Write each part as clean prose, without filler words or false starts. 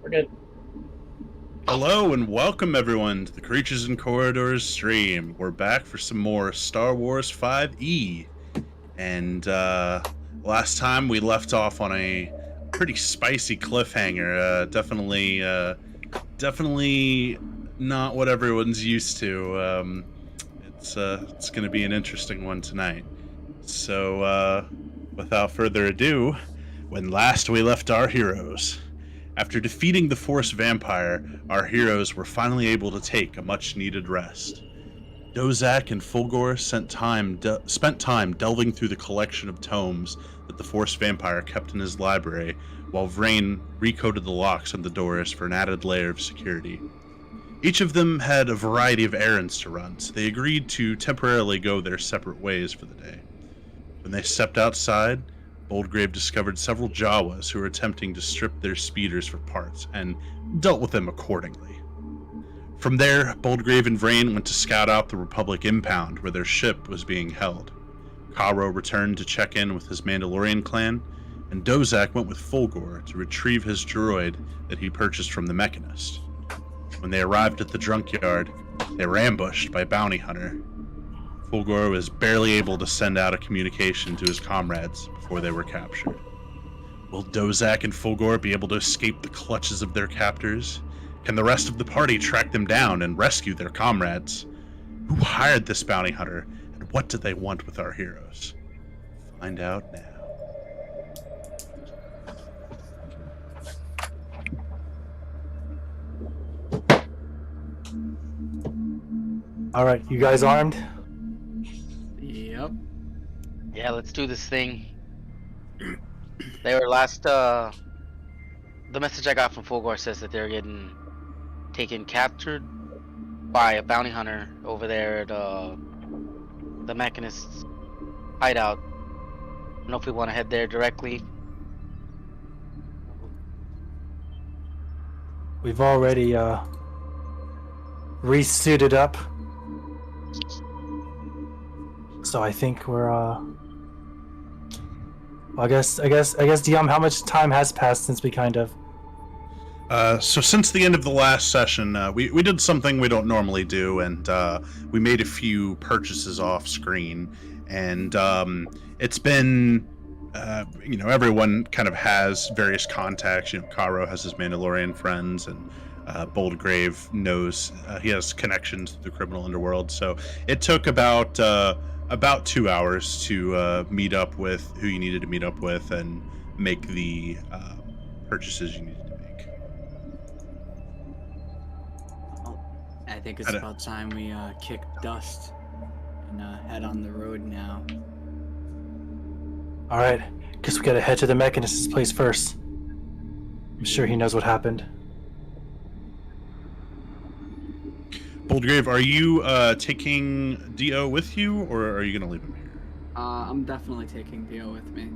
We're good. Hello and welcome everyone to the Creatures and Corridors stream. We're back for some more Star Wars 5e. And last time we left off on a pretty spicy cliffhanger. Definitely not what everyone's used to. It's going to be an interesting one tonight. So without further ado, when last we left our heroes. After defeating the Force Vampire, our heroes were finally able to take a much-needed rest. Dozak and Fulgor spent time delving through the collection of tomes that the Force Vampire kept in his library, while Vrain recoded the locks on the doors for an added layer of security. Each of them had a variety of errands to run, so they agreed to temporarily go their separate ways for the day. When they stepped outside, Boldgrave discovered several Jawas who were attempting to strip their speeders for parts, and dealt with them accordingly. From there, Boldgrave and Vrain went to scout out the Republic impound where their ship was being held. Karo returned to check in with his Mandalorian clan, and Dozak went with Fulgor to retrieve his droid that he purchased from the Mechanist. When they arrived at the junkyard, they were ambushed by a bounty hunter. Fulgor was barely able to send out a communication to his comrades before they were captured. Will Dozak and Fulgor be able to escape the clutches of their captors? Can the rest of the party track them down and rescue their comrades? Who hired this bounty hunter, and what do they want with our heroes? Find out now. All right, you guys armed? Yep. Yeah, let's do this thing. They were the message I got from Fulgor says that they're getting captured by a bounty hunter over there at the Mechanist's hideout. I don't know if we want to head there directly. We've already resuited up, so I think we're I guess DM, how much time has passed since we kind of So since the end of the last session, we did something we don't normally do, and we made a few purchases off screen, and it's been, everyone kind of has various contacts. Karo has his Mandalorian friends, and Boldgrave knows he has connections to the criminal underworld. So it took about 2 hours to meet up with who you needed to meet up with and make the purchases you needed to make. I think it's about time we kick dust and head on the road now. All right, guess we gotta head to the Mechanist's place first. I'm sure he knows what happened. Boldgrave, are you taking Dio with you, or are you going to leave him here? I'm definitely taking Dio with me.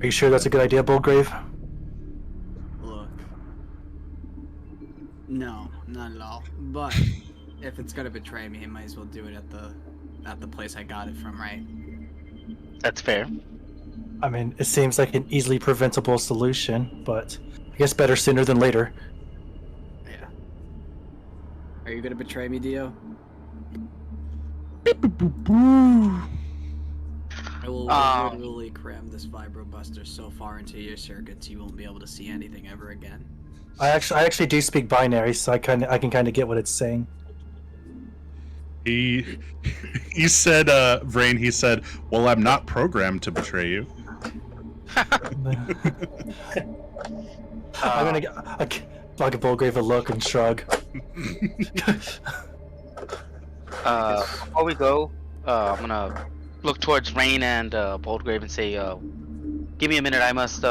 Are you sure that's a good idea, Boldgrave? Look. No, not at all. But if it's gonna betray me, I might as well do it at the place I got it from, right? That's fair. I mean, it seems like an easily preventable solution, but I guess better sooner than later. Yeah. Are you gonna betray me, Dio? I will literally cram this vibrobuster so far into your circuits you won't be able to see anything ever again. I actually do speak binary, so I can kind of get what it's saying. He said, Vrain, he said, well, I'm not programmed to betray you. I'm gonna give Boldgrave a look and shrug. Before we go, I'm gonna look towards Rain and Boldgrave and say, give me a minute, I must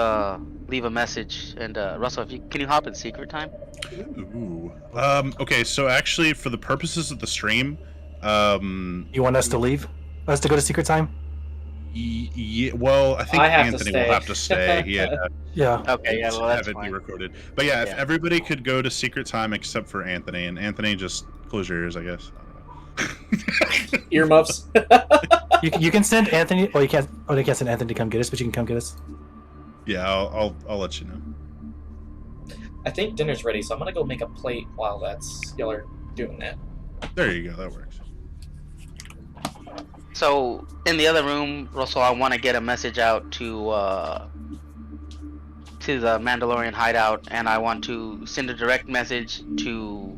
leave a message. And Russell, can you hop in secret time? Ooh. Okay, so actually, for the purposes of the stream, you want us to leave? Us to go to secret time? Well, I think Anthony will have to stay. Yeah. Okay, yeah, well, that's have it fine. be recorded. But yeah, if everybody could go to secret time except for Anthony, and Anthony, just close your ears, I guess. Earmuffs. You can send Anthony. Well, you can't. Oh, they can't send Anthony to come get us, but you can come get us. Yeah, I'll let you know. I think dinner's ready, so I'm gonna go make a plate while y'all are doing that. There you go. That works. So in the other room, Russell, I want to get a message out to the Mandalorian hideout, and I want to send a direct message to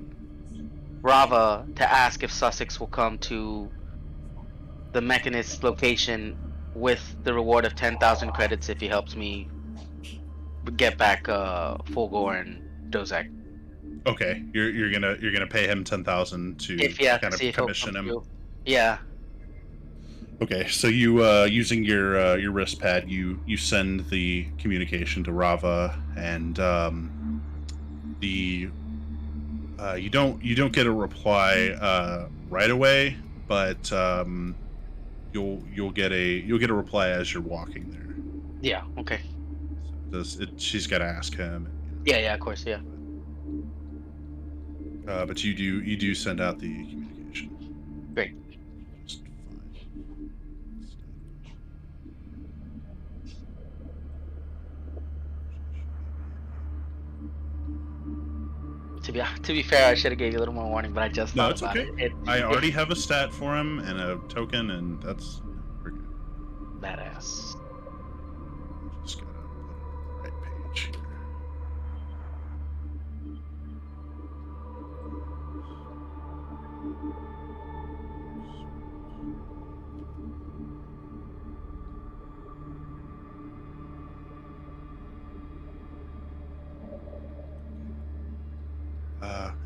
Rava to ask if Sussex will come to the Mechanist location with the reward of 10,000 credits if he helps me get back Fulgor and Dozak. Okay, you're gonna pay him 10,000 to If yeah, kind of see if he'll commission come him. through. Yeah. Okay, so you using your wrist pad, you send the communication to Rava, and you don't get a reply right away, but you'll get a reply as you're walking there. Yeah. Okay. She's got to ask him. Yeah. Of course. Yeah. But you do send out the communication. Great. Just fine. To be fair, I should have gave you a little more warning, but I just No, thought it's about okay. it. I already have a stat for him and a token, and that's we're good. Badass. Just gotta put it on the right page here.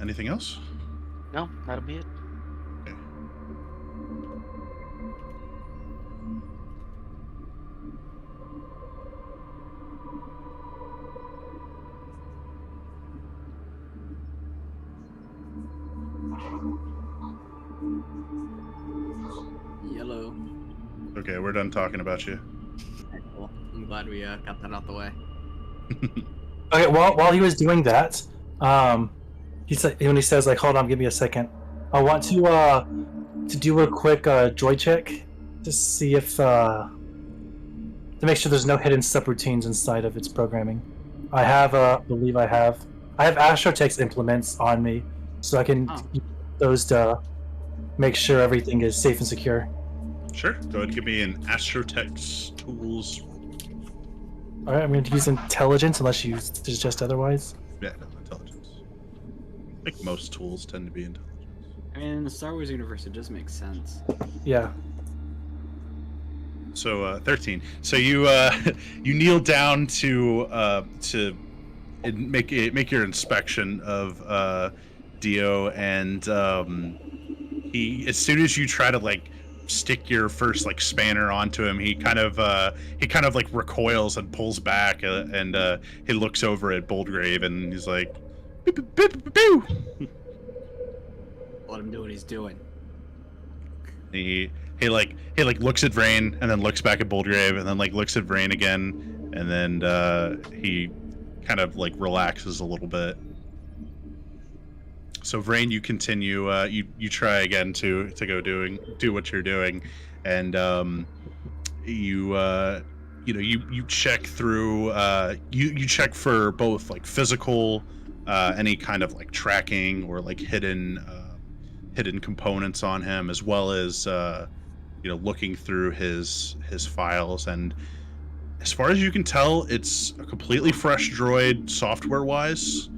Anything else? No, that'll be it. Okay. Yellow. Okay, we're done talking about you. Alright, cool. I'm glad we got that out the way. Okay, while he was doing that, he said when he says like, "Hold on, give me a second. I want to do a quick droid check to see if to make sure there's no hidden subroutines inside of its programming. I have believe I have Astrotex implements on me, so I can use those to make sure everything is safe and secure. Sure. Go ahead and give me an Astrotex tools. All right, I'm going to use intelligence unless you suggest otherwise. Yeah, no, intelligence. I think most tools tend to be intelligence. I mean, in the Star Wars universe, it just makes sense. Yeah. So 13. So you you kneel down to make your inspection of Dio, and he, as soon as you try to like stick your first like spanner onto him, he kind of like recoils and pulls back, and he looks over at Boldgrave and he's like, "Boo, boo, boo, boo, boo." Let him do what he's doing. He looks at Vrain and then looks back at Boldgrave and then like looks at Vrain again, and then he kind of like relaxes a little bit. So Vrain, you continue. You try again to go do what you're doing, and you check through. You check for both like physical, any kind of like tracking or like hidden components on him, as well as looking through his files. And as far as you can tell, it's a completely fresh droid software wise.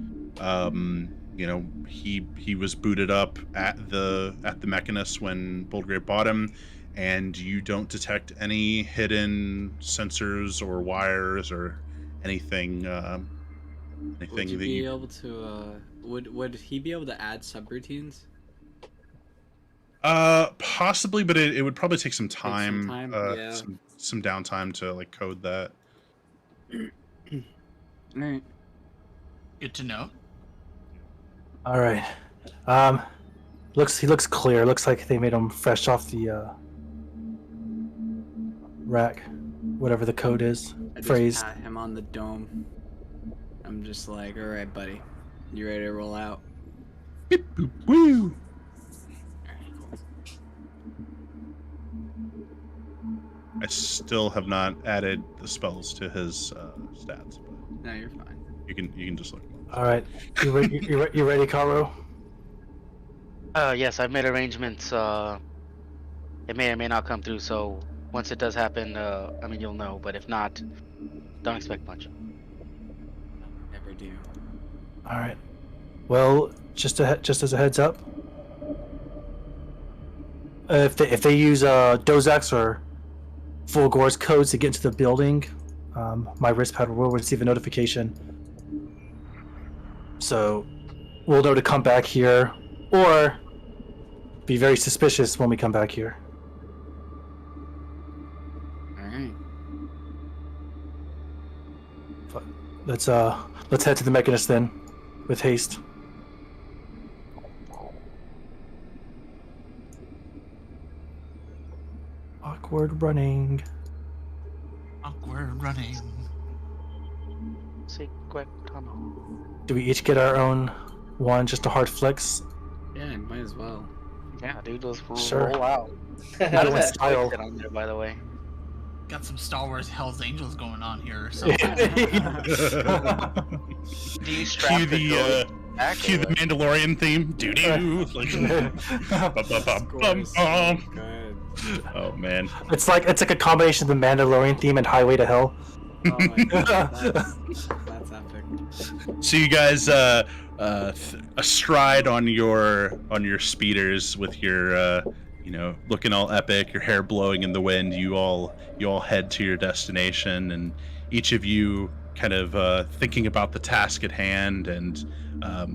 He was booted up at the Mechanist when Boldgrave bought him, and you don't detect any hidden sensors or wires or anything. Would you be able to? Would he be able to add subroutines? Possibly, but it would probably take some time. Yeah. Some downtime to like code that. Alright. Good to know. All right. He looks clear. Looks like they made him fresh off the rack, whatever the code is. I just Phrase. pat him on the dome. I'm just like, alright, buddy. You ready to roll out? Beep, boop, woo. Alright, cool. I still have not added the spells to his stats. But No, you're fine. you can just look. All right, you ready, Caro? Yes, I've made arrangements. It may or may not come through, so once it does happen, I mean, you'll know. But if not, don't expect much. Never do. All right. Well, just as a heads up, if they use Dozak's or Fulgor's codes to get into the building, my wrist pad will receive a notification. So we'll know to come back here, or be very suspicious when we come back here. All right. Let's head to the Mechanist then, with haste. Awkward running. Awkward running. Secret tunnel. Do we each get our own one, just a hard flex? Yeah, might as well. Yeah, dude, those Sure. roll out. How Not does with that? style. Get on there, by the way. Got some Star Wars Hell's Angels going on here. So Do you strap Cue the the back? cue the Mandalorian theme. Doo doo. Good. Oh man. It's like a combination of the Mandalorian theme and Highway to Hell. Oh my god, that's epic. So you guys astride on your speeders with your looking all epic, your hair blowing in the wind. You all head to your destination, and each of you kind of thinking about the task at hand and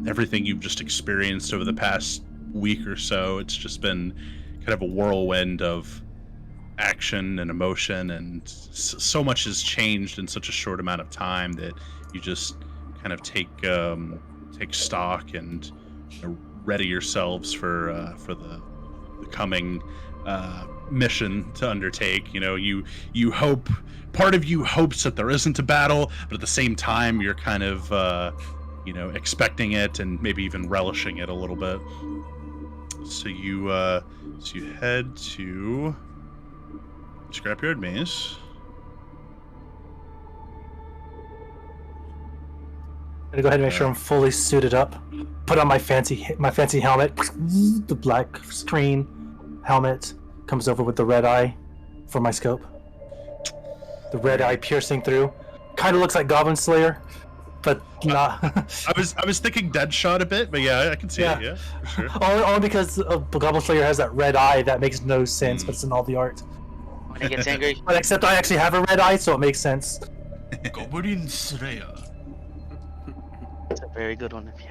everything you've just experienced over the past week or so. It's just been kind of a whirlwind of action and emotion, and so much has changed in such a short amount of time that you just kind of take stock and ready yourselves for the coming mission to undertake. You hope, part of you hopes that there isn't a battle, but at the same time you're kind of expecting it and maybe even relishing it a little bit. So you head to Scrapyard Maze. I'm gonna go ahead and make sure I'm fully suited up. Put on my fancy helmet. The black screen helmet comes over with the red eye for my scope. The red eye piercing through. Kind of looks like Goblin Slayer, but not. I was thinking Deadshot a bit, but yeah, I can see it. Yeah, for sure. only because Goblin Slayer has that red eye that makes no sense, but it's in all the art. When he gets angry, But except I actually have a red eye, so it makes sense. Goblin Slayer. it's a very good one if you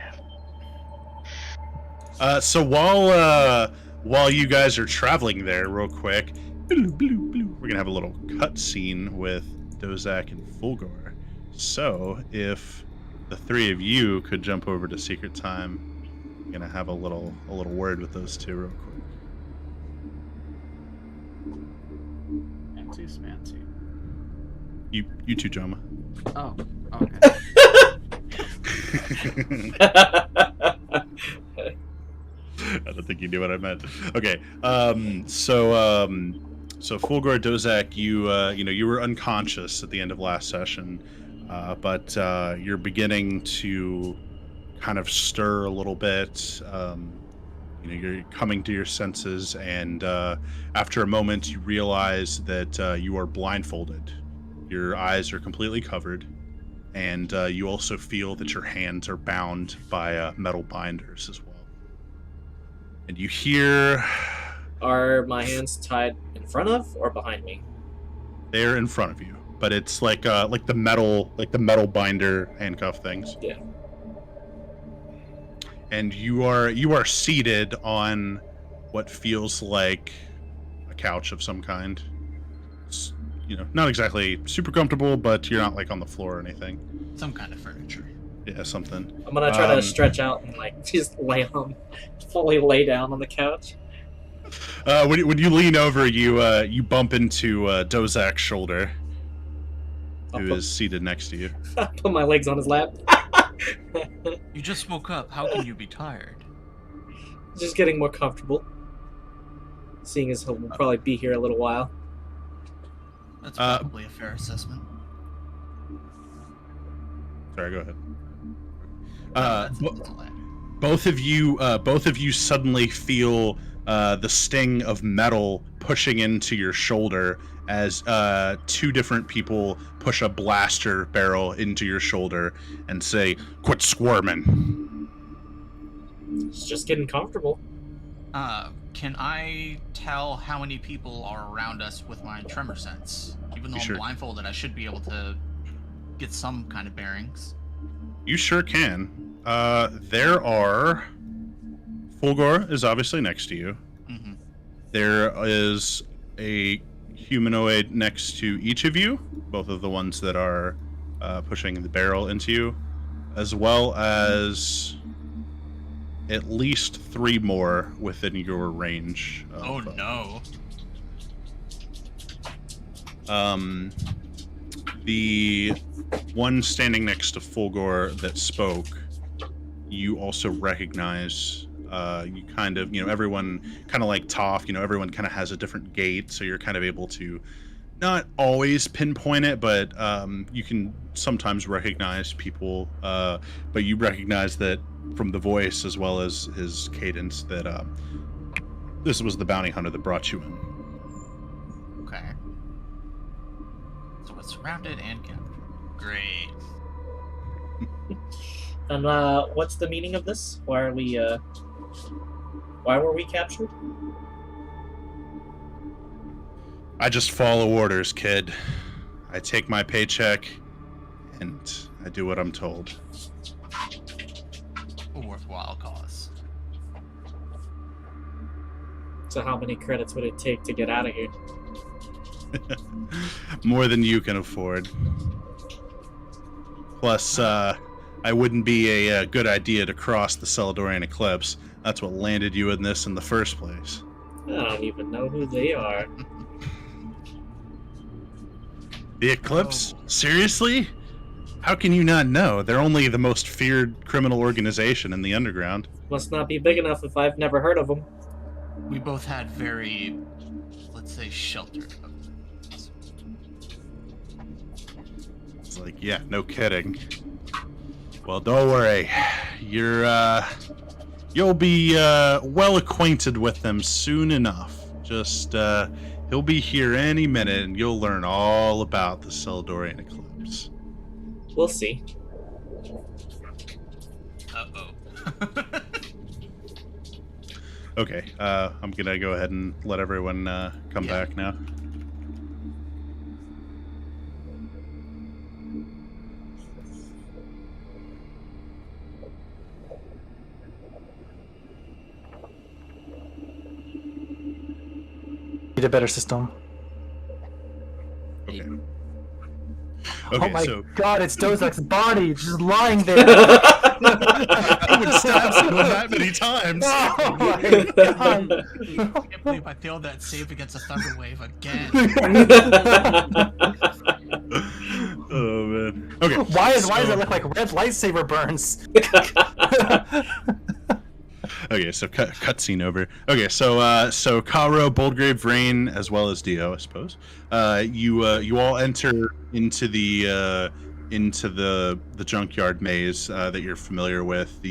have. So while you guys are traveling there, real quick, we're gonna have a little cutscene with Dozak and Fulgor. So if the three of you could jump over to Secret Time, I'm gonna have a little word with those two real quick. Fancy smancy. You two, Joma. Oh, okay. I don't think you knew what I meant. Okay. So Fulgor, Dozak, you were unconscious at the end of last session, but you're beginning to kind of stir a little bit. You're coming to your senses, and after a moment, you realize that you are blindfolded. Your eyes are completely covered, and you also feel that your hands are bound by metal binders as well. And you hear... Are my hands tied in front of or behind me? They're in front of you, but it's like the metal binder handcuff things. Yeah. And you are seated on what feels like a couch of some kind. It's, not exactly super comfortable, but you're not like on the floor or anything. Some kind of furniture. Yeah, something. I'm gonna try to stretch out and just fully lay down on the couch. When you lean over, you bump into Dozak's shoulder, who is seated next to you. Put my legs on his lap. You just woke up. How can you be tired? Just getting more comfortable. Seeing as he'll probably be here a little while. That's probably a fair assessment. Sorry, go ahead. That's bo- intellect. both of you suddenly feel the sting of metal pushing into your shoulder as two different people push a blaster barrel into your shoulder and say, "Quit squirming." It's just getting comfortable. Can I tell how many people are around us with my tremor sense? Even though Sure. I'm blindfolded, I should be able to get some kind of bearings. You sure can. There are... Fulgor is obviously next to you. Mm-hmm. There is a humanoid next to each of you, both of the ones that are pushing the barrel into you, as well as at least 3 more within your range. Oh no. The one standing next to Fulgor that spoke, you also recognize. You kind of, everyone kind of like Toph, everyone kind of has a different gait, so you're kind of able to not always pinpoint it, but you can sometimes recognize people. But you recognize that from the voice as well as his cadence that this was the bounty hunter that brought you in. Okay. So it's surrounded and captured. Great. And what's the meaning of this? Why are we? Why were we captured? I just follow orders, kid. I take my paycheck, and I do what I'm told. A worthwhile cause. So how many credits would it take to get out of here? More than you can afford. Plus, I wouldn't be a good idea to cross the Celadorian Eclipse. That's what landed you in this in the first place. I don't even know who they are. The Eclipse? Oh. Seriously? How can you not know? They're only the most feared criminal organization in the underground. Must not be big enough if I've never heard of them. We both had very, let's say, sheltered upbringings. It's like, yeah, no kidding. Well, don't worry. You'll be well acquainted with them soon enough. Just he'll be here any minute, and you'll learn all about the Celadorian Eclipse. We'll see. Uh-oh. Okay, I'm gonna go ahead and let everyone come Yeah. back now. Need a better system. Okay. Oh Okay, my so god, it's Dozak's body just lying there. I would stab someone that many times. Oh my god. I can't believe I failed that save against a thunder wave again. Oh man. Okay. Why does so- it look like red lightsaber burns? Okay, so cutscene over. Okay, so Karo, Boldgrave, Rain, as well as Dio, I suppose. You all enter into the junkyard maze that you're familiar with.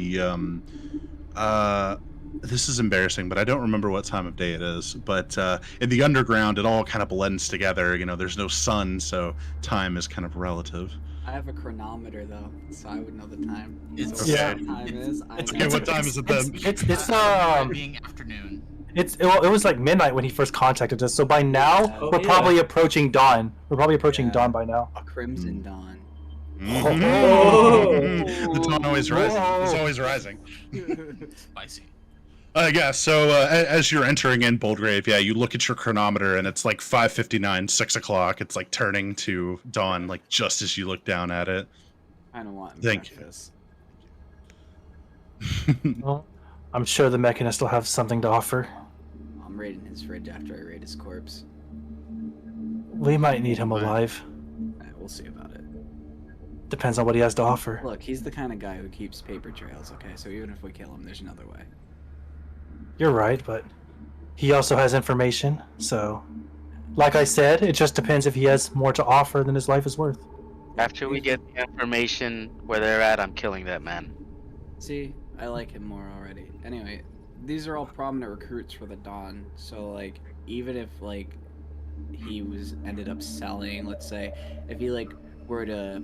This is embarrassing, but I don't remember what time of day it is. But in the underground, it all kind of blends together. There's no sun, so time is kind of relative. I have a chronometer though, so I would know the time. It's- So Yeah. what time is? I It's- know. Okay, what time is it then? It's being afternoon. it was like midnight when he first contacted us. So by now Oh, we're yeah. probably approaching dawn. We're probably approaching Yeah. dawn by now. Crimson Dawn. Mhm. The dawn always rising. It's Whoa. always rising. Spicy. Yeah, so as you're entering in Boldgrave, yeah, you look at your chronometer and it's like 5:59, 6 o'clock. It's like turning to dawn, like just as you look down at it. I don't want Thank you. breakfast. Well, I'm sure the Mechanist will have something to offer. I'm raiding his fridge after I raid his corpse. We might need him alive. We'll see about it. Depends on what he has to offer. Look, he's the kind of guy who keeps paper trails, okay? So even if we kill him, there's another way. You're right, but he also has information, so Like I said, it just depends if he has more to offer than his life is worth. After we get the information where they're at, I'm killing that man. See, I like him more already. Anyway, these are all prominent recruits for the Dawn. So like, even if like he ended up selling, let's say, if he like were to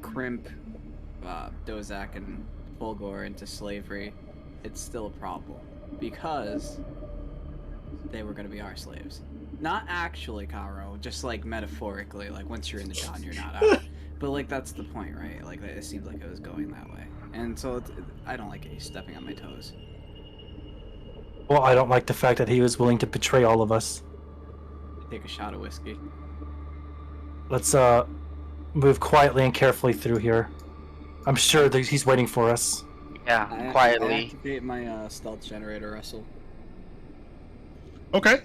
crimp Dozak and Fulgor into slavery, it's still a problem because they were going to be our slaves. Not actually, Karo, just like metaphorically, like once you're in the Dawn, you're not out. But like that's the point, right? Like it seems like it was going that way, and so I don't like it. He's stepping on my toes. Well, I don't like the fact that he was willing to betray all of us. Take a shot of whiskey. Let's move quietly and carefully through here. I'm sure that he's waiting for us. Yeah, I quietly. activate my stealth generator, Russell. Okay.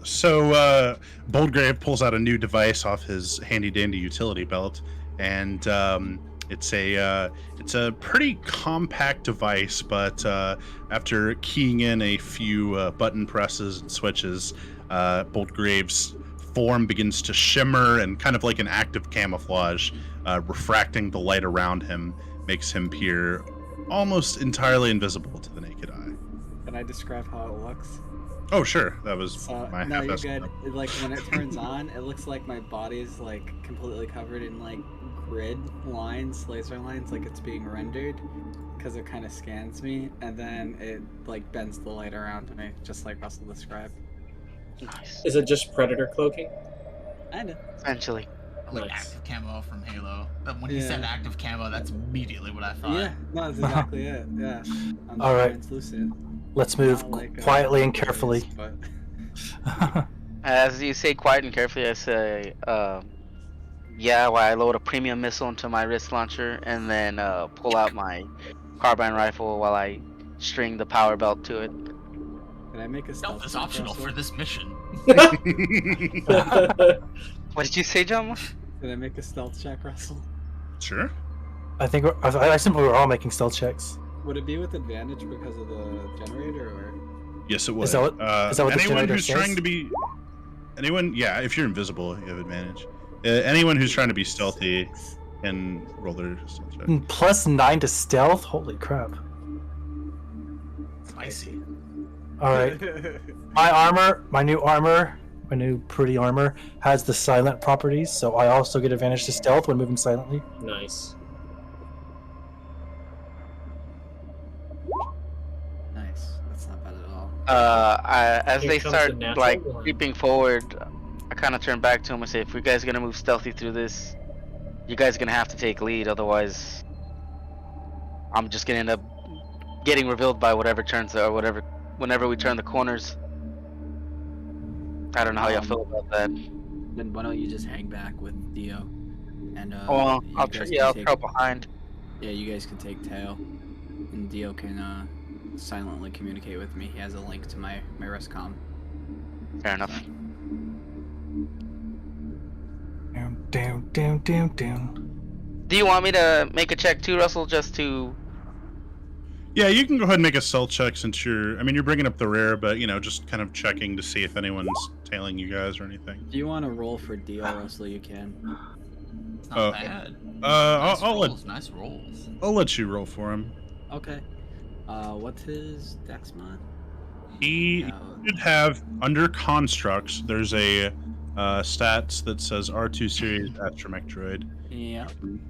So Boldgrave pulls out a new device off his handy dandy utility belt, and it's a pretty compact device. But after keying in a few button presses and switches, Boldgrave's form begins to shimmer and kind of like an active camouflage, refracting the light around him, makes him appear almost entirely invisible to the naked eye. Can I describe how it looks? Oh, sure. That was So, my no, you're half-estimate. good. Like when it turns on, it looks like my body's like completely covered in like grid lines, laser lines, like it's being rendered, because it kind of scans me, and then it like bends the light around me, just like Russell described. Nice. Is it just predator cloaking? Kinda. Essentially. Like Nice. active camo from Halo. But when he Yeah. said active camo, that's immediately what I thought. Yeah, no, that's exactly it. Yeah. I'm All right. translucent. Let's move Not like, quietly and it is, carefully. but- As you say quiet and carefully, I say, yeah, well, I load a premium missile into my wrist launcher and then pull out my carbine rifle while I string the power belt to it. Can I make a Stealth stealth is check, optional Russell? for this mission. What did you say, John? Can I make a stealth check, Russell? Sure. I think I simply we're all making stealth checks. Would it be with advantage because of the generator, or? Yes, it would. Is that what the anyone generator who's says? trying to be, yeah, if you're invisible, you have advantage. Anyone who's trying to be stealthy can roll their stealth check. Plus 9 to stealth. Holy crap! Spicy. All right, my armor, my new pretty armor has the silent properties, so I also get advantage to stealth when moving silently. Nice. Nice. That's not bad at all. As Here they comes start the natural like one. creeping forward, I kind of turn back to him and say, "If you guys are gonna move stealthy through this, you guys are gonna have to take lead. Otherwise, I'm just gonna end up getting revealed by whatever turns or whatever whenever we turn the corners." I don't know how y'all feel about that. Then why don't you just hang back with Dio, and Well, you I'll guys I'll can trail take, behind. yeah, you guys can take tail, and Dio can silently communicate with me. He has a link to my Rescom. Fair enough. Down. Do you want me to make a check too, Russell, just to? Yeah, you can go ahead and make a stealth check since you're bringing up the rear, but just kind of checking to see if anyone's tailing you guys or anything. Do you want to roll for Dio, Russell? You can. It's not bad. I'll Nice rolls. I'll let you roll for him. Okay. What's his dex mod? He should have under constructs. There's a stats that says R2 series astromech droid. Yeah,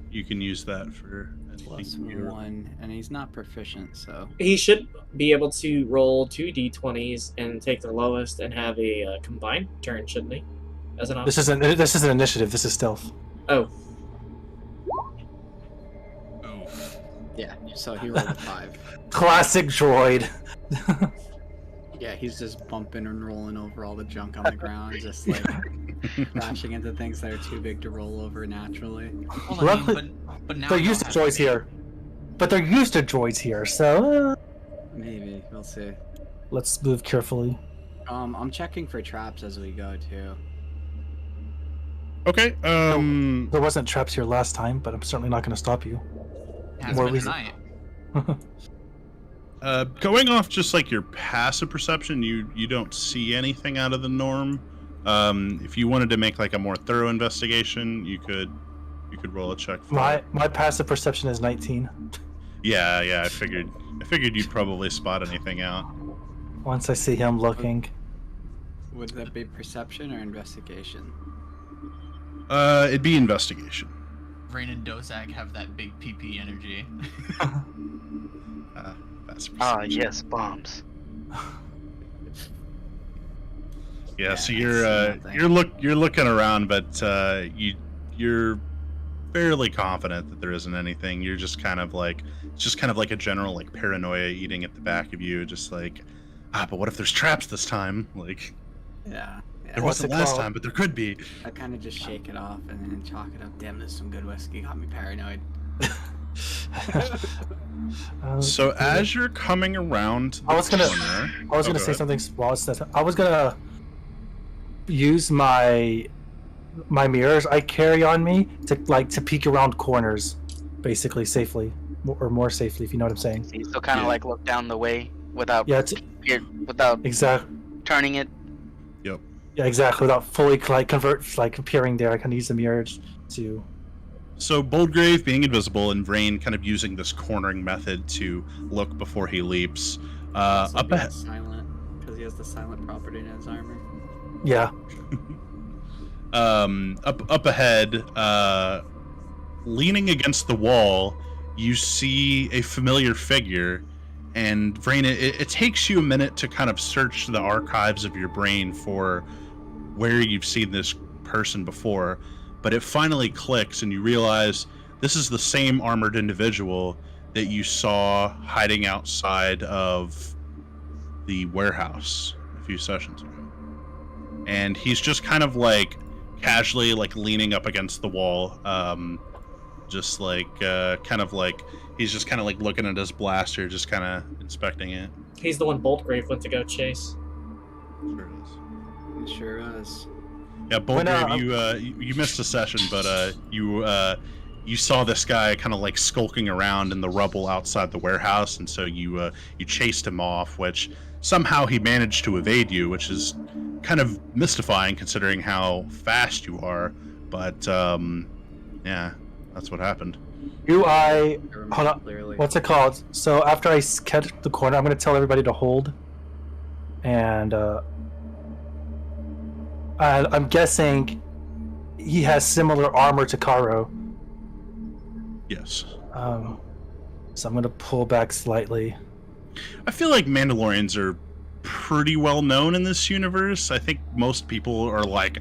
You can use that for plus anything. 1, and he's not proficient, so. He should be able to roll 2 d20s and take the lowest and have a combined turn, shouldn't he? As an option. This isn't initiative. This is stealth. Oh, Oof. Yeah, so he rolled a 5. Classic droid. Yeah, he's just bumping and rolling over all the junk on the ground, just like crashing into things that are too big to roll over naturally. Well, I mean, Luckily- but now They're I don't used to have droids here. But they're used to droids here, so Maybe, we'll see. let's move carefully. I'm checking for traps as we go too. Okay. There wasn't traps here last time, but I'm certainly not going to stop you. Has more been reason- tonight. Going off just like your passive perception, you don't see anything out of the norm. If you wanted to make like a more thorough investigation, you could roll a check. For My passive perception is 19. Yeah. I figured you'd probably spot anything out. Once I see him looking. Would that be perception or investigation? It'd be investigation. Rain and Dozak have that big PP energy. That's Ah, perception. yes, bombs. Yeah, so I see you're looking around, but you're fairly confident that there isn't anything. You're just kind of like it's just kind of like a general like paranoia eating at the back of you, just like but what if there's traps this time? Like Yeah. there What's wasn't it last called? time, but there could be. I kind of just shake it off and then chalk it up. Damn, this is some good whiskey. Got me paranoid. So as you're coming around the I was gonna- corner, I was Oh, gonna go say ahead. something while it's that. I was gonna use my mirrors I carry on me to peek around corners, basically safely, or more safely, if you know what I'm saying. So you still kind of Yeah. like look down the way without Yeah, without exactly. turning it. Yeah, exactly. Without fully appearing there, I can use the mirrors to. So Boldgrave being invisible and Vrain kind of using this cornering method to look before he leaps. Also Up being ahead. silent because he has the silent property in his armor. Yeah. Up ahead, leaning against the wall, you see a familiar figure. And Vrain, it takes you a minute to kind of search the archives of your brain for where you've seen this person before, but it finally clicks and you realize this is the same armored individual that you saw hiding outside of the warehouse a few sessions ago. And he's just kind of like casually like leaning up against the wall, just like kind of like he's just kind of like looking at his blaster, just kind of inspecting it. He's the one Boltgrave went to go chase. Sure it is. It sure is. Yeah, When, Boltgrave, you missed a session, but you saw this guy kind of like skulking around in the rubble outside the warehouse, and so you chased him off, which somehow he managed to evade you, which is kind of mystifying considering how fast you are. But yeah, that's what happened. Do I? I remember Hold on. clearly. What's it called? So after I catch the corner, I'm gonna tell everybody to hold, and I'm guessing he has similar armor to Karo. Yes. So I'm gonna pull back slightly. I feel like Mandalorians are pretty well known in this universe. I think most people are like,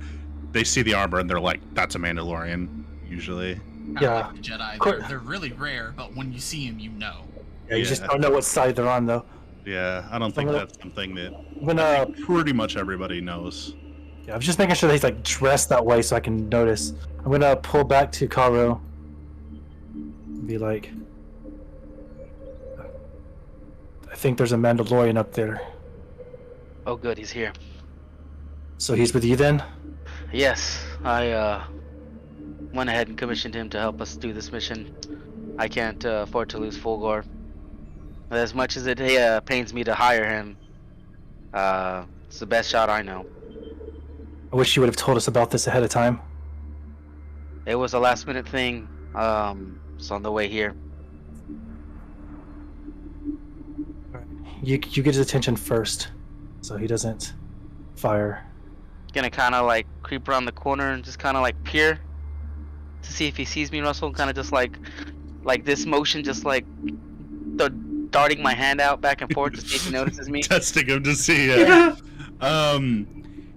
they see the armor and they're like, that's a Mandalorian, usually. Kinda Yeah. like the Jedi. Cool. They're really rare, but when you see them, you know. Yeah, you just Yeah. don't know what side they're on, though. Yeah, I don't think gonna- that's something that I'm gonna. pretty much everybody knows. Yeah, I'm just making sure that he's like dressed that way so I can notice. I'm gonna pull back to Karo. And be like, I think there's a Mandalorian up there. Oh, good, he's here. So he's with you then? Yes, I went ahead and commissioned him to help us do this mission. I can't afford to lose Fulgor. As much as it pains me to hire him, it's the best shot I know. I wish you would have told us about this ahead of time. It was a last minute thing. It's on the way here. You get his attention first, so he doesn't fire. Gonna kind of like creep around the corner and just kind of like peer to see if he sees me, Russell. Kind of just like this motion, just like darting my hand out back and forth to see if he notices me. Testing him to see.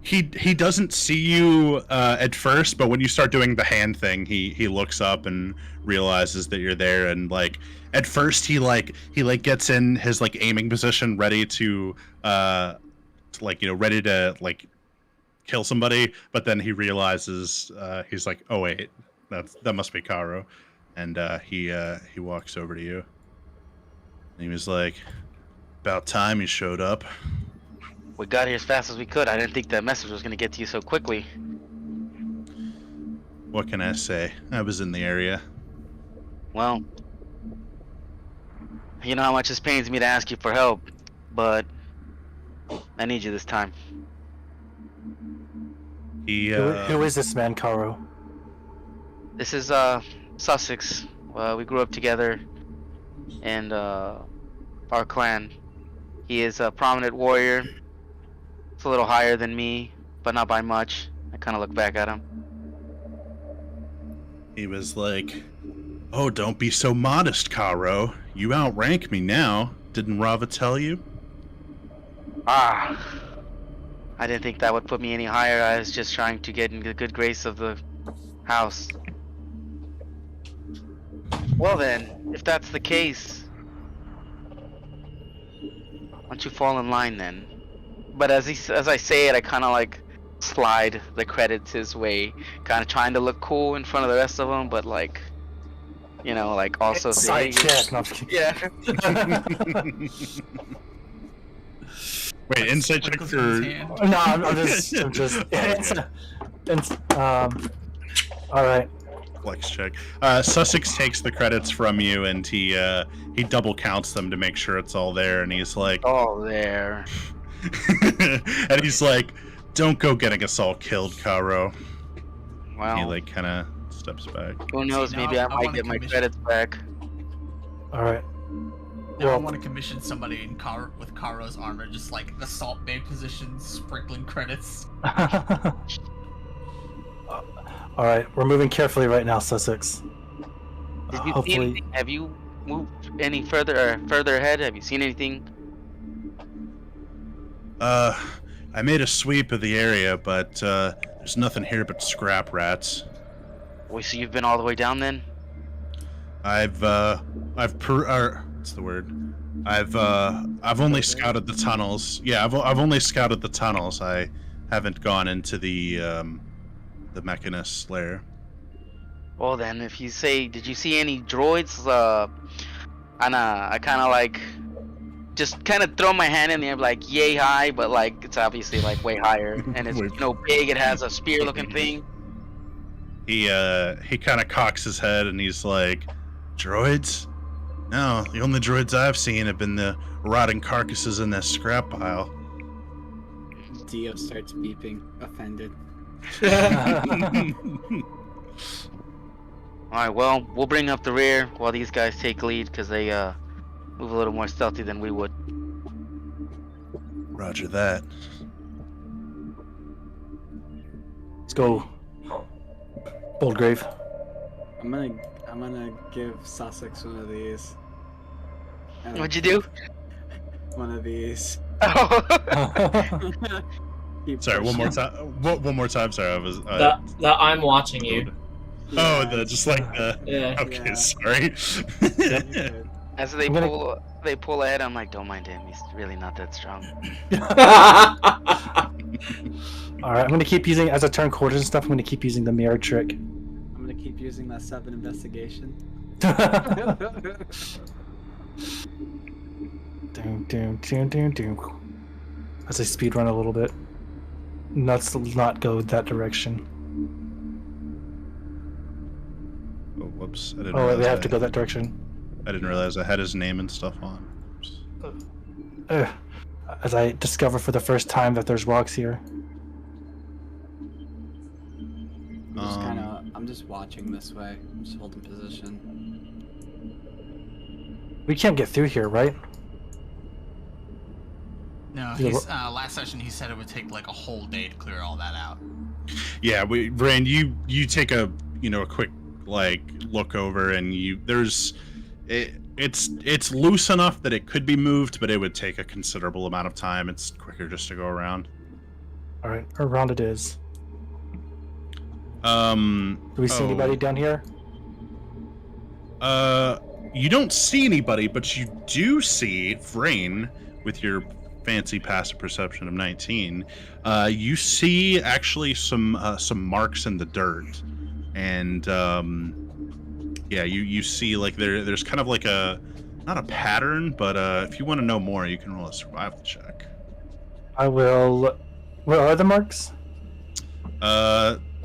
He doesn't see you at first, but when you start doing the hand thing, he looks up and realizes that you're there. And like at first, he gets in his like aiming position, ready to ready to like kill somebody. But then he realizes he's like, oh wait, that must be Karo, and he walks over to you. And he was like, about time you showed up. We got here as fast as we could. I didn't think that message was gonna get to you so quickly. What can I say? I was in the area. Well, you know how much this pains me to ask you for help, but I need you this time. He Who is this man, Caro? This is Sussex. We grew up together, and our clan. He is a prominent warrior. It's a little higher than me, but not by much. I kind of look back at him. He was like, "Oh, don't be so modest, Caro. You outrank me now. Didn't Rava tell you?" I didn't think that would put me any higher. I was just trying to get in the good grace of the house. Well then, if that's the case, why don't you fall in line then? But as I say it, I kind of like slide the credits his way, kind of trying to look cool in front of the rest of them, but like, you know, like also Side check. No, I'm just kidding. yeah. Wait, insight check Sprinkles for. in his hand. No, I'm just. All right. Flex check. Sussex takes the credits from you, and he double counts them to make sure it's all there, and he's like, Oh, there. and he's like, "Don't go getting us all killed, Caro." Well, He like kind of steps back. who knows? See, Maybe now I I might wanna get my commission- credits back. All right. Now I Well- want to commission somebody in with Karo's armor, just like the Salt Bay position, sprinkling credits. All right, we're moving carefully right now, Sussex. Did you see Hopefully, anything? Have you moved any further ahead? Have you seen anything? I made a sweep of the area, but there's nothing here but scrap rats. Well, so you've been all the way down then? What's the word? I've only scouted the tunnels. Yeah, I've only scouted the tunnels. I haven't gone into the Mechanist lair. Well then, if you say, did you see any droids? I kind of like, just kind of throw my hand in the air, like yay high, but like it's obviously like way higher, and it's big. It has a spear-looking thing. He kind of cocks his head and he's like, "Droids? No, the only droids I've seen have been the rotting carcasses in this scrap pile." Dio starts beeping, offended. Alright, well, we'll bring up the rear while these guys take lead, because they move a little more stealthy than we would. Roger that. let's go. Boldgrave. I'm gonna give Sussex one of these. And What'd you do? One of these. Keep Sorry, one more pushing. time. One more time. Sorry, I was. The I'm watching you. Oh, Yeah, just like the. Yeah. Okay, Yeah. sorry. good. As they I'm gonna- pull ahead, I'm like, don't mind him. He's really not that strong. All right, I'm gonna keep using as I turn quarters and stuff. I'm gonna keep using the mirror trick. I'm gonna keep using that 7 investigation. Doom, doom, doom, doom, doom. As I speed run a little bit. Let's not go that direction. Oh, whoops! I didn't. Oh, wait, we realize have to go that direction. I didn't realize I had his name and stuff on. Ugh. As I discover for the first time that there's rocks here. I'm just watching this way. I'm just holding position. We can't get through here, right? No, Yeah, he's last session he said it would take like a whole day to clear all that out. Yeah, Rand, you take a quick like look over, and it's loose enough that it could be moved, but it would take a considerable amount of time. It's quicker just to go around. All right, around it is. Do Do we see anybody down here? You don't see anybody, but you do see Vrain with your fancy passive perception of 19. You see actually some marks in the dirt, and yeah, you see like there's kind of like not a pattern, but if you want to know more, you can roll a survival check. I will. Where are the marks?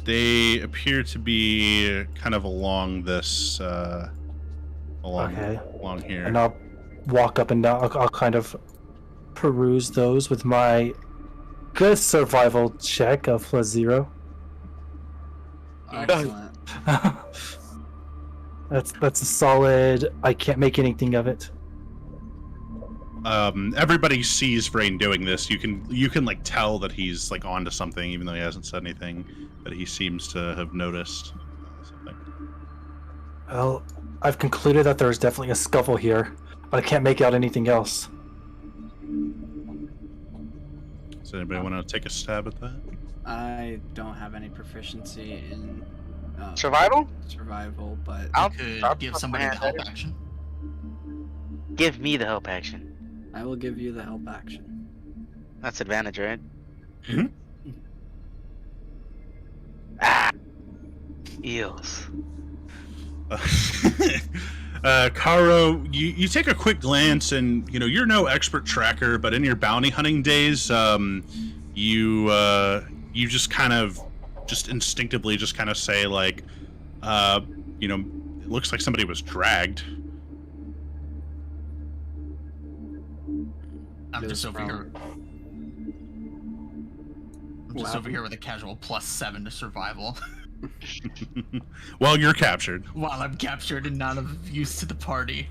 They appear to be kind of along this Okay. along here. And I'll walk up and down. I'll kind of peruse those with my good survival check of +0. Excellent. That's a solid. I can't make anything of it. Everybody sees Vrain doing this. You can like tell that he's like onto something, even though he hasn't said anything. But he seems to have noticed something. Well, I've concluded that there is definitely a scuffle here, but I can't make out anything else. Does anybody want to take a stab at that? I don't have any proficiency in Survival? survival, but I'll Could I'll give put somebody my the hand help at it. action. Give me the help action. I will give you the help action. That's advantage, right? Mhm. Ah! Eels. Karo, you take a quick glance, and you're no expert tracker, but in your bounty hunting days, you just kind of instinctively just kind of say like, it looks like somebody was dragged. I'm It just was over here. I'm just What over here with a casual +7 to survival. Well, you're captured. While I'm captured and not of use to the party.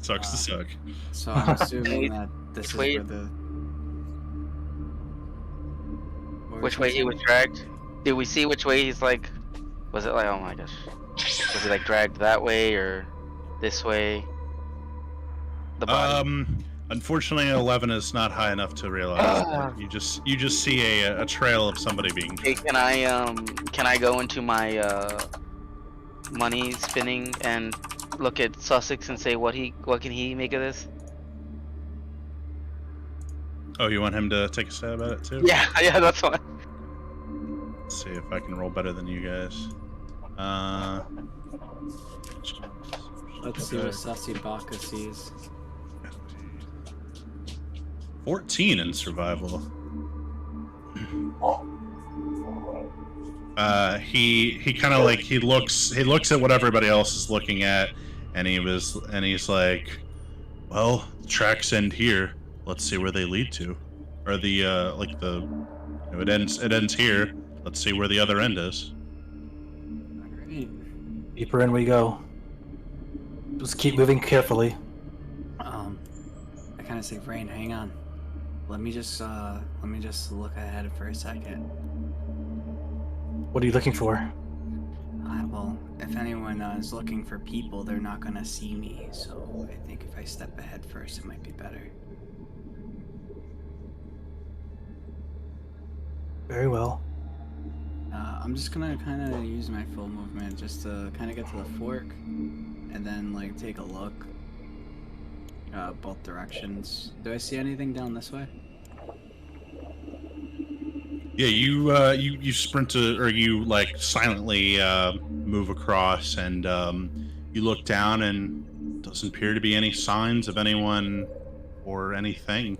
Sucks to suck. So I'm assuming that this is Wait. where the. Which way he was dragged? Did we see which way he's like? Was it like, oh my gosh. Was he like dragged that way or this way? The body. Unfortunately, 11 is not high enough to realize that. You just see a trail of somebody being. Hey, can I go into my money spinning and look at Sussex and say what can he make of this? Oh, you want him to take a stab at it too? Yeah, that's what. Let's see if I can roll better than you guys. Let's see what Sussy Baka sees. 14 in survival. He kind of like he looks at what everybody else is looking at, and he's like, well, the tracks end here. Let's see where they lead to, or it ends here. Let's see where the other end is. Alright. Deeper in we go. Just keep moving carefully. I kind of say, Vrain, hang on. Let me just look ahead for a second. What are you looking for? Well, if anyone is looking for people, they're not gonna see me. So I think if I step ahead first, it might be better. Very well. I'm just gonna kind of use my full movement just to kind of get to the fork, and then like take a look. Both directions. Do I see anything down this way? Yeah, you sprint to, or you like silently move across, and you look down, and doesn't appear to be any signs of anyone or anything.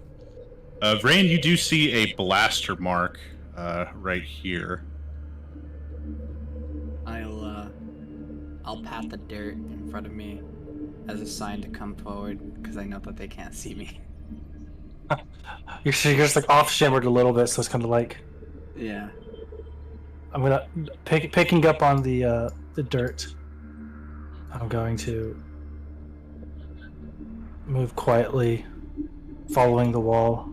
Vrain, you do see a blaster mark right here. I'll pat the dirt in front of me as a sign to come forward, because I know that they can't see me. You're just like off shimmered a little bit, so it's kind of like Yeah. I'm gonna picking up on the dirt. I'm going to move quietly, following the wall.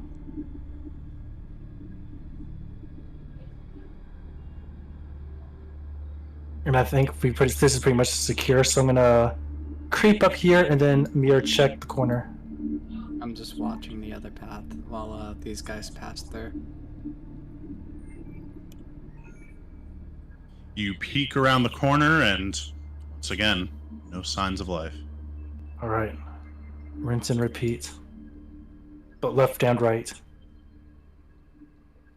And I think this is pretty much secure, so I'm gonna creep up here and then mirror check the corner. I'm just watching the other path while these guys pass through. You peek around the corner, and once again, no signs of life. All right, rinse and repeat, but left and right.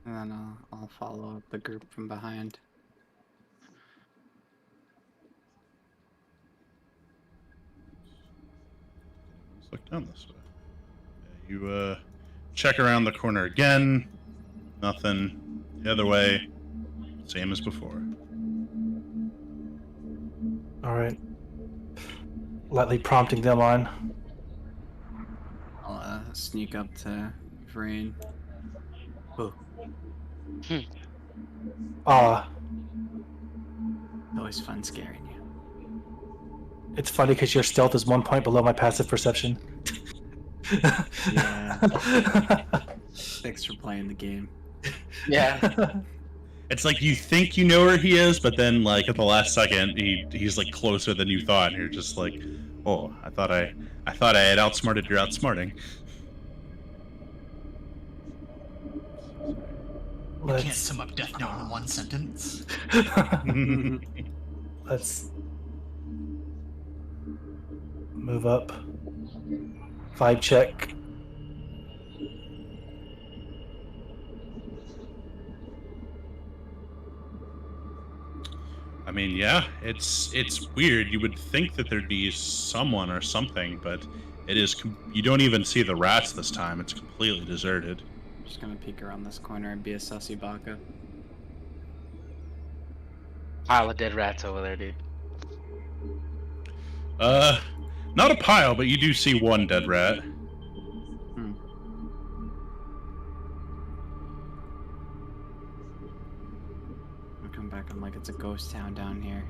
And then I'll follow the group from behind. Let's look down this way. Yeah, you check around the corner again. Nothing. The other way, same as before. All right, lightly prompting them on. I'll sneak up to Vrain. Oh, Always fun scaring you. It's funny because your stealth is 1 point below my passive perception. Yeah. Thanks for playing the game. Yeah. It's like you think you know where he is, but then like at the last second, he's like closer than you thought, and you're just like, oh, I thought I had outsmarted your outsmarting. You can't sum up Death Note in one sentence. Let's move up. Vibe check. I mean, yeah, it's weird. You would think that there'd be someone or something, but it is. You don't even see the rats this time. It's completely deserted. I'm just gonna peek around this corner and be a sussy baka. Pile of dead rats over there, dude. Not a pile, but you do see one dead rat. I'll come back. I'm like, it's a ghost town down here,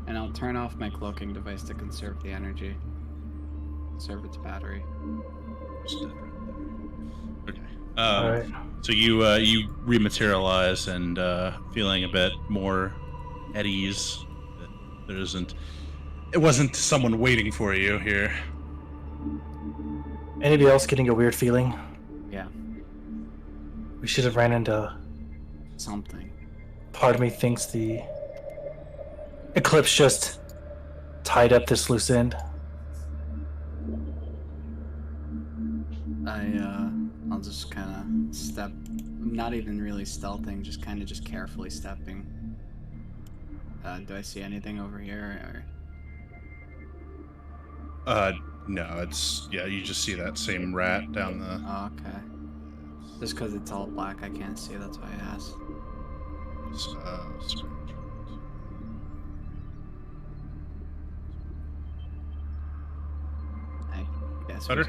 and I'll turn off my cloaking device to conserve the energy. Conserve its battery. Okay. All right. So you rematerialize and feeling a bit more at ease. That it wasn't someone waiting for you here. Anybody else getting a weird feeling? Yeah. We should have ran into. Something. Part of me thinks the eclipse just tied up this loose end. I'll just kind of step, not even really stealthing, just kind of just carefully stepping. Do I see anything over here? No, you just see that same rat down the... Oh, okay. Just because it's all black, I can't see, that's why I asked. I guess Better?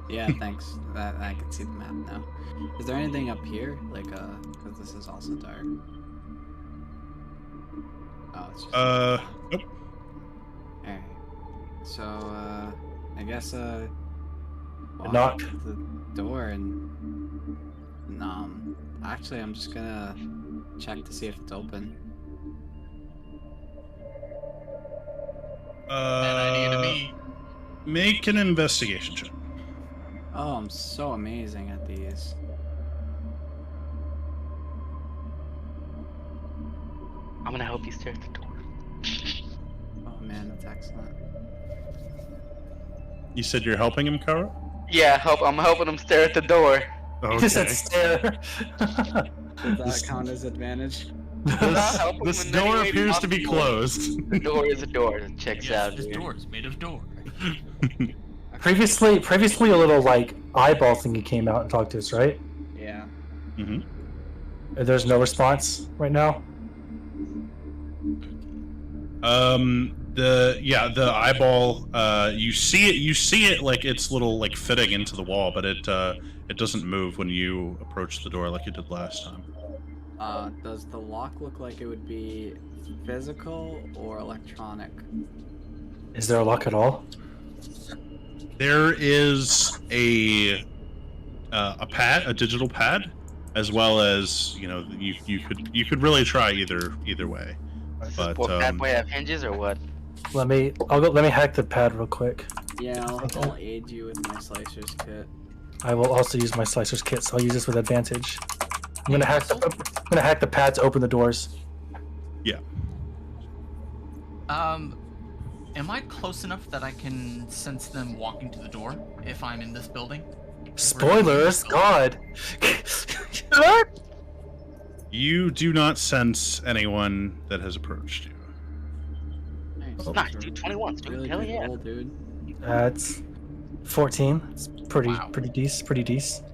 Yeah, thanks. I can see the map now. Is there anything up here? Like, because this is also dark. Oh, it's just... Nope. Alright. So, I guess, walk Knock. up to the door and... actually, I'm just gonna check to see if it's open. And I need to be. Make an investigation check. Oh, I'm so amazing at these. I'm gonna help you stare at the door. Oh man, that's excellent. You said you're helping him, Kara? Yeah, I'm helping him stare at the door. Just that stare. Does that count as advantage? Help him This in any door way appears to be possible. closed. The door is a door. It checks Yes, out. this dude. door is made of door. Previously, a little like eyeball thingy came out and talked to us, right? Yeah. Mm-hmm. There's no response right now. The eyeball, you see it like it's little like fitting into the wall, but it doesn't move when you approach the door like it did last time. Does the lock look like it would be physical or electronic? Is there a lock at all? There is a pad, a digital pad, as well as you could really try either way. But What bad boy have hinges or what? Let me hack the pad real quick. Yeah, I'll aid you with my slicer's kit. I will also use my slicer's kit, so I'll use this with advantage. I'm gonna hack the pad to open the doors. yeah. Am I close enough that I can sense them walking to the door if I'm in this building? Spoilers, God. You do not sense anyone that has approached you. Nice, Nice, dude. 21, dude. Really Hell good yeah. roll, dude. That's 14. It's pretty Wow. pretty decent.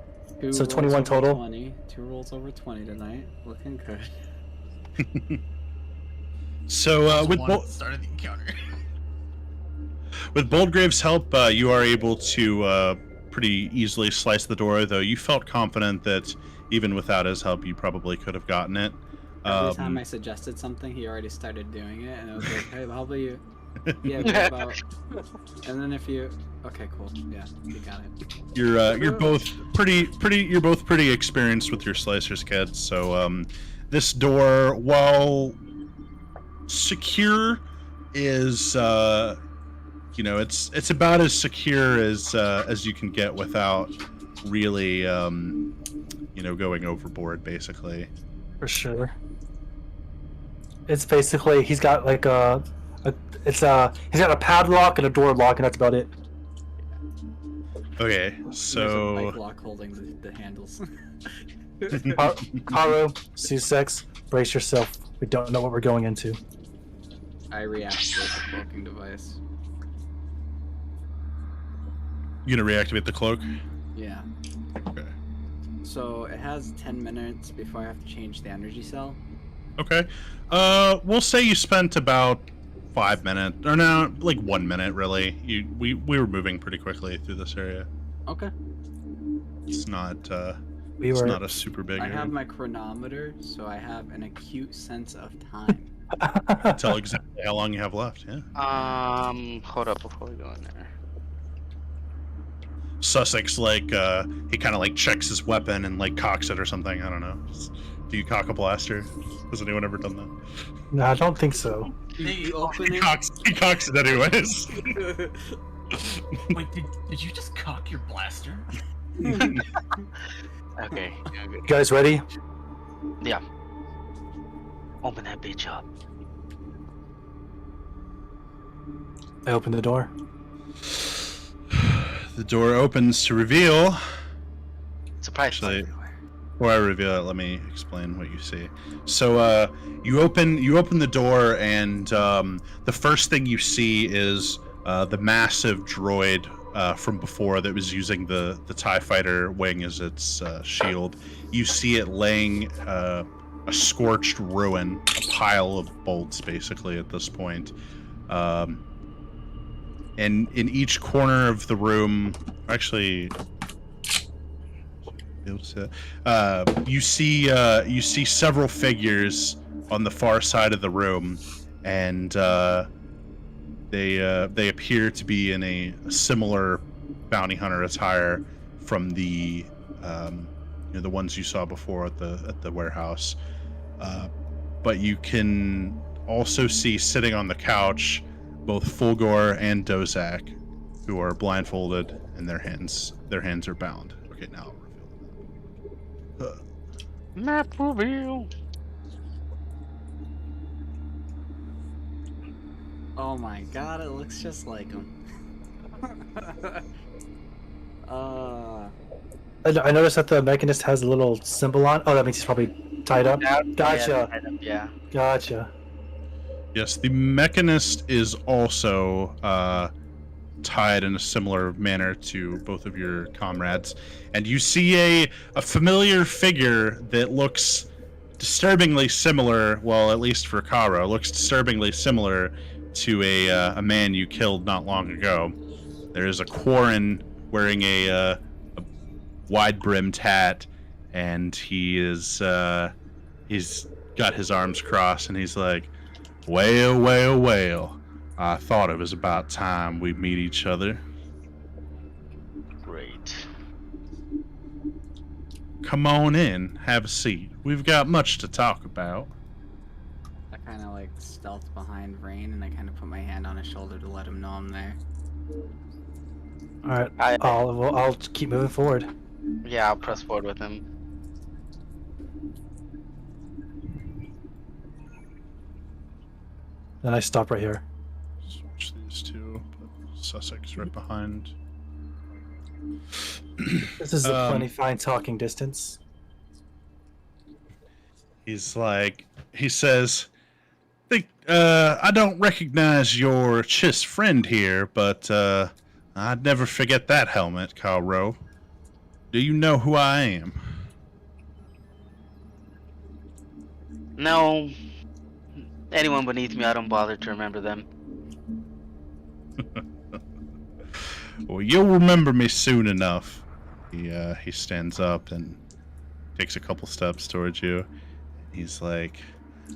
Two So rolls 21 over total? 20. 2 rolls over 20 tonight. Looking good. So with One at the start of the encounter. with Boldgrave's help, you are able to pretty easily slice the door. Though you felt confident that even without his help, you probably could have gotten it. Every time I suggested something, he already started doing it, and I was like, "Hey, how about you?" Yeah, what about? And then if you, okay, cool, yeah, you got it. You're both pretty experienced with your slicers, kids. So this door, while secure, is it's about as secure as you can get without really going overboard, basically. For sure. It's basically he's got like he's got a padlock and a door lock, and that's about it. Okay, There's a so bike lock holding the handles. Caro, Sussex, brace yourself. We don't know what we're going into. I reactivate the cloaking device. you gonna reactivate the cloak? Yeah. Okay. So it has 10 minutes before I have to change the energy cell. Okay. We'll say you spent about 5 minutes, or no, like 1 minute, really. We were moving pretty quickly through this area. Okay. It's not We it's were. not a super big I area. have my chronometer, so I have an acute sense of time. Tell exactly how long you have left. Yeah. Hold up before we go in there. Sussex, he kind of checks his weapon and cocks it or something. I don't know. Do you cock a blaster? Has anyone ever done that? No, I don't think so. You open He it. cocks it anyways. Wait, did you just cock your blaster? Okay. You guys ready? Yeah. Open that bitch up. I open the door. The door opens to reveal. Surprise. Actually, before I reveal it, let me explain what you see. So, you open the door, and the first thing you see is the massive droid from before that was using the TIE fighter wing as its shield. You see it laying a scorched ruin, a pile of bolts, basically at this point. And in each corner of the room, actually, you see several figures on the far side of the room, and they appear to be in a similar bounty hunter attire from the the ones you saw before at the warehouse. But you can also see sitting on the couch both Fulgor and Dozak, who are blindfolded and their hands are bound. Okay, now I'll reveal the map. Map reveal. Oh my god, it looks just like him. I noticed that the Mechanist has a little symbol on. Oh, that means he's probably tied up. Gotcha. Yeah. Gotcha. Yes, the Mechanist is also tied in a similar manner to both of your comrades, and you see a familiar figure that looks disturbingly similar. Well, at least for Kara, looks disturbingly similar to a man you killed not long ago. There is a Quarren wearing a wide-brimmed hat, and he's got his arms crossed, and he's like, "Well, well, well, I thought it was about time we meet each other. Great. Come on in, have a seat. We've got much to talk about." I kind of stealth behind Rain, and I kind of put my hand on his shoulder to let him know I'm there. All right. I'll keep moving forward. Yeah, I'll press forward with him. Then I stop right here. Switch these two. Put Sussex right behind. This is a plenty fine talking distance. He says, I don't recognize your Chiss friend here, but I'd never forget that helmet, Karo. Do you know who I am? No. Anyone beneath me, I don't bother to remember them. Well, you'll remember me soon enough. He stands up and takes a couple steps towards you. He's like,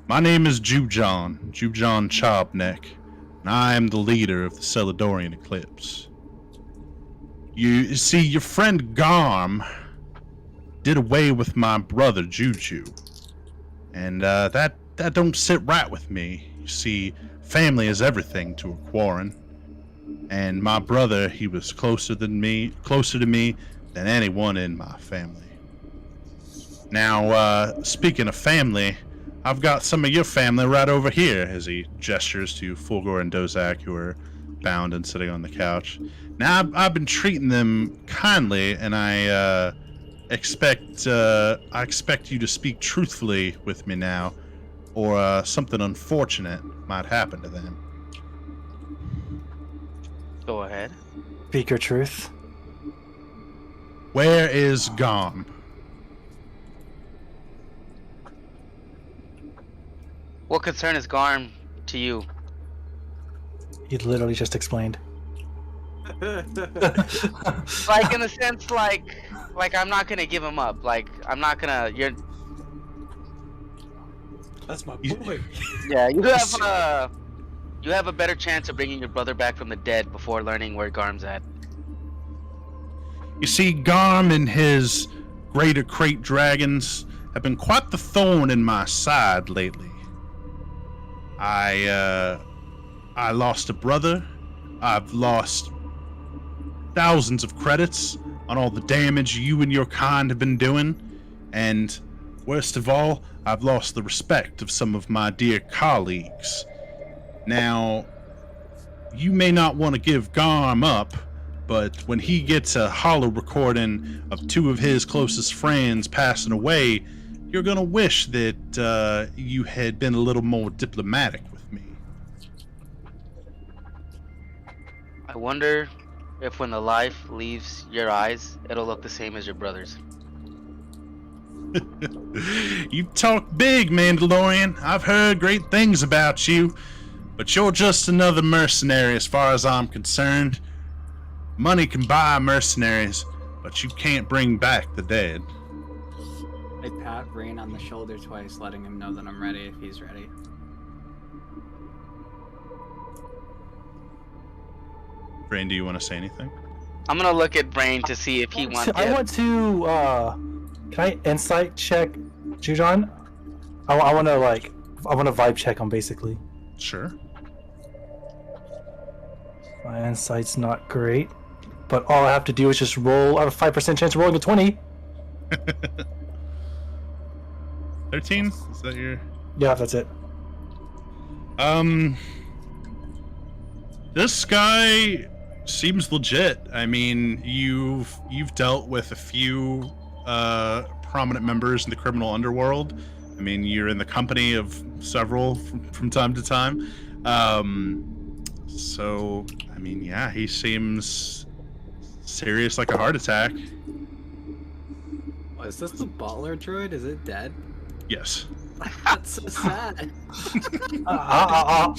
my name is Jujon Chobnek, and I am the leader of the Celadorian Eclipse. You see, your friend Garm did away with my brother Juju, and that don't sit right with me. You see, family is everything to a Quarren, and my brother, he was closer to me than anyone in my family. Now, speaking of family, I've got some of your family right over here, as he gestures to Fulgor and Dozak, who are bound and sitting on the couch. Now, I've been treating them kindly, and I expect you to speak truthfully with me now, or something unfortunate might happen to them. Go ahead. Speak your truth. Where is Garm? What concern is Garm to you? He literally just explained. Like, in the sense, like I'm not gonna give him up. Like, I'm not gonna. That's my boy. Yeah, you have a better chance of bringing your brother back from the dead before learning where Garm's at. You see, Garm and his greater crate dragons have been quite the thorn in my side lately. I lost a brother. I've lost thousands of credits on all the damage you and your kind have been doing. And worst of all, I've lost the respect of some of my dear colleagues. Now, you may not want to give Garm up, but when he gets a hollow recording of two of his closest friends passing away, you're gonna wish that you had been a little more diplomatic with me. I wonder if when the life leaves your eyes, it'll look the same as your brother's. You talk big, Mandalorian. I've heard great things about you, but you're just another mercenary as far as I'm concerned. Money can buy mercenaries, but you can't bring back the dead. I pat Rain on the shoulder twice, letting him know that I'm ready if he's ready. Brain, do you want to say anything? I'm gonna look at Brain to see if he wants to. I want to. Can I insight check Jujon? I want to vibe check him basically. Sure. My insight's not great, but all I have to do is just roll. I have a 5% chance of rolling a 20. 13? Is that your... Yeah, that's it. This guy seems legit. I mean, you've dealt with a few prominent members in the criminal underworld. I mean, you're in the company of several from time to time. So, I mean, yeah, he seems serious like a heart attack. Oh, is this the butler droid? Is it dead? Yes. That's so sad. I'll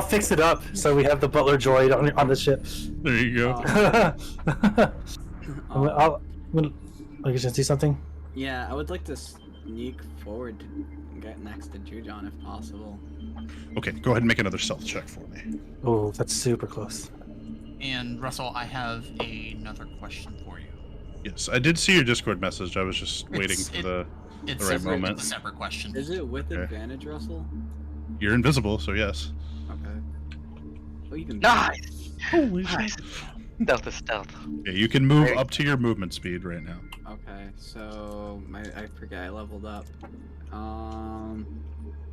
fix it up so we have the butler droid on the ship. There you go. I'll you just do something? Yeah, I would like to sneak forward to get next to Jujon if possible. Okay, go ahead and make another stealth check for me. Oh, that's super close. And Russell, I have another question for you. Yes, I did see your Discord message. I was just waiting for the It's right moment. a separate question. Is it with Okay. advantage, Russell? You're invisible, so yes. Okay. Oh, you can. Nice. Holy Nice. Stealth is stealth. Yeah, you can move up to your movement speed right now. Okay, so I forget I leveled up.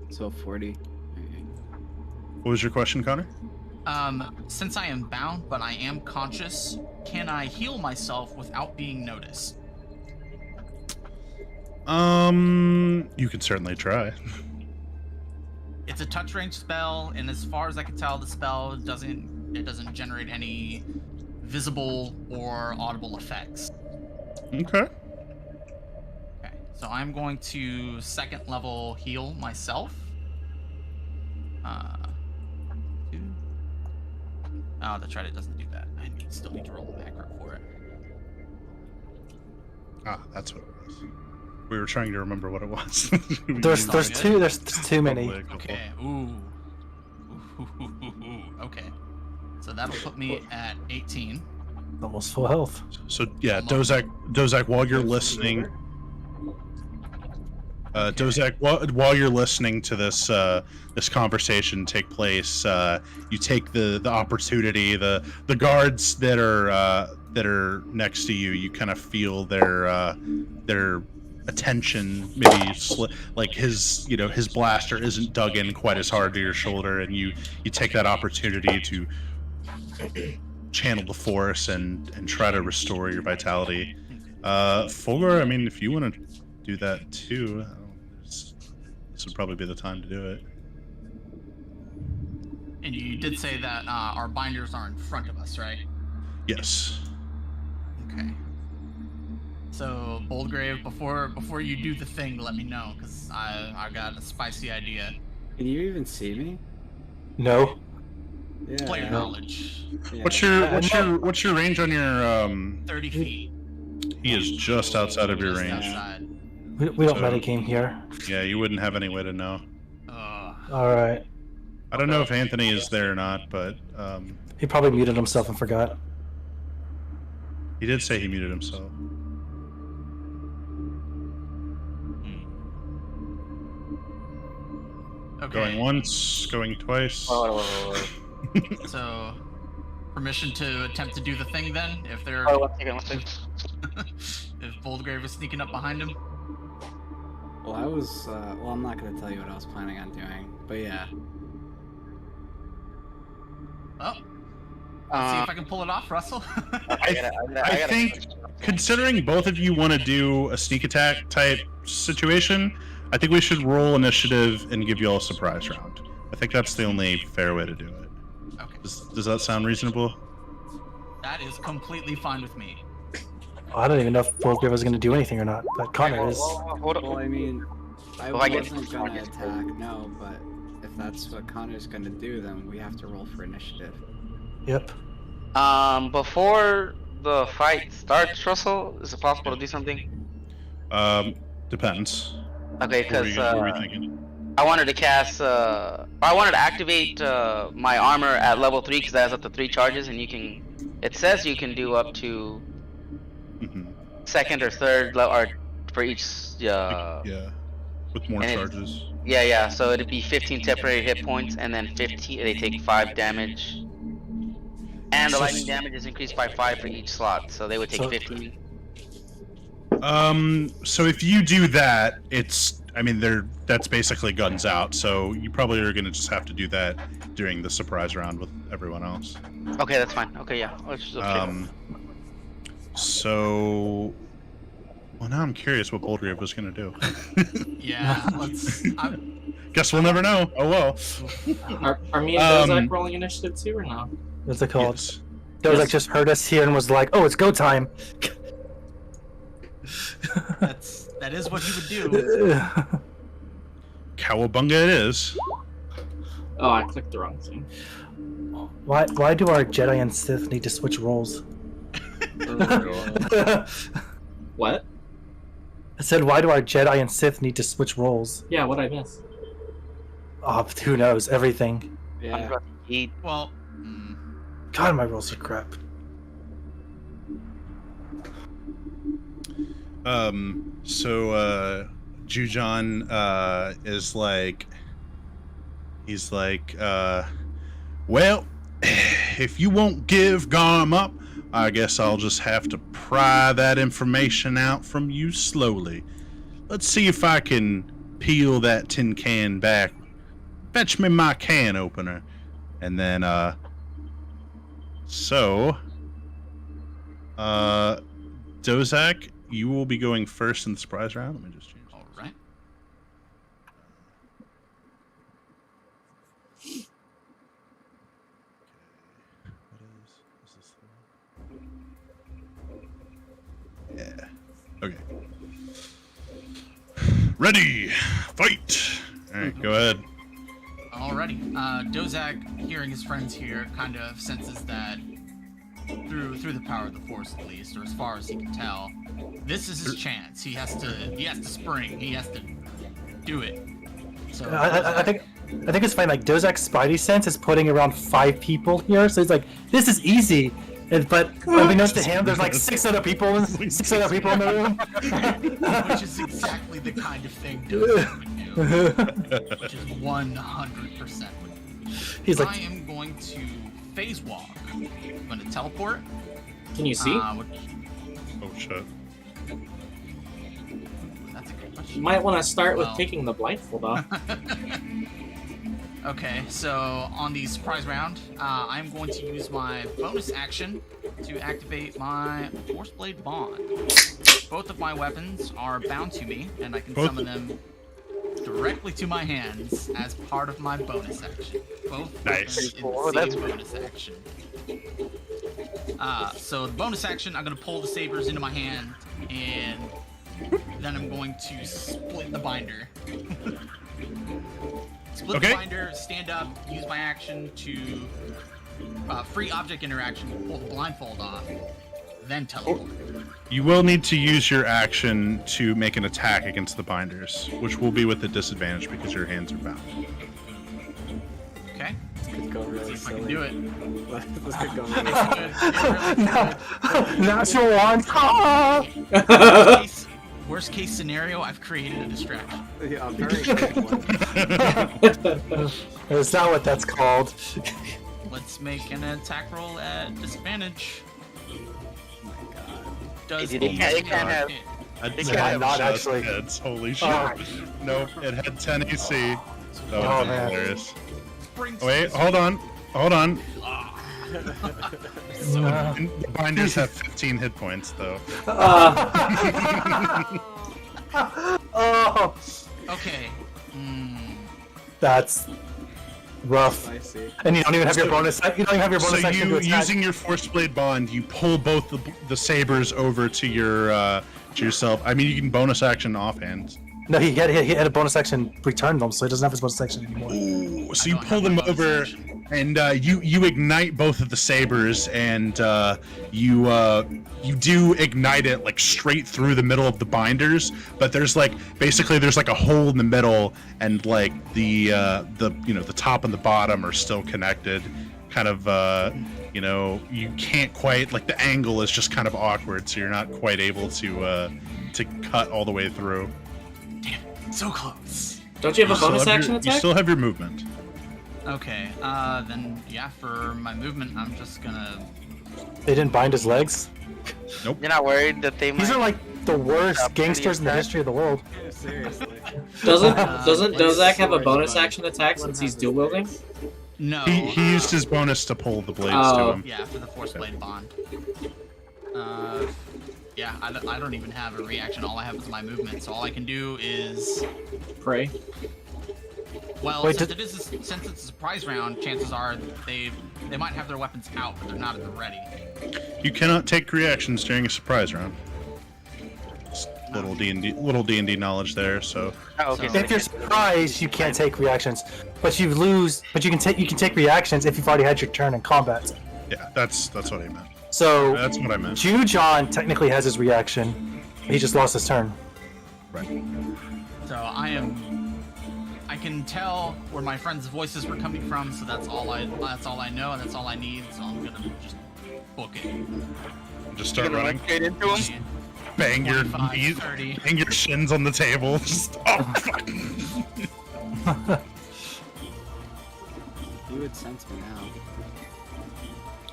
So 40. Okay. What was your question, Connor? Since I am bound, but I am conscious, can I heal myself without being noticed? You can certainly try. It's a touch range spell, and as far as I can tell, the spell doesn't generate any visible or audible effects. Okay. Okay, so I'm going to second level heal myself. Two. Oh, that's right, it doesn't do that. I still need to roll the macro for it. Ah, that's what it was. We were trying to remember what it was. There's too many. Okay. Ooh. Okay. So that'll put me at 18. Almost full health. So yeah, Dozak, while you're listening, Dozak, while you're listening to this this conversation take place, you take the opportunity. The guards that are next to you, you kind of feel their attention, maybe like his blaster isn't dug in quite as hard to your shoulder, and you take that opportunity to channel the force and try to restore your vitality. Fulgor, I mean, if you want to do that too, this would probably be the time to do it. And you did say that our binders are in front of us, right? Yes. Okay. So, Boldgrave, before you do the thing, let me know, because I got a spicy idea. Can you even see me? No. Yeah. Player knowledge. Yeah. What's your range on your 30 feet. He is just outside of your Just range. outside. We don't metagame here. Yeah, you wouldn't have any way to know. All right. I don't know if Anthony is there or not, but He probably muted himself and forgot. he did say he muted himself. Okay. Going once, going twice. So, permission to attempt to do the thing then? If they're Oh, 1 second. if Boldgrave is sneaking up behind him. Well, I was. Well, I'm not gonna tell you what I was planning on doing, but yeah. Oh. Let's see if I can pull it off, Russell. I think, considering both of you want to do a sneak attack type situation, I think we should roll initiative and give you all a surprise round. I think that's the only fair way to do it. Okay. Does that sound reasonable? That is completely fine with me. I don't even know if Boldgrave was going to do anything or not, but Connor is. Hold Well, on. I mean, I Well, I guess- wasn't gonna attack, no, but if that's what Connor's gonna do, then we have to roll for initiative. Yep. Before the fight starts, Russell, is it possible to do something? Depends. Okay, What were because you thinking? I wanted to cast. I wanted to activate my armor at level 3 because that has up to 3 charges, and you can. It says you can do up to Mhm. second or third level, or for each. Yeah, with more and it- charges. Yeah. So it'd be 15 temporary hit points, and then 15. They take 5 damage. And the lightning damage is increased by 5 for each slot, so they would take So- 15. So if you do that, that's basically guns out. So you probably are gonna just have to do that during the surprise round with everyone else. Okay, that's fine. Okay, yeah. So, well, now I'm curious what Boldgrave was gonna do. Yeah, let's. Guess we'll never know. Oh well. Are me and Dozak rolling initiative too or not? What's it called? Yes. Dozak just heard us here and was like, "Oh, it's go time." That is what he would do. Cowabunga it is. Oh, I clicked the wrong thing. Why do our Jedi and Sith need to switch roles? What? I said, why do our Jedi and Sith need to switch roles? Yeah, what'd I miss? Oh, who knows? Everything. Yeah. Well, God, my rolls are crap. So Jujon is like, he's like, well, if you won't give Garm up, I guess I'll just have to pry that information out from you slowly. Let's see if I can peel that tin can back. Fetch me my can opener. And then, Dozak, you will be going first in the surprise round. Let me just change. all right. Yeah. Okay. Ready. Fight. All right. Go ahead. Alrighty. Dozak, hearing his friends here, kind of senses that through the power of the Force at least, or as far as he can tell. This is his chance. He has to spring. He has to do it. So I think it's fine. Like Dozak's Spidey sense is putting around 5 people here, so he's like, "This is easy." But unbeknownst to him, there's like 6 other people in the room. which is exactly the kind of thing Dozak would do. Which is 100%. He's I like, am going to phase walk. I'm going to teleport. Can you see? Oh shit. That's a good You question. might want to start with Well. taking the blindfold off. Okay, so on the surprise round, I'm going to use my bonus action to activate my Force Blade Bond. Both of my weapons are bound to me, and I can Both- summon them directly to my hands as part of my bonus action. Both Nice. weapons in Cool, the that's same bonus action. So the bonus action, I'm going to pull the sabers into my hand, and then I'm going to split the binder. Split Okay. the binder, stand up, use my action to free object interaction, pull the blindfold off, then teleport. You will need to use your action to make an attack against the binders, which will be with a disadvantage because your hands are bound. Okay? Could go Let's see really if I can silly. do it. This could go really It's good. It really is natural one. good. Worst case- Worst case scenario, I've created a distraction. Yeah, very good one. Is that what that's called? Let's make an attack roll at disadvantage. Oh my god. Does It the can't have- hit? That's Yeah, not just actually. Heads. Holy shit. Oh. Nope, it had 10 AC. That would Oh, have been man. hilarious. Spring Wait, season. hold on. So, The binders have 15 hit points, though. Oh, okay. that's rough. I see. And you don't even have your bonus. You don't even have your So bonus action to you, attack. using your Force Blade Bond, you pull both the sabers over to your to yourself. I mean, you can bonus action offhand. No, he had a bonus action returned them, so he doesn't have his bonus action anymore. Ooh, so I you don't pull have my them bonus over, action. and you ignite both of the sabers, and you do ignite it like straight through the middle of the binders. But there's like there's like a hole in the middle, and like the top and the bottom are still connected. Kind of you can't quite like the angle is just kind of awkward, so you're not quite able to cut all the way through. so close. Don't you have a still bonus have action your, attack? You still have your movement. Okay, then yeah, for my movement, I'm just gonna. They didn't bind his legs. You're not worried that they might. These are like the worst Yeah, pretty gangsters in the attack. history of the world. Seriously. Doesn't let's Dozak have a sword bonus fight. action attack since he's dual wielding? No. He used his bonus to pull the blades to Oh. him. Yeah, for the Force Blade Bond. Yeah, I don't even have a reaction. All I have is my movement, so all I can do is. Pray. Well, Wait, since it's a surprise round, chances are they might have their weapons out, but they're not at the ready. You cannot take reactions during a surprise round. Just little D&D knowledge there. So Oh, okay. So- So If you're surprised, you can't take reactions, but you can take reactions if you've already had your turn in combat. yeah, that's what I meant. So That's what I meant. John technically has his reaction. He just lost his turn. Right. So I can tell where my friends' voices were coming from, so that's all I know, and that's all I need. So I'm gonna just book it. Just start You're gonna running. run straight into him. Bang your 25, knees, 30. bang your shins on the table. Just oh fuck. You would sense me now.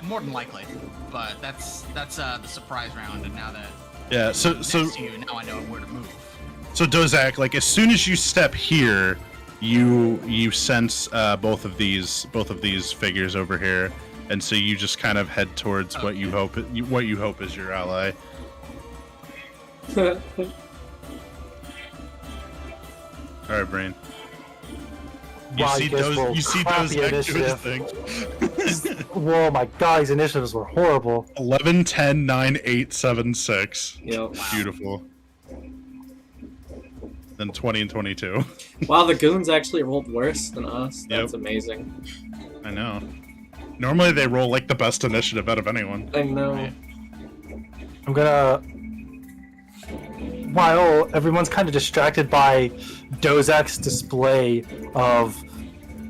More than likely, but that's the surprise round, and now that Yeah. So next to you, now I know where to move. So Dozak, like as soon as you step here, you sense both of these figures over here, and so you just kind of head towards what you hope is your ally. All right, Brain. You Wow, see you guys those? rolled You see crappy Dozak do his initiative. thing. Whoa, my god, these initiatives were horrible. 11, 10, 9, 8, 7, 6. Yep. Beautiful. Then 20 and 22. Wow, the goons actually rolled worse than us. That's Yep. amazing. I know. Normally they roll like the best initiative out of anyone. I know. Right. I'm gonna. While everyone's kind of distracted by Dozak's display of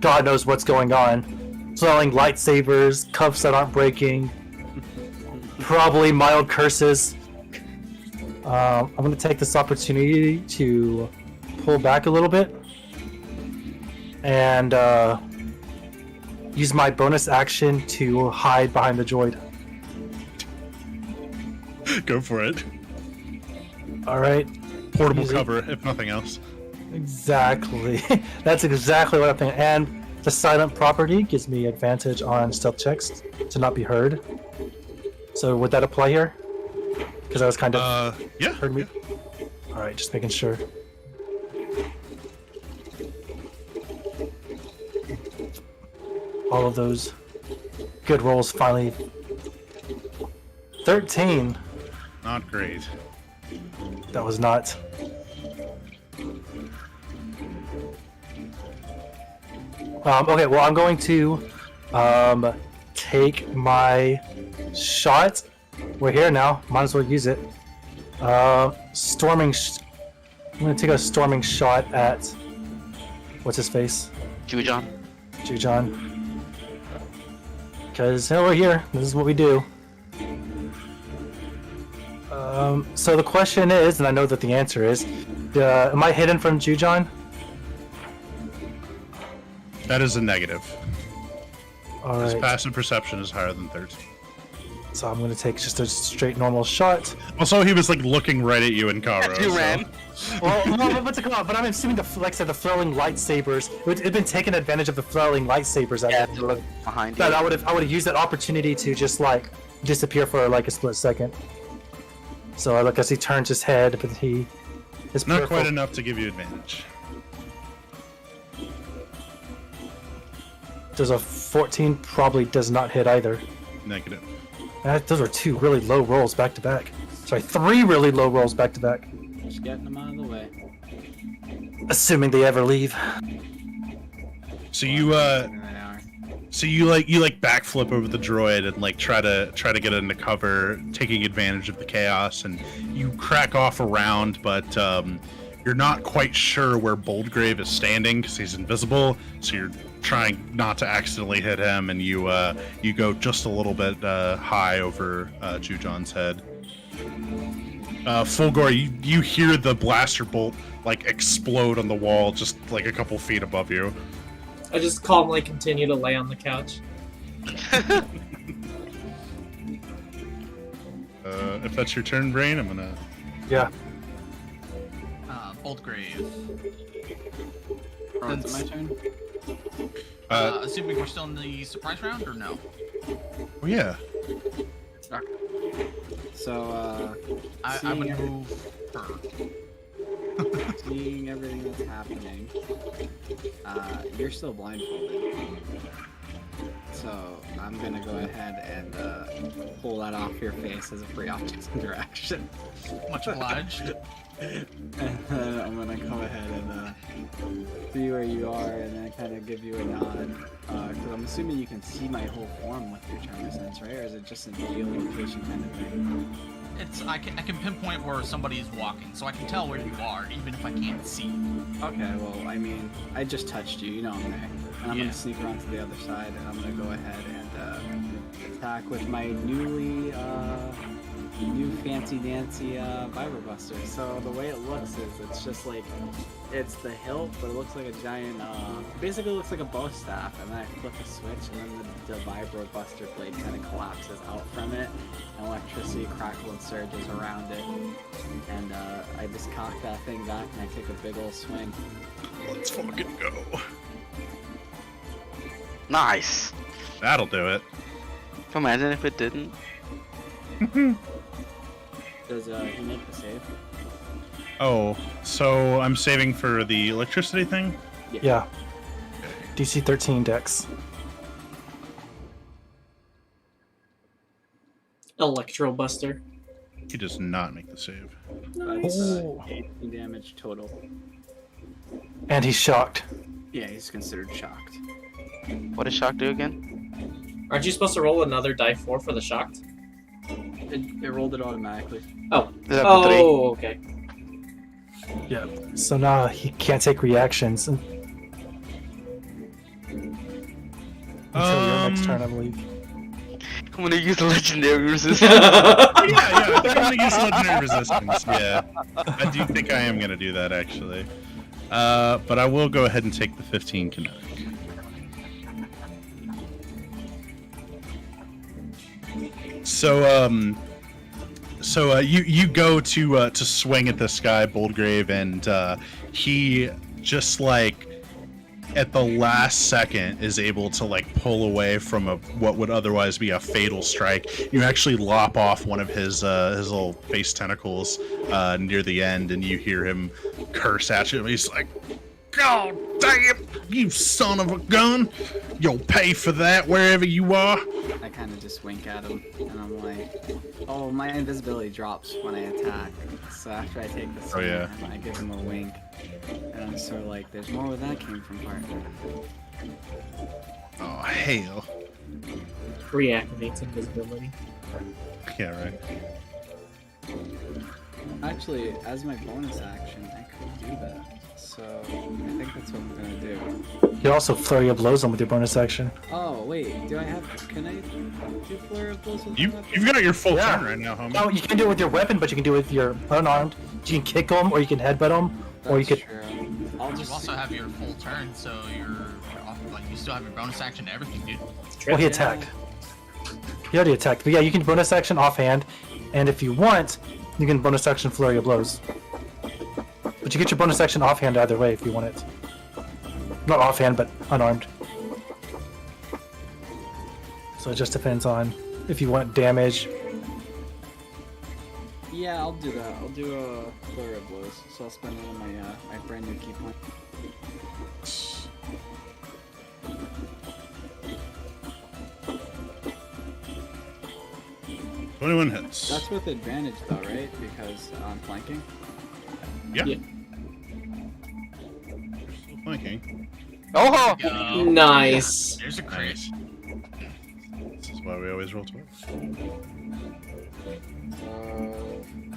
God knows what's going on, flailing lightsabers, cuffs that aren't breaking, probably mild curses. I'm gonna take this opportunity to pull back a little bit and use my bonus action to hide behind the droid. Go for it. Alright. Portable Easy. cover, if nothing else. Exactly. That's exactly what I'm thinking. And the silent property gives me advantage on stealth checks to not be heard. So would that apply here? Because I was kind of Yeah. heard me. Alright, just making sure. All of those good rolls finally. 13. Not great. That was not. Okay, well, I'm going to take my shot. We're here now. Might as well use it. Storming. I'm going to take a storming shot at. What's his face? Jujon. Jujon. Because we're here. This is what we do. So the question is, and I know that the answer is, am I hidden from Jujon? That is a negative. His Alright, passive perception is higher than 13. so I'm gonna take just a straight normal shot. Also, he was like looking right at you in Karo. You so- ran. Well, what's it called? But I'm assuming like I said, the flailing lightsabers. It'd been taking advantage of the flailing lightsabers. Yeah, to look behind you. That I would have used that opportunity to just like disappear for like a split second. So I look as he turns his head, but his Not peripheral- quite enough to give you advantage. Does a 14 probably does not hit either. Negative. Those are two really low rolls back to back. Sorry, three really low rolls back to back. Just getting them out of the way. Assuming they ever leave. So you There they are. So you like backflip over the droid and like try to get into cover, taking advantage of the chaos, and you crack off around, but you're not quite sure where Boldgrave is standing because he's invisible. So you're trying not to accidentally hit him, and you go just a little bit high over Jujon's head. Fulgor, you hear the blaster bolt like explode on the wall just like a couple feet above you. I just calmly continue to lay on the couch. If that's your turn, Brain, I'm gonna. Yeah. Boldgrave. Oh, is it my turn? Assuming we're still in the surprise round, or no? Oh yeah. So, I would Seeing- move her. seeing everything that's happening, you're still blindfolded. So I'm gonna go ahead and pull that off your face as a free object interaction. Much obliged. And then I'm gonna go ahead and see where you are, and then kind of give you a nod. Because I'm assuming you can see my whole form with your charm sense, right? Or is it just a geolocation kind of thing? It's I can pinpoint where somebody is walking, so I can tell where you are, even if I can't see. Okay, well, I mean, I just touched you, you know I'm there. And I'm Yeah. gonna sneak around to the other side, and I'm gonna go ahead and attack with my new fancy dancy Vibra Buster. So the way it looks is it's just like it's the hilt, but it looks like a giant basically looks like a bow staff, and then I flip a switch, and then the Vibra Buster blade kind of collapses out from it, and electricity crackle and surges around it, and I just cock that thing back and I take a big old swing. Let's fucking go. Nice. That'll do it. Imagine if it didn't. Does he make the save? Oh, so I'm saving for the electricity thing? Yeah. DC 13 Dex. Electro Buster. He does not make the save. That's Oh. 18 damage total. And he's shocked. Yeah, he's considered shocked. What does shock do again? Aren't you supposed to roll another die 4 for the shocked? It rolled it automatically. Is that the 3? Oh, okay. Yeah. So now he can't take reactions until your next turn, I believe. I'm gonna use legendary resistance. Yeah, I think I'm gonna use legendary resistance. Yeah, I do think I am gonna do that actually. But I will go ahead and take the 15 kinetic. So, you go to swing at this guy, Boldgrave, and he just like at the last second is able to like pull away from what would otherwise be a fatal strike. You actually lop off one of his little face tentacles near the end, and you hear him curse at you. He's like, "God damn, you son of a gun! You'll pay for that wherever you are." I kind of just wink at him, and I'm like, oh, my invisibility drops when I attack. So after I take the swing, yeah. I give him a wink. And I'm sort of like, there's more where that came from, partner. Oh hell! Reactivates invisibility. Yeah, right. Actually, as my bonus action, I could do that. So I think that's what I'm gonna do. You also flurry of blows him with your bonus action. Oh wait, can I do flurry of blows with my weapon? You've got your full Yeah. turn right now, homie. No, you can do it with your weapon, but you can do it with your unarmed. You can kick him, or you can headbutt him, or you That's could. true. I'll You just also have your full turn, so you're off, like you still have your bonus action and everything, dude. Well, he attacked. He already attacked. But yeah, you can bonus action offhand, and if you want, you can bonus action flurry of blows. But you get your bonus action offhand either way if you want it. Not offhand, but unarmed. So it just depends on if you want damage. Yeah, I'll do that. I'll do a flurry of blows. So I'll spend one of my brand new key point. 21 hits. That's with advantage though, right? Because I'm flanking. Yeah. Yeah. Still flanking. Oh! Go. Nice. There's a crit. Nice. This is why we always roll 12.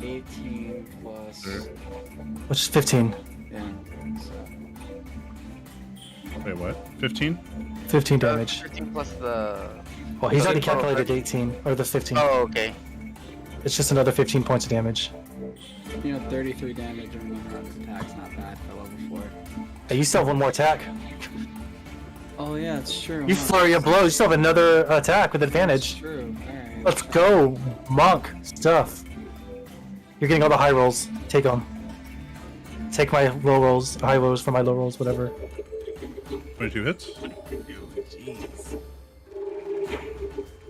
18 plus. Sure. Which is 15. Yeah. So. Wait, what? 15? 15 damage. 13 plus the. Well, he's already total calculated effect. 18, or the 15. Oh, okay. It's just another 15 points of damage. 33 damage on one round attack's not bad for level 4. Hey, you still have one more attack. Oh yeah, it's true. You flurry of blows, you still have another attack with It's advantage. true. Alright. Let's go, monk stuff. You're getting all the high rolls. Take them. Take my low rolls, high rolls for my low rolls, whatever. 22 hits? Jeez.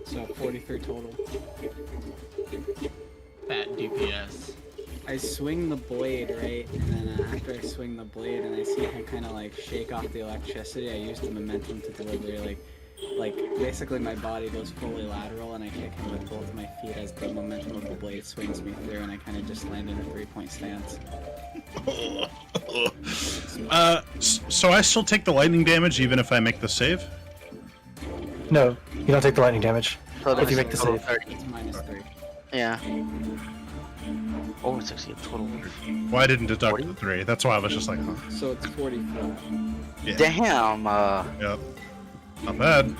So 43 total. Fat DPS. I swing the blade, right? And then after I swing the blade and I see him kind of like shake off the electricity, I use the momentum to deliver like basically my body goes fully lateral and I kick him with both my feet as the momentum of the blade swings me through and I kind of just land in a 3-point stance. So I still take the lightning damage even if I make the save? No, you don't take the lightning damage. So If you then make the total save. 30. It's -3. Yeah. Oh, it's actually a total. Well, I didn't deduct 40? the 3. That's why I was just like, huh. So it's 40 flat. Yeah. Damn. Yep. Not bad.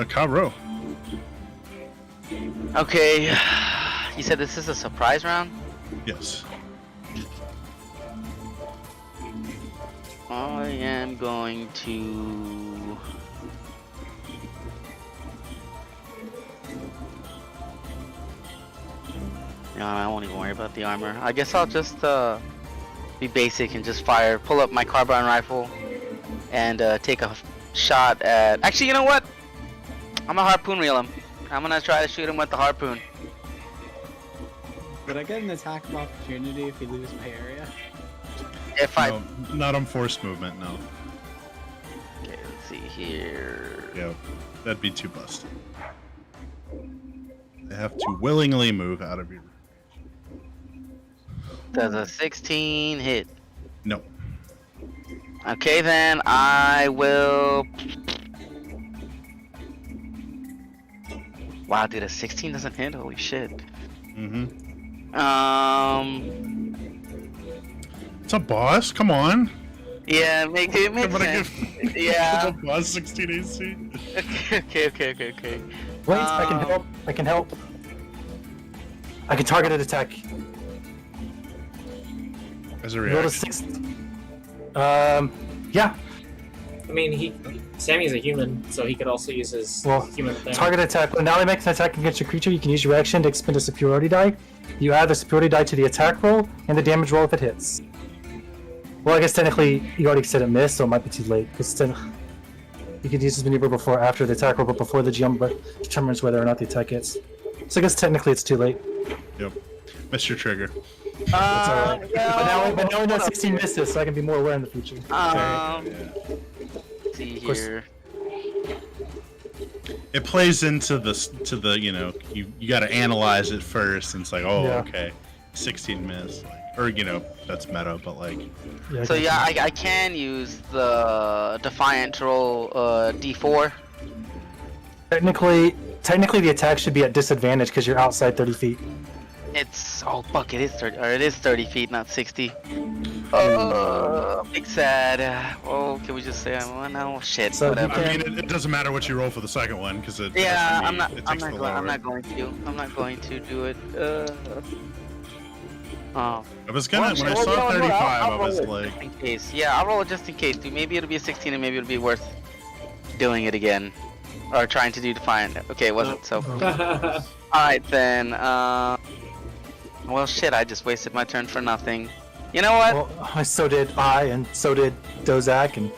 Cabro. Okay. You said this is a surprise round? Yes. I am going to. No, I won't even worry about the armor. I guess I'll just be basic and just fire. Pull up my carbine rifle and take a shot at. Actually, you know what? I'm gonna harpoon reel him. I'm gonna try to shoot him with the harpoon. Would I get an attack of opportunity if he leaves my area? If I. No, not on forced movement, no. Okay, let's see here. Yeah, that'd be too busted. They have to willingly move out of your. Does a 16 hit? No. Okay, then I will Wow, dude, a 16 doesn't hit. Holy shit. Mm-hmm. It's a boss. Come on. Yeah, make it make I'm gonna sense. give Yeah. the boss 16 AC. Okay. Wait, I can help. I can help. I can target an attack. As a Roll a reaction. 6. Yeah. I mean, Sammy's a human, so he could also use his Well, human thing. Target attack. When an ally makes an attack against your creature, you can use your action to expend a superiority die. You add the superiority die to the attack roll and the damage roll if it hits. Well, I guess technically you already said it missed, so it might be too late. Because you could use this maneuver before or after the attack roll, but before the GM determines whether or not the attack hits. So I guess technically it's too late. Yep. Missed your trigger. That's alright. But now I know 16 misses, so I can be more aware in the future. See course. here. It plays into the you got to analyze it first, and it's like, oh, Yeah. okay, 16 miss, like, or that's meta, but like, Yeah, So yeah, I can use the Defiant to roll D4. Technically the attack should be at disadvantage because you're outside 30 feet. It's fuck, it is 30, or it is 30 feet, not 60. Big sad. Oh, can we just say no? Shit, So whatever. you I mean, it doesn't matter what you roll for the second one because it. Yeah, for me, I'm not. it I'm takes not, the going, I'm lower. not going to. I'm not going to do it. Oh. I was gonna when I Well, saw no, 35, I'll I roll was it like, just in case. Yeah, I'll roll it just in case, dude. Maybe it'll be a 16, and maybe it'll be worth doing it again, or trying to do Defiant. Okay, it wasn't. So, all right then. Well, shit. I just wasted my turn for nothing. You know what? Well, so did I, and so did Dozak, and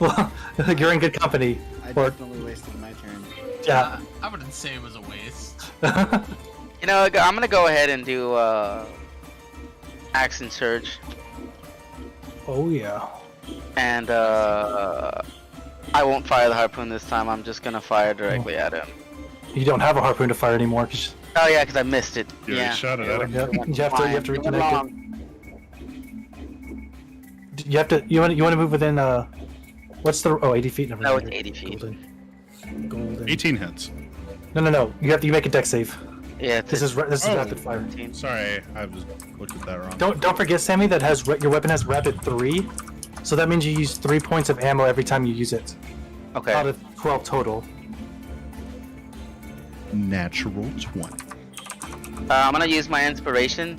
well, you're in good company. I Or- definitely wasted my turn. Yeah. I wouldn't say it was a waste. You know, I'm gonna go ahead and do Axe and Surge, Oh yeah. and I won't fire the harpoon this time. I'm just gonna fire directly at him. You don't have a harpoon to fire anymore because Oh yeah, because I missed it. You already Yeah. shot it at him. you have to It went reconnect wrong. it. You want to move within what's the 80 feet? Never That mind. was 80 feet. Golden. 18 hits. No. You make a deck save. Yeah, This is Oh. rapid fire. Sorry, I was looked at that wrong. Don't forget, Sammy, that has your weapon has rapid 3, so that means you use 3 points of ammo every time you use it, okay. out of 12 total. Natural 20. I'm gonna use my inspiration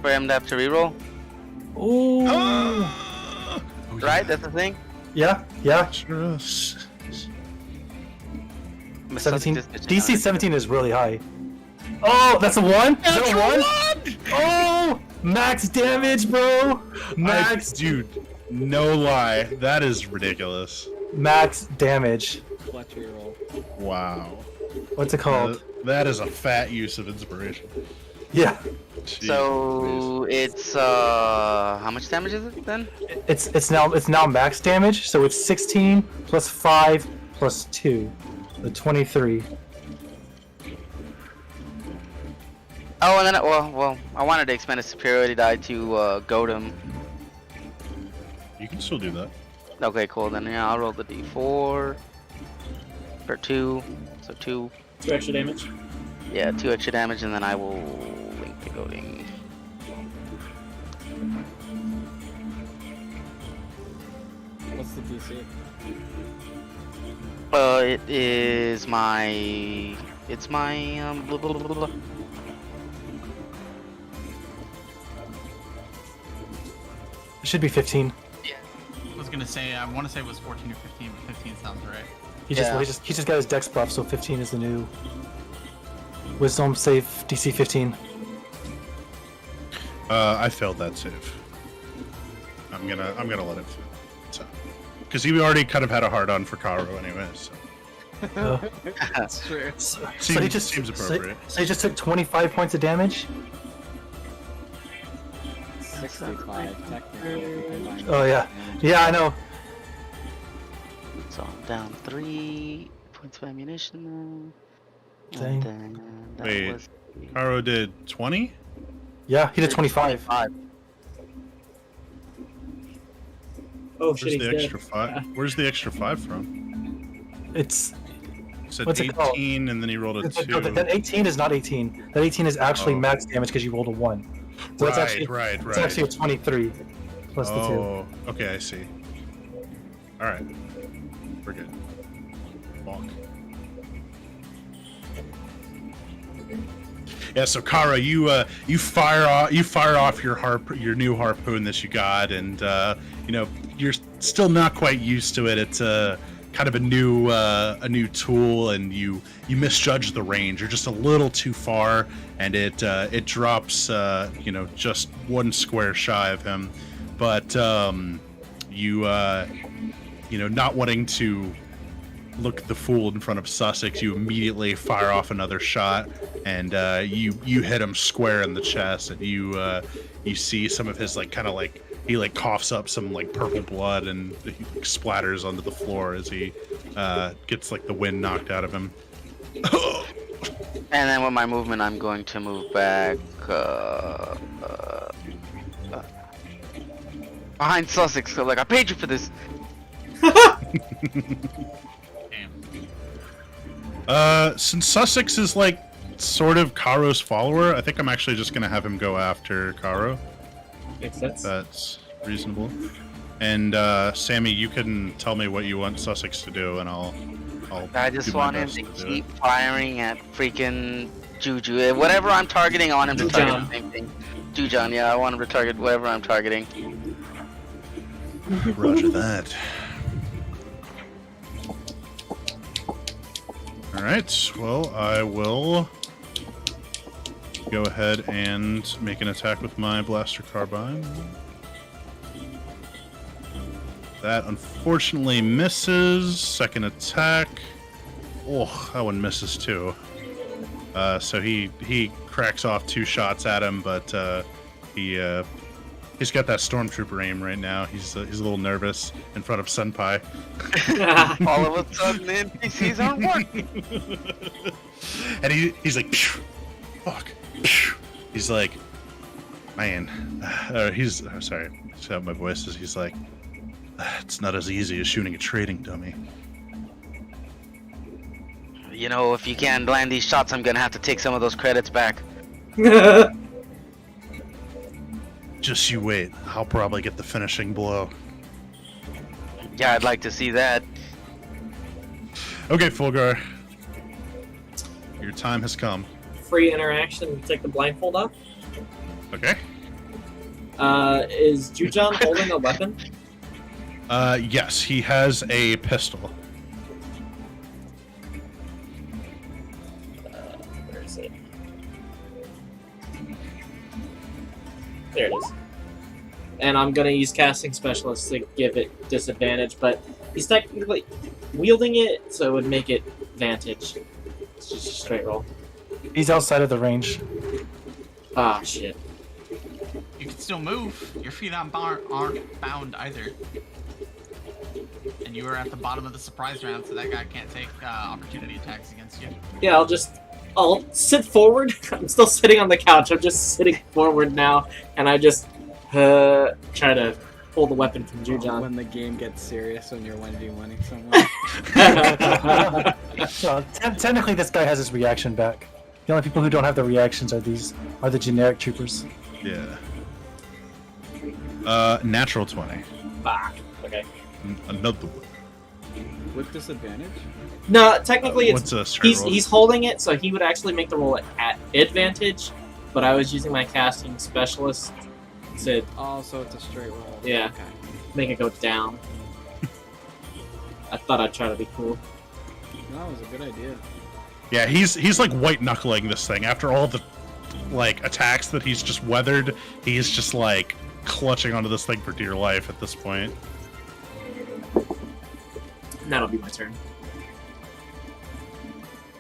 for him to have to reroll. Ooh. Oh, Right? That's the thing. Yeah. Just- 17. This bitch DC is 17 is really high. Oh, that's a 1? Is that a 1? Oh, max damage, bro. Max dude, no lie, that is ridiculous. max damage. Clutch reroll. Wow. What's it called? That is a fat use of inspiration. Yeah. Jeez, So it's how much damage is it then? It's now max damage, so it's 16 plus 5 plus 2, the 23. Oh, and then well, I wanted to expend a superiority die to goad him. you can still do that. Okay, cool. Then yeah, I'll roll the d4 for 2, so 2. 2 extra damage. Yeah, 2 extra damage, and then I will link the goading. What's the DC? It is my. It's my blah, blah, blah, blah. It should be 15. I was gonna say, I want to say it was 14 or 15, but 15 sounds right. He Yeah. just got his dex buff, so 15 is the new wisdom save DC 15. I failed that save. I'm gonna let it. So, because he already kind of had a hard on for Karo anyway. So That's true. So seems appropriate. So he just took 25 points of damage. 65 technically. Oh yeah, yeah, I know. So I'm down 3 points of ammunition now. Dang. And then that Wait. was Karo did 20. Yeah, he did 25. 25. Oh Where's shit, he's the dead. extra 5? Where's the extra 5 from? It's said What's it called? 18, and then he rolled a 2. That 18 is not 18. That 18 is actually Oh. max damage because you rolled a 1. So Right, it's actually right. it's actually a 23 plus the 2. Oh, okay, I see. All right, we're good. Bonk. Yeah, so Kara, you fire off your new harpoon that you got, and you're still not quite used to it. It's kind of a new tool, and you misjudge the range. You're just a little too far, and it drops just 1 square shy of him. But not wanting to look the fool in front of Sussex, you immediately fire off another shot, and you hit him square in the chest, and you see some of his he coughs up some purple blood, and he splatters onto the floor as he gets the wind knocked out of him. And then with my movement, I'm going to move back behind Sussex. So I paid you for this. Damn. Since Sussex is sort of Karo's follower, I think I'm actually just gonna have him go after Karo. Makes sense. That's reasonable. And Sammy, you can tell me what you want Sussex to do, and I'll I just do my want him best to do keep firing at freaking Juju. Whatever I'm targeting on him to target the same thing. Jujon, yeah, I want him to target whatever I'm targeting. it. Roger that. Alright, well, I will go ahead and make an attack with my blaster carbine. That unfortunately misses. Second attack. Oh, that one misses too. So he cracks off 2 shots at him, but he's got that stormtrooper aim right now. He's a little nervous in front of Senpai. All of a sudden, the NPCs aren't working. And he's like, "Phew, fuck. Phew." He's like, man. Sorry, that's how my voice is. He's like, it's not as easy as shooting a trading dummy. If you can't land these shots, I'm gonna have to take some of those credits back. Just you wait. I'll probably get the finishing blow. Yeah, I'd like to see that. Okay, Fulgar. Your time has come. Free interaction. Take the blindfold off. Okay. Is Jujon holding a weapon? Yes, he has a pistol. Where is it? There it is. And I'm gonna use casting specialist to give it disadvantage, but he's technically wielding it, so it would make it advantage. It's just a straight roll. He's outside of the range. Ah, shit. You can still move. Your feet aren't bound either. And you were at the bottom of the surprise round, so that guy can't take opportunity attacks against you. Yeah, I'll sit forward. I'm still sitting on the couch. I'm just sitting forward now, and I just try to pull the weapon from Jujon. When the game gets serious, when you're 1v1ing someone. So, technically, this guy has his reaction back. The only people who don't have the reactions are the generic troopers. Yeah. Natural 20. Fuck. Okay. Another one. With disadvantage? No, technically What's a it's straight roll? he's holding it, so he would actually make the roll at advantage. But I was using my casting specialist to Oh, so it's a straight roll. Yeah. Okay. make it go down. I thought I'd try to be cool. No, it was a good idea. Yeah, he's like white knuckling this thing after all the attacks that he's just weathered. He's just clutching onto this thing for dear life at this point. And that'll be my turn.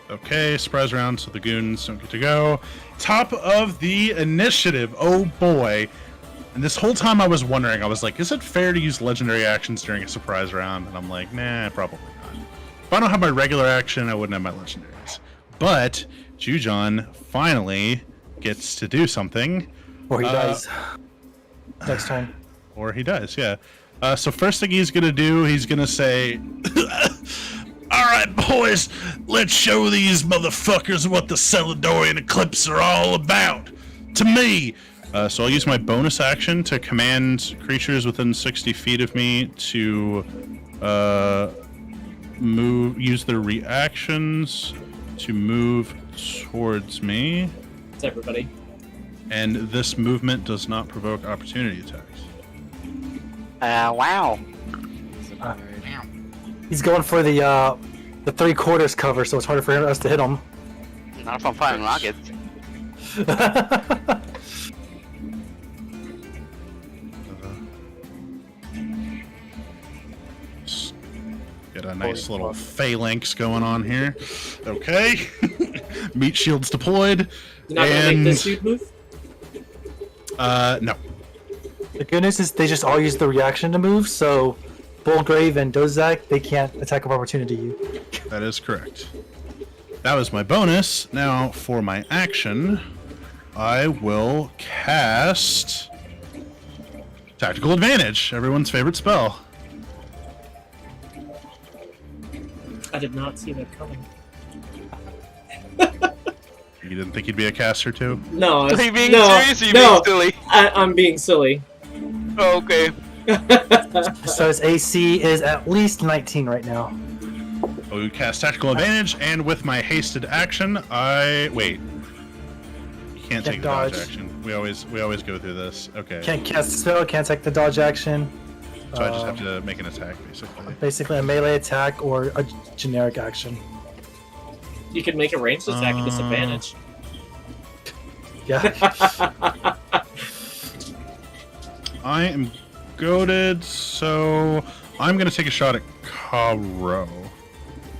Okay, surprise round, so the goons don't get to go. Top of the initiative. Oh boy. And this whole time I was wondering, I was like, is it fair to use legendary actions during a surprise round? And I'm like, nah, probably not. If I don't have my regular action, I wouldn't have my legendaries. But Jujon finally gets to do something. Or he dies. Next turn. Or he does, yeah. So first thing he's gonna do, he's gonna say, "All right, right, boys, let's show these motherfuckers what the Celadorian Eclipse are all about. To me. So I'll use my bonus action to command creatures within 60 feet of me to use their reactions to move towards me. It's everybody. And this movement does not provoke opportunity attacks. Wow. Wow. He's going for the 3/4 cover, so it's harder for us to hit him. Not if I'm firing rockets. Get a nice little phalanx going on here. Okay. Meat shields deployed. You're not gonna make this dude move? No. The good news is they just all use the reaction to move, so Bullgrave and Dozak, they can't attack of opportunity you. That is correct. That was my bonus. Now, for my action, I will cast Tactical Advantage, everyone's favorite spell. I did not see that coming. You didn't think you'd be a caster too? No, Are you being no, serious? Or you no, being silly? I'm being silly. Oh, okay. So his AC is at least 19 right now. I will cast Tactical Advantage, and with my hasted action, wait. You can't take the dodge dodge. action. We always go through this. Okay. Can't cast a spell, can't take the dodge action. So I just have to make an attack, basically. Basically a melee attack or a generic action. You could make a ranged attack at disadvantage. Yeah. I am goaded, so I'm going to take a shot at Karo,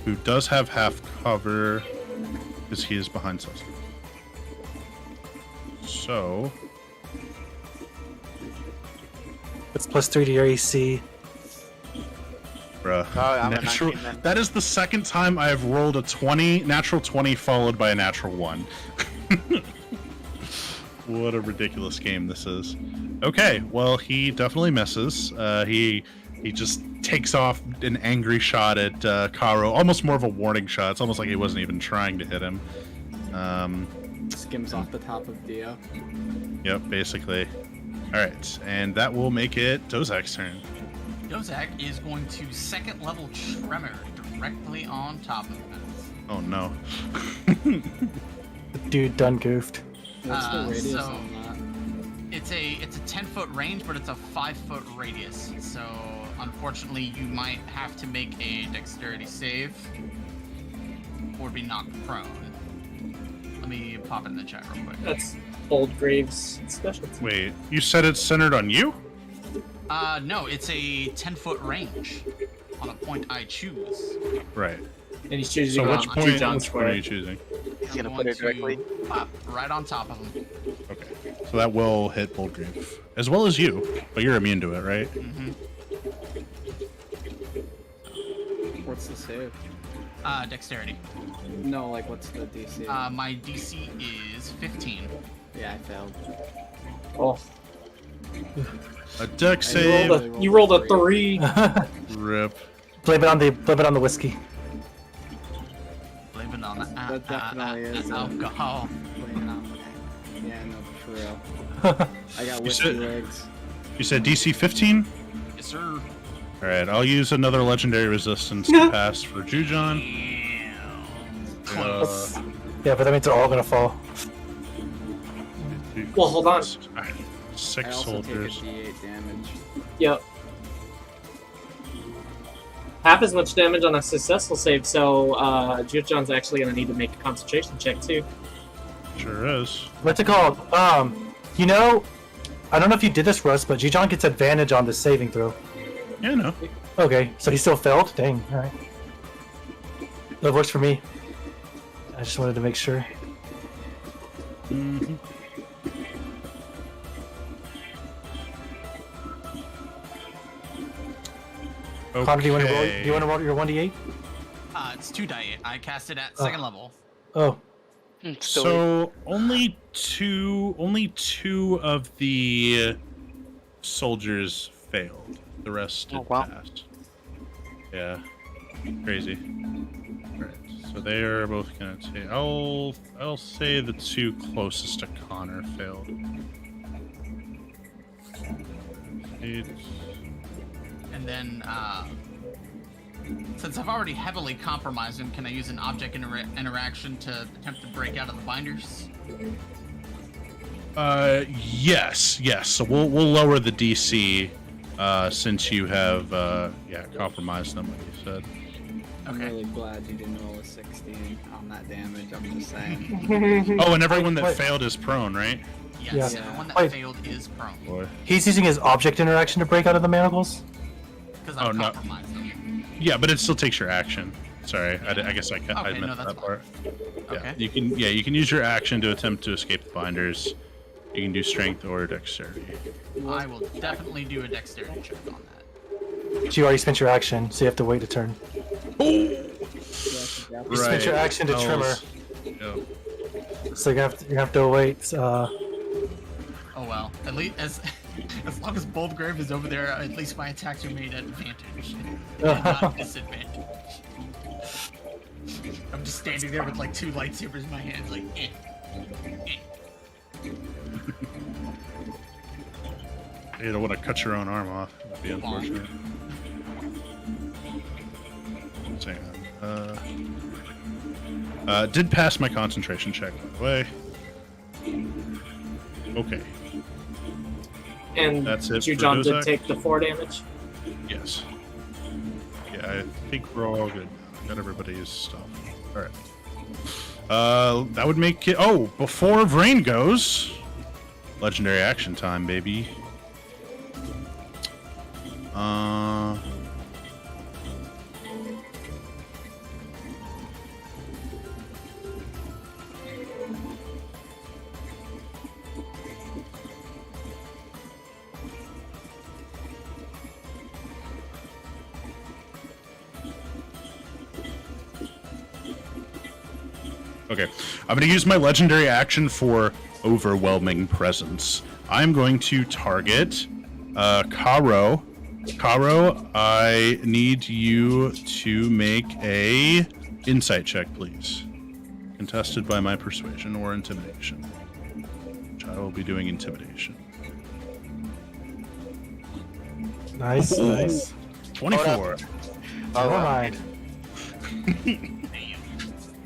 who does have half cover because he is behind Celsius. So, It's +3 to your AC. bruh. Oh, I'm a Natural, 19 then. that is the second time I have rolled a natural 20 followed by a natural 1. What a ridiculous game this is. Okay, well, he definitely misses. He just takes off an angry shot at Karo, almost more of a warning shot. It's almost like he wasn't even trying to hit him. Skims off the top of Dio. Yep, basically. Alright, and that will make it Dozak's turn. Dozak is going to second level Tremor directly on top of it. Oh no. The dude done goofed. What's the radius so- on that? It's a 10-foot range, but it's a 5-foot radius. So unfortunately, you might have to make a dexterity save or be knocked prone. Let me pop it in the chat real quick. That's Old Graves' specialty. Wait, you said it's centered on you? No, it's a 10-foot range on a point I choose. Right. And he's choosing So on which point, John which point are Square. you choosing? He's gonna I'm put going it directly. to pop right on top of him. Okay. So that will hit Boldgrave. As well as you, but you're immune to it, right? Mm-hmm. What's the save? Dexterity. No, like what's the DC? My DC is 15. Yeah, I failed. Oh, A deck you save, rolled a 3. rip. blame it on the whiskey. Blame it on the That definitely is, alcohol. Yeah, no, for real. I got whiskey said- legs. You said DC 15? Yes, sir. Alright, I'll use another legendary resistance to pass for Jujon. Close. Yeah, but that means they're all gonna fall. Well, hold on. Alright, I 6 also soldiers. take a D8 damage. Yep. Half as much damage on a successful save, so John's actually going to need to make a concentration check too. Sure is. What's it called? You know, I don't know if you did this, Russ, but Jijon gets advantage on the saving throw. Yeah, no. Okay, so he still failed? Dang, alright. That works for me. I just wanted to make sure. Mhm. Connor, do you want to roll? Okay. Do you want to roll your 1d8? It's 2 die. I cast it at second level. Oh, So only two of the soldiers failed. The rest Oh, did wow. pass. Yeah, crazy. they are both gonna take. I'll say the two closest to Connor failed. And then, since I've already heavily compromised him, can I use an object interaction to attempt to break out of the binders? Yes. So we'll lower the DC, since you have compromised them, like you said. I'm Okay. really glad you didn't roll a 16 on that damage. I'm just saying. Oh, and everyone that Wait. failed is prone, right? Yes, Yeah. the one that Wait. failed is prone. Boy. He's using his object interaction to break out of the manacles. Because Oh, I've no. compromised him. Yeah, but it still takes your action. Sorry, I guess I Okay, missed no, that's that part. Okay. Yeah, you can use your action to attempt to escape the binders. You can do strength or dexterity. I will definitely do a dexterity check on that. But you already spent your action, so you have to wait a turn. You spent your action to trimmer, Yeah. so you have to wait. Oh well. At least as long as Boldgrave is over there, at least my attacks are made at advantage. And not disadvantage. I'm just standing there with like two lightsabers in my hand, like You don't want to cut your own arm off. That'd be unfortunate. Hang on. Did pass my concentration check, by the way. Okay. And That's it for Jujon did Dozak? take the 4 damage. Yes. Yeah, I think we're all good. Got everybody's stuff. Alright. That would make it. Oh, before Vrain goes. Legendary action time, baby. Okay, I'm going to use my legendary action for overwhelming presence. I'm going to target Karo. Karo, I need you to make a insight check, please. Contested by my persuasion or intimidation. Which I will be doing intimidation. Nice, nice. 24. Never mind.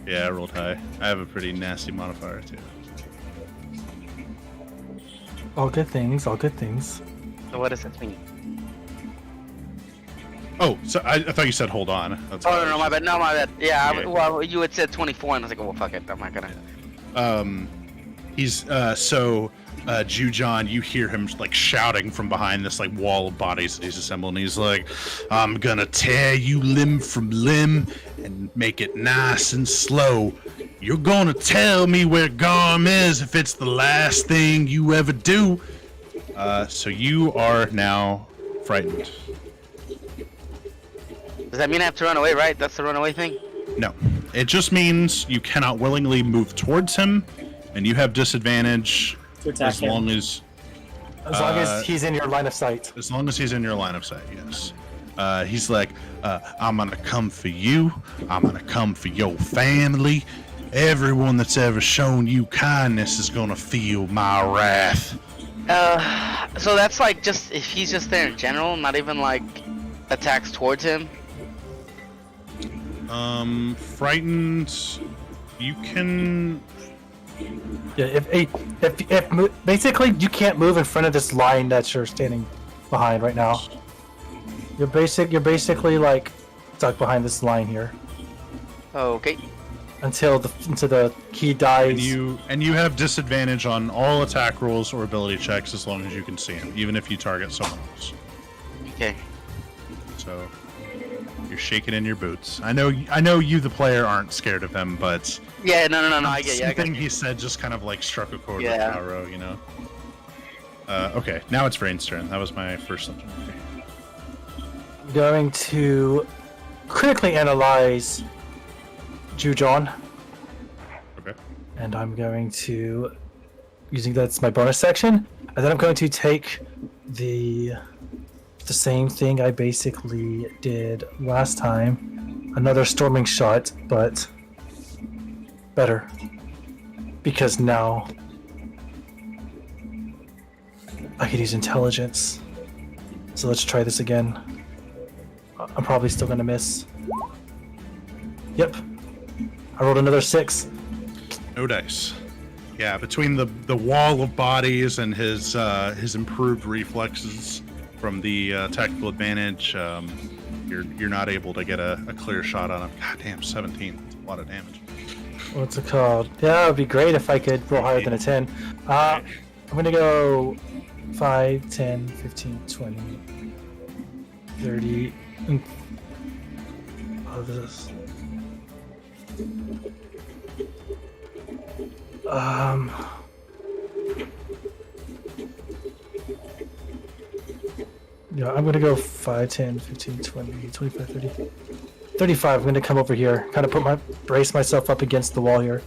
Yeah, I rolled high. I have a pretty nasty modifier, too. All good things, all good things. So what does that mean? Oh, so I thought you said hold on. That's why I Oh, no, was my bad. No, my bad. Yeah, Okay. well, you had said 24, and I was like, oh, well, fuck it. I'm not gonna. He's Jujon, you hear him like shouting from behind this like wall of bodies that he's assembled, and he's like, I'm gonna tear you limb from limb and make it nice and slow. You're gonna tell me where Garm is if it's the last thing you ever do. So you are now frightened. Does that mean I have to run away, right? That's the runaway thing? No, it just means you cannot willingly move towards him, and you have disadvantage To attack as him. long as He's in your line of sight. As long as he's in your line of sight, yes. He's like, I'm gonna come for you. I'm gonna come for your family. Everyone that's ever shown you kindness is gonna feel my wrath. So that's like just if he's just there in general, not even like attacks towards him. Frightened. You can. Yeah, if basically you can't move in front of this line that you're standing behind right now. You're basically like stuck behind this line here Okay. until the key dies. And you have disadvantage on all attack rolls or ability checks as long as you can see him, even if you target someone else. Okay. So you're shaking in your boots. I know you, the player, aren't scared of him, but Yeah. No. I get you. I got something you. he said just kind of like struck a chord Yeah. with Karo, you know. Okay, now it's Vrain's turn. That was my first legendary. I'm going to critically analyze Jujon, Okay. and I'm going to using that's my bonus section, and then I'm going to take the same thing I basically did last time, another storming shot, but Better. Because now I could use intelligence. So let's try this again. I'm probably still gonna miss. Yep. I rolled another 6. No dice. Yeah, between the wall of bodies and his improved reflexes from the tactical advantage, you're not able to get a clear shot on him. God damn, 17. That's a lot of damage. What's it called? Yeah, it would be great if I could roll higher than a 10. I'm gonna go 5, 10, 15, 20, 30. Oh, this. Yeah, I'm gonna go 5, 10, 15, 20, 25, 30. 35. I'm gonna come over here, kind of brace myself up against the wall here,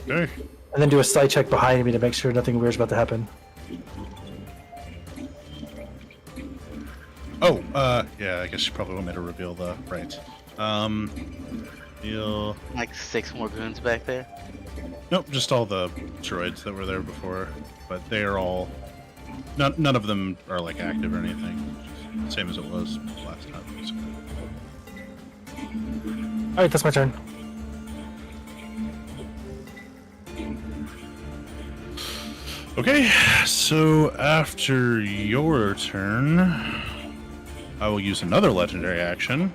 Okay. and then do a side check behind me to make sure nothing weird's about to happen. Oh, yeah, I guess you probably want me to reveal the right. Reveal. Like 6 more goons back there. Nope, just all the droids that were there before, but they are all. None of them are like active or anything. Same as it was last time. Basically. All right, that's my turn. Okay, so after your turn, I will use another legendary action.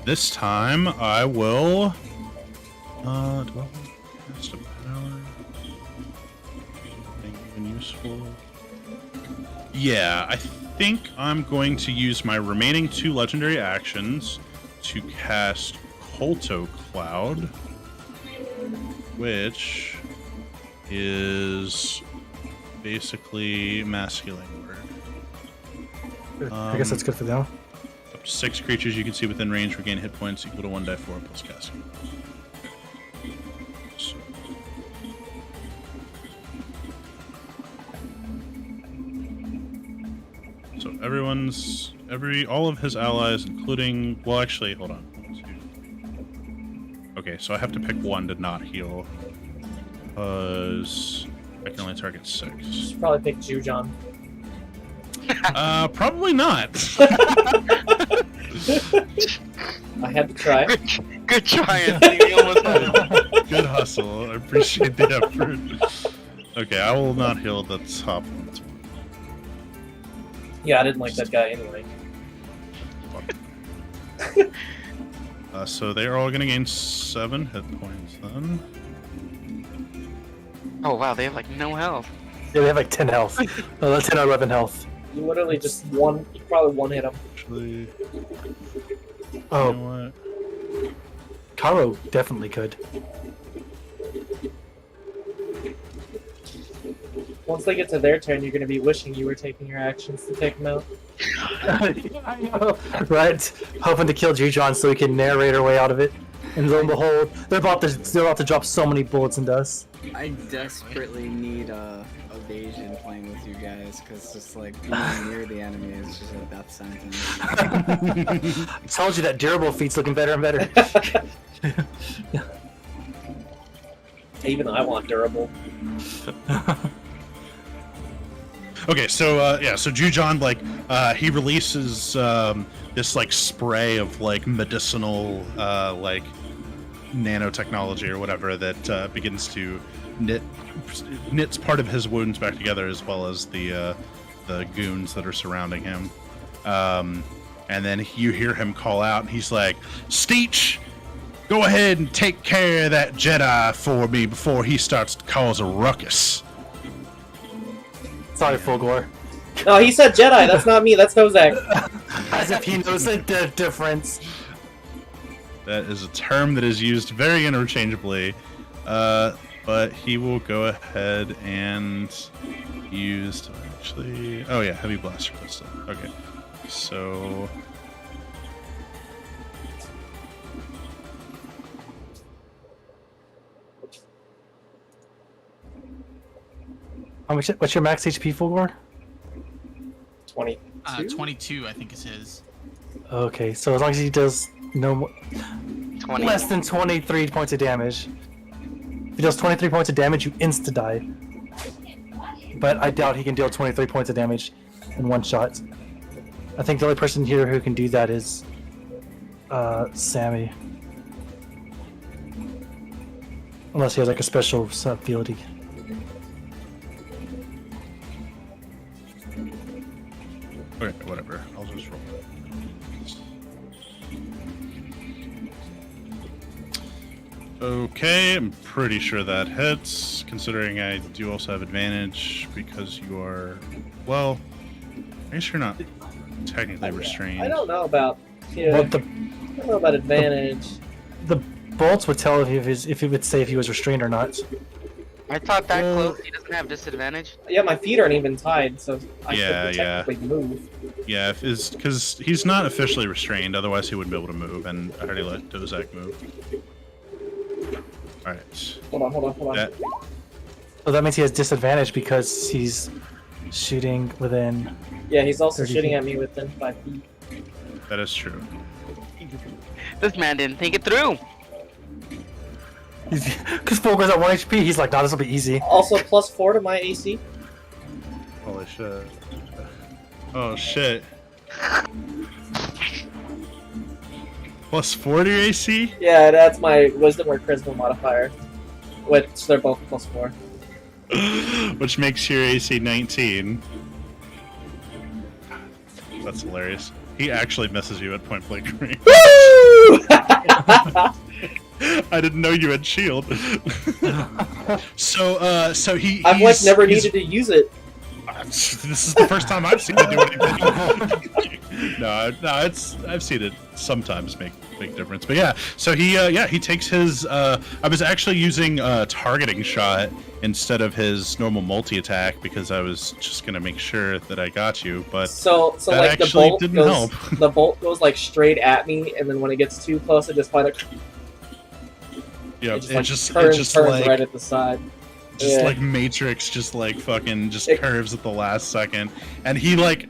This time I will. Do I want to cast a power? Anything even useful? Yeah, I think I'm going to use my remaining 2 legendary actions to cast Kolto Cloud, which is basically masculine word. I guess that's good for them. Up to 6 creatures you can see within range regain hit points equal to 1d4 plus casting. So. So all of his allies, including, well, actually, hold on. 1, 2. Okay, so I have to pick 1 to not heal, because I can only target 6. Should probably pick Jujon. Probably not. I had to try. Good try, Anthony. We almost had it. Good hustle. I appreciate the effort. Okay, I will not heal the top one. Yeah, I didn't like that guy anyway. So they are all going to gain 7 hit points then. Oh wow, they have like no health. Yeah, they have like 10 health. 10 or 11 health. You literally just you probably one hit him. Actually, Oh, you know what? Karo definitely could. Once they get to their turn, you're going to be wishing you were taking your actions to take them out. I know, right? Hoping to kill Jujon so we can narrate our way out of it. And lo and behold, they're about to drop so many bullets into us. I desperately need evasion playing with you guys, because just like being near the enemy is just a death sentence. I told you that durable feat's looking better and better. Even I want durable. Okay, so so Jujon he releases this like spray of like medicinal like nanotechnology or whatever that begins to knits part of his wounds back together, as well as the goons that are surrounding him. And then you hear him call out, and he's like, "Steech, go ahead and take care of that Jedi for me before he starts to cause a ruckus." Sorry, Fulgore. No, he said Jedi. That's not me. That's Hozak. As if he knows the difference. That is a term that is used very interchangeably, but he will go ahead and use actually. Oh yeah, heavy blaster pistol. Okay, so What's your max HP, Fulgore? 20. 22, I think is his. Okay, so as long as he does no more, 20. less than 23 points of damage. he deals 23 points of damage, you insta-die. But I doubt he can deal 23 points of damage in one shot. I think the only person here who can do that is Sammy. Unless he has like a special ability. Okay, whatever. I'll just roll. Okay, I'm pretty sure that hits, considering I do also have advantage because you are, well, I guess you're not technically restrained. I don't know about. Yeah, But I don't know about advantage. the bolts would tell if he would say if he was restrained or not. I thought that close. He doesn't have disadvantage. Yeah, my feet aren't even tied, so I Yeah, couldn't technically move. Yeah, because he's not officially restrained, otherwise he wouldn't be able to move, and I already let Dozak move. Alright. Hold on. That, So that means he has disadvantage because he's shooting within. Yeah, he's also 30 shooting feet. at me within 5 feet. that is true. This man didn't think it through. Because Fulgur's at 1 HP, he's like, nah, this will be easy. Also, +4 to my AC. Holy shit. Oh shit. +4 to your AC? Yeah, that's my wisdom or charisma modifier. Which they're both +4. Which makes your AC 19. That's hilarious. He actually misses you at point blank range. Woo! I didn't know you had shield. So he. I've like he's- never he's- needed to use it. This is the first time I've seen it do anything. no, I've seen it sometimes make difference. But yeah, so he takes his. I was actually using targeting shot instead of his normal multi attack because I was just gonna make sure that I got you. But So that like the actually bolt didn't goes, help. the bolt goes like straight at me, and then when it gets too close, it just kind of yeah, it just, just turns like right at the side. just Yeah. like Matrix, just like fucking just It- curves at the last second, and he like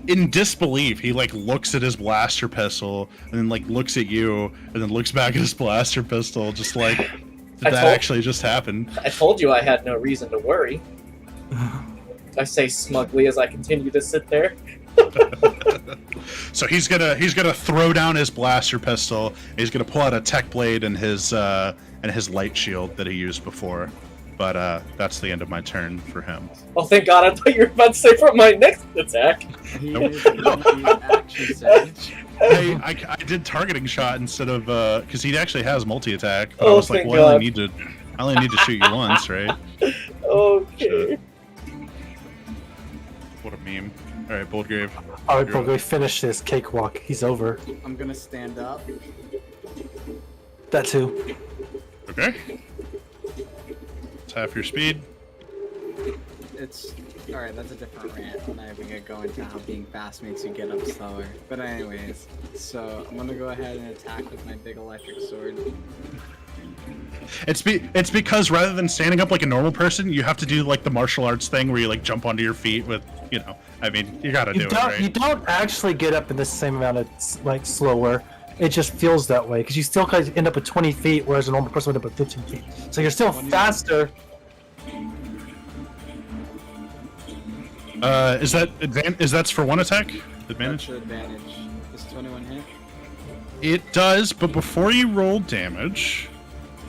in disbelief, he like looks at his blaster pistol and then like looks at you and then looks back at his blaster pistol, just like did I that told- actually just happen? I told you I had no reason to worry. I say smugly as I continue to sit there. So he's gonna throw down his blaster pistol. He's gonna pull out a tech blade and his light shield that he used before. But that's the end of my turn for him. Oh, thank God! I thought you were about to say for my next attack. He Nope. is going to use action surge. I did targeting shot instead of because he actually has multi attack. But I Oh, was like, thank well, I God. only need to shoot you once, right? Okay. What a meme. All right, Boldgrave. Alright, bro, go finish this cakewalk. He's over. I'm gonna stand up. That too. Okay. It's half your speed. It's alright. That's a different rant. I'm not even gonna go into how being fast makes you get up slower. But anyways, so I'm gonna go ahead and attack with my big electric sword. It's because rather than standing up like a normal person, you have to do like the martial arts thing where you like jump onto your feet with, you know, I mean, you gotta do You it, don't, right? you don't actually get up in the same amount of like slower. It just feels that way because you still kind of end up at 20 feet, whereas a normal person would end up at 15 feet. So you're still When you- faster. Is that's for one attack? That's Advantage? the advantage. Does 21 hit? It does, but before you roll damage,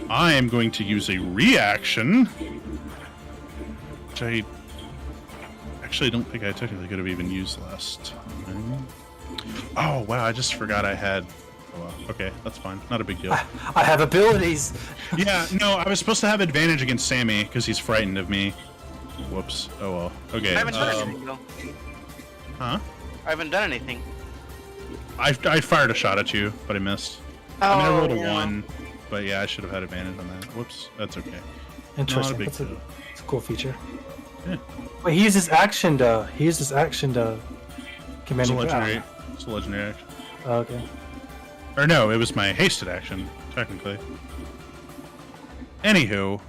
I am going to use a reaction. Which I actually don't think I technically could have even used last time. Oh, wow, I just forgot I had. Oh, well, okay, that's fine. Not a big deal. I have abilities. Yeah, no, I was supposed to have advantage against Sammy because he's frightened of me. Whoops. Oh well. Okay. I haven't done anything though. Huh? I haven't done anything. I fired a shot at you, but I missed. I mean, I rolled a 1, but yeah, I should have had advantage on that. Whoops. That's okay. Interesting. big That's a, deal. that's a cool feature. Yeah. Wait, he uses action to. He uses action to. It's a Commanding legendary. It's a legendary action. Oh, okay. Or no, it was my hasted action, technically. Anywho,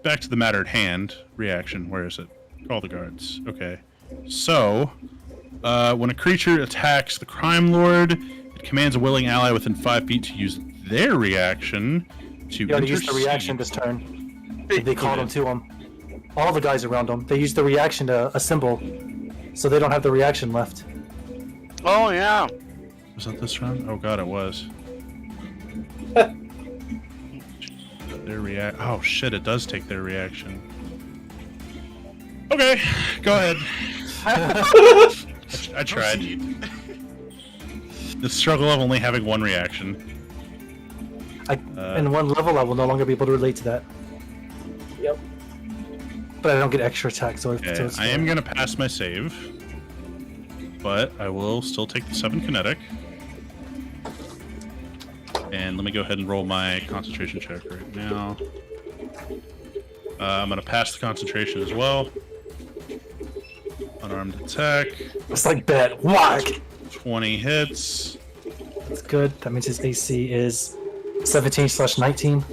back to the matter at hand. Reaction, where is it? Call the guards. Okay. So, when a creature attacks the Crime Lord, it commands a willing ally within 5 feet to use their reaction He already used the reaction this turn. They called him to him. All the guys around him. They used the reaction to assemble, so they don't have the reaction left. Oh yeah. Was that this round? Oh god, it was. Their react. Oh shit! It does take their reaction. Okay, go ahead. I tried. Proceed. The struggle of only having one reaction. In one level, I will no longer be able to relate to that. Yep. But I don't get extra attack, so, Okay, so it's I am gonna pass my save, but I will still take the 7 kinetic. And let me go ahead and roll my concentration check right now. I'm gonna pass the concentration as well. Unarmed attack, It's like bet. Whack! 20 hits. That's good. That means his AC is 17/19.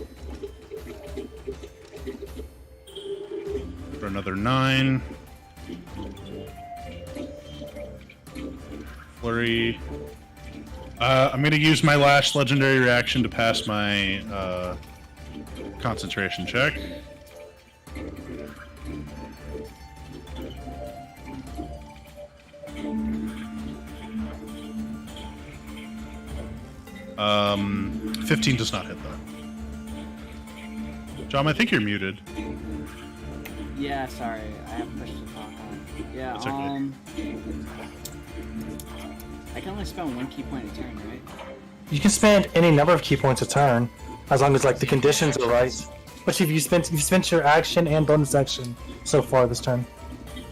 For another 9. Flurry. I'm gonna use my last legendary reaction to pass my concentration check. Um, 15 does not hit though. John, I think you're muted. Yeah, sorry, I have pushed to talk on. Yeah, It's okay. I can only spend 1 key point a turn, right? You can spend any number of key points a turn, as long as like the conditions are right. But you've spent your action and bonus action so far this turn.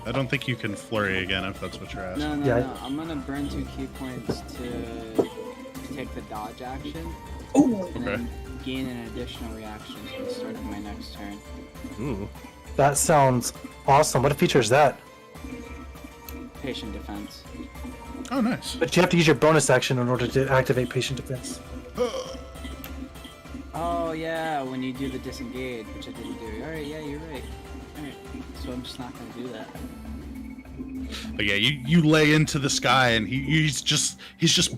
I don't think you can flurry again if that's what you're asking. No, no, Yeah. no. I'm gonna burn 2 key points to take the dodge action, Ooh. and then gain an additional reaction at the start of my next turn. Ooh. That sounds awesome. What feature is that? Patient defense. Oh, nice. But you have to use your bonus action in order to activate patient defense. Oh yeah, when you do the disengage, which I didn't do. Alright, yeah, you're right. Alright, so I'm just not gonna do that. But yeah, you lay into this guy, and he's just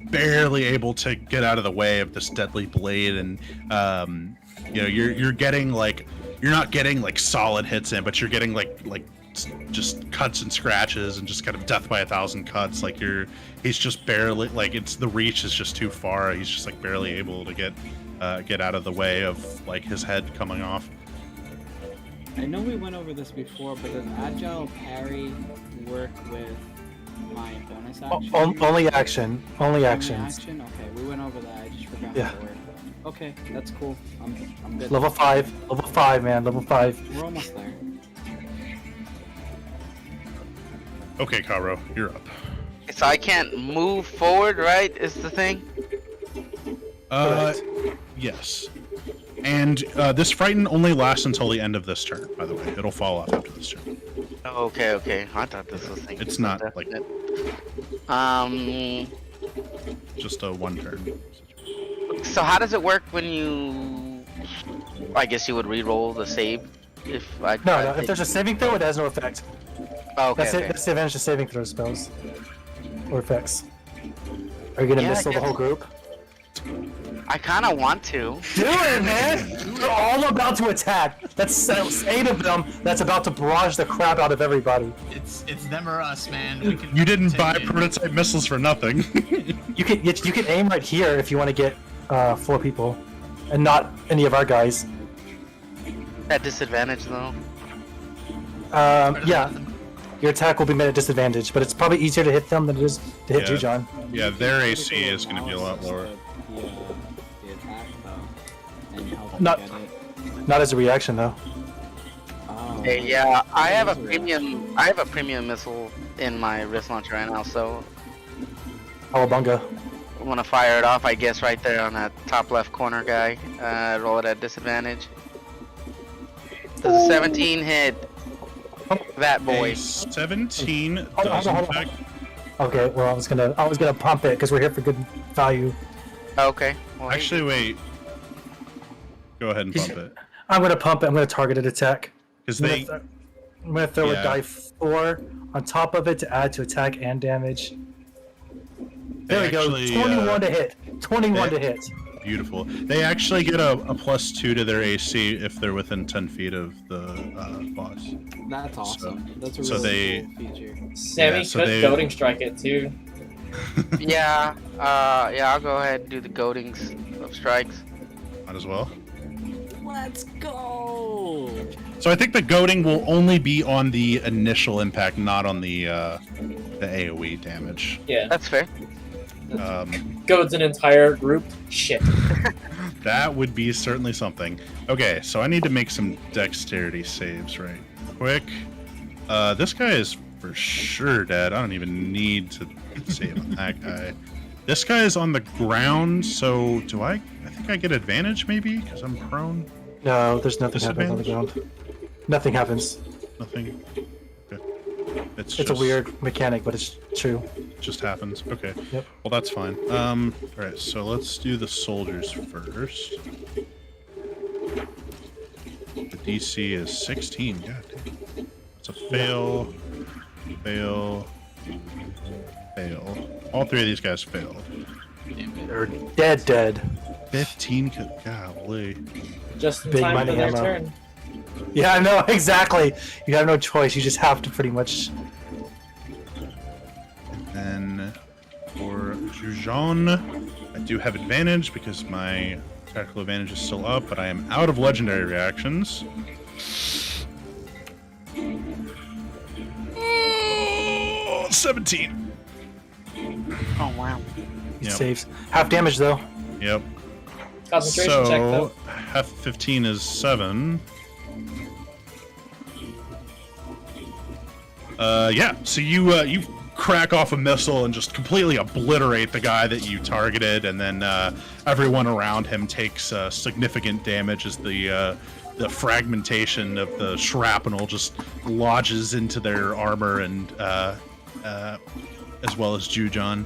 barely able to get out of the way of this deadly blade, and you know you're getting like you're not getting like solid hits in, but you're getting like just cuts and scratches and just kind of death by 1,000 cuts. Like he's just barely like it's the reach is just too far. He's just like barely able to get out of the way of like his head coming off. I know we went over this before, but does agile parry work with my bonus action? Only action. Only Only actions. action? Okay, we went over that. I just forgot Yeah. how it worked. Okay, that's cool. I'm good. Level 5. Level 5, man. Level 5. We're almost there. Okay, Karo, you're up. So I can't move forward, right? Is the thing? Correct. Yes. And this frighten only lasts until the end of this turn, by the way. It'll fall off after this turn. Oh, okay. I thought this was thing. It's not like just a 1 turn. So how does it work when you? I guess you would re-roll the save if I. No, if there's a saving throw, it has no effect. Oh, okay. That's it. That's the advantage of saving throw spells. Or effects. Are you gonna Yeah, missile I the whole guess- group? I kind of want to. Do it, man! They're all about to attack. That's 8 of them that's about to barrage the crap out of everybody. It's them or us, man. We can You didn't take buy it. prototype missiles for nothing. You can aim right here if you want to get 4 people. And not any of our guys. At disadvantage though. Yeah. Your attack will be made at disadvantage, but it's probably easier to hit them than it is to hit Yeah. you, John. Yeah, their AC is going to be a lot lower. The attack though, and help Not- get it. Not as a reaction, though. Oh. Hey, yeah, I have a That is premium. I have a premium missile in my wrist launcher right now, so Cowabunga. I want to fire it off. I guess right there on that top left corner guy. Roll it at disadvantage. Does a 17 hit that boy? A 17 Hold on, does in hold on. fact. Okay, well I was gonna pump it because we're here for good value. Okay. Well, hey, Actually, wait. Go ahead and pump it. I'm gonna pump it. I'm gonna targeted attack. Because I'm they. gonna throw a Yeah. die 4 on top of it to add to attack and damage. There we actually, go. 21 to hit. 21 they- to hit. beautiful. They actually get a +2 to their AC if they're within 10 feet of the boss. That's awesome. That's a so really cool feature. Sammy Yeah, so could they- goading strike it too. Yeah, I'll go ahead and do the goadings of strikes. Might as well. Let's go. So I think the goading will only be on the initial impact, not on the AoE damage. Yeah, That's fair. goads an entire group. Shit. That would be certainly something. Okay, so I need to make some dexterity saves right quick. This guy is for sure dead. I don't even need to save on that guy. This guy is on the ground, so do I think I get advantage maybe because I'm prone? No, there's nothing happens on the ground. Nothing happens. Nothing. Okay. It's just, a weird mechanic, but it's true. Just happens. Okay. Yep. Well, that's fine. All right. So let's do the soldiers first. The DC is 16. God damn. It's a fail. Fail. Fail. All three of these guys failed. They're dead. 15. Golly. Just in Big time money for their ammo. turn. Yeah, I know, exactly. You have no choice. You just have to pretty much. Then for Jujon, I do have advantage because my tactical advantage is still up, but I am out of legendary reactions. Oh, 17. Oh wow. He Yep. saves. Half damage, though. Yep. Concentration check though. Half 15 is 7. Yeah. So you crack off a missile and just completely obliterate the guy that you targeted, and then everyone around him takes significant damage as the fragmentation of the shrapnel just lodges into their armor, and as well as Jujon.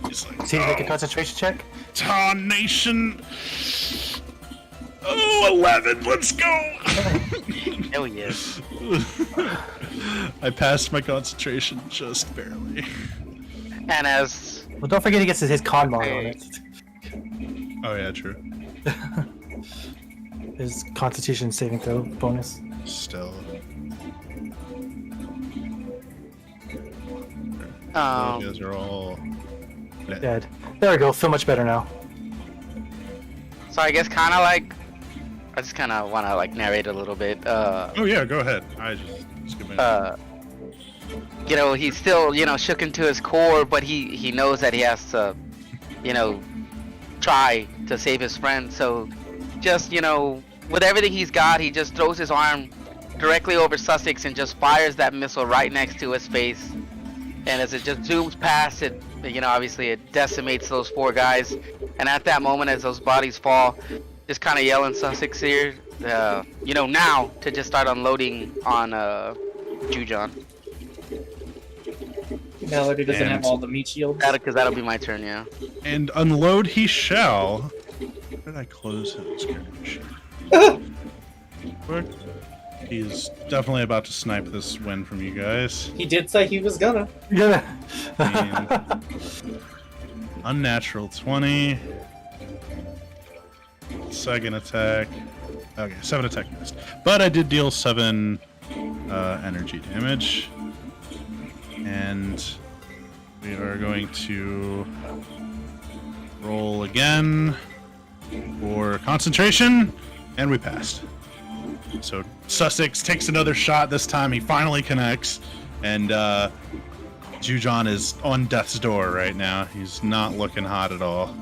He's like, See, make a concentration check. Tarnation. Oh, 11. Let's go. Hell yes. I passed my concentration just barely. And as Well, don't forget he gets his con mod on it. Oh yeah, true. His Constitution saving throw bonus. Still. You guys are all Dead. There we go. Feel much better now. so I guess kind of like I just kind of want to like narrate a little bit. Oh yeah, go ahead. I just give me. You know, he's still, you know, shook into his core, but he knows that he has to, you know, try to save his friend. So just, you know, with everything he's got, he just throws his arm directly over Sussex and just fires that missile right next to his face. And as it just zooms past it, you know, obviously it decimates those 4 guys. And at that moment, as those bodies fall, just kind of yelling Sussex here, you know, now to just start unloading on Jujon. Mallory doesn't And- have all the meat shields. Because that'll be my turn, yeah. And unload he shall. Where did I close his character sheet? Quick. He's definitely about to snipe this win from you guys. He did say he was gonna. Yeah. And unnatural 20. Second attack. Okay, 7 attack missed. But I did deal 7 energy damage. And we are going to roll again for concentration, and we passed. So Sussex takes another shot. This time he finally connects, and Jujon is on death's door right now. He's not looking hot at all.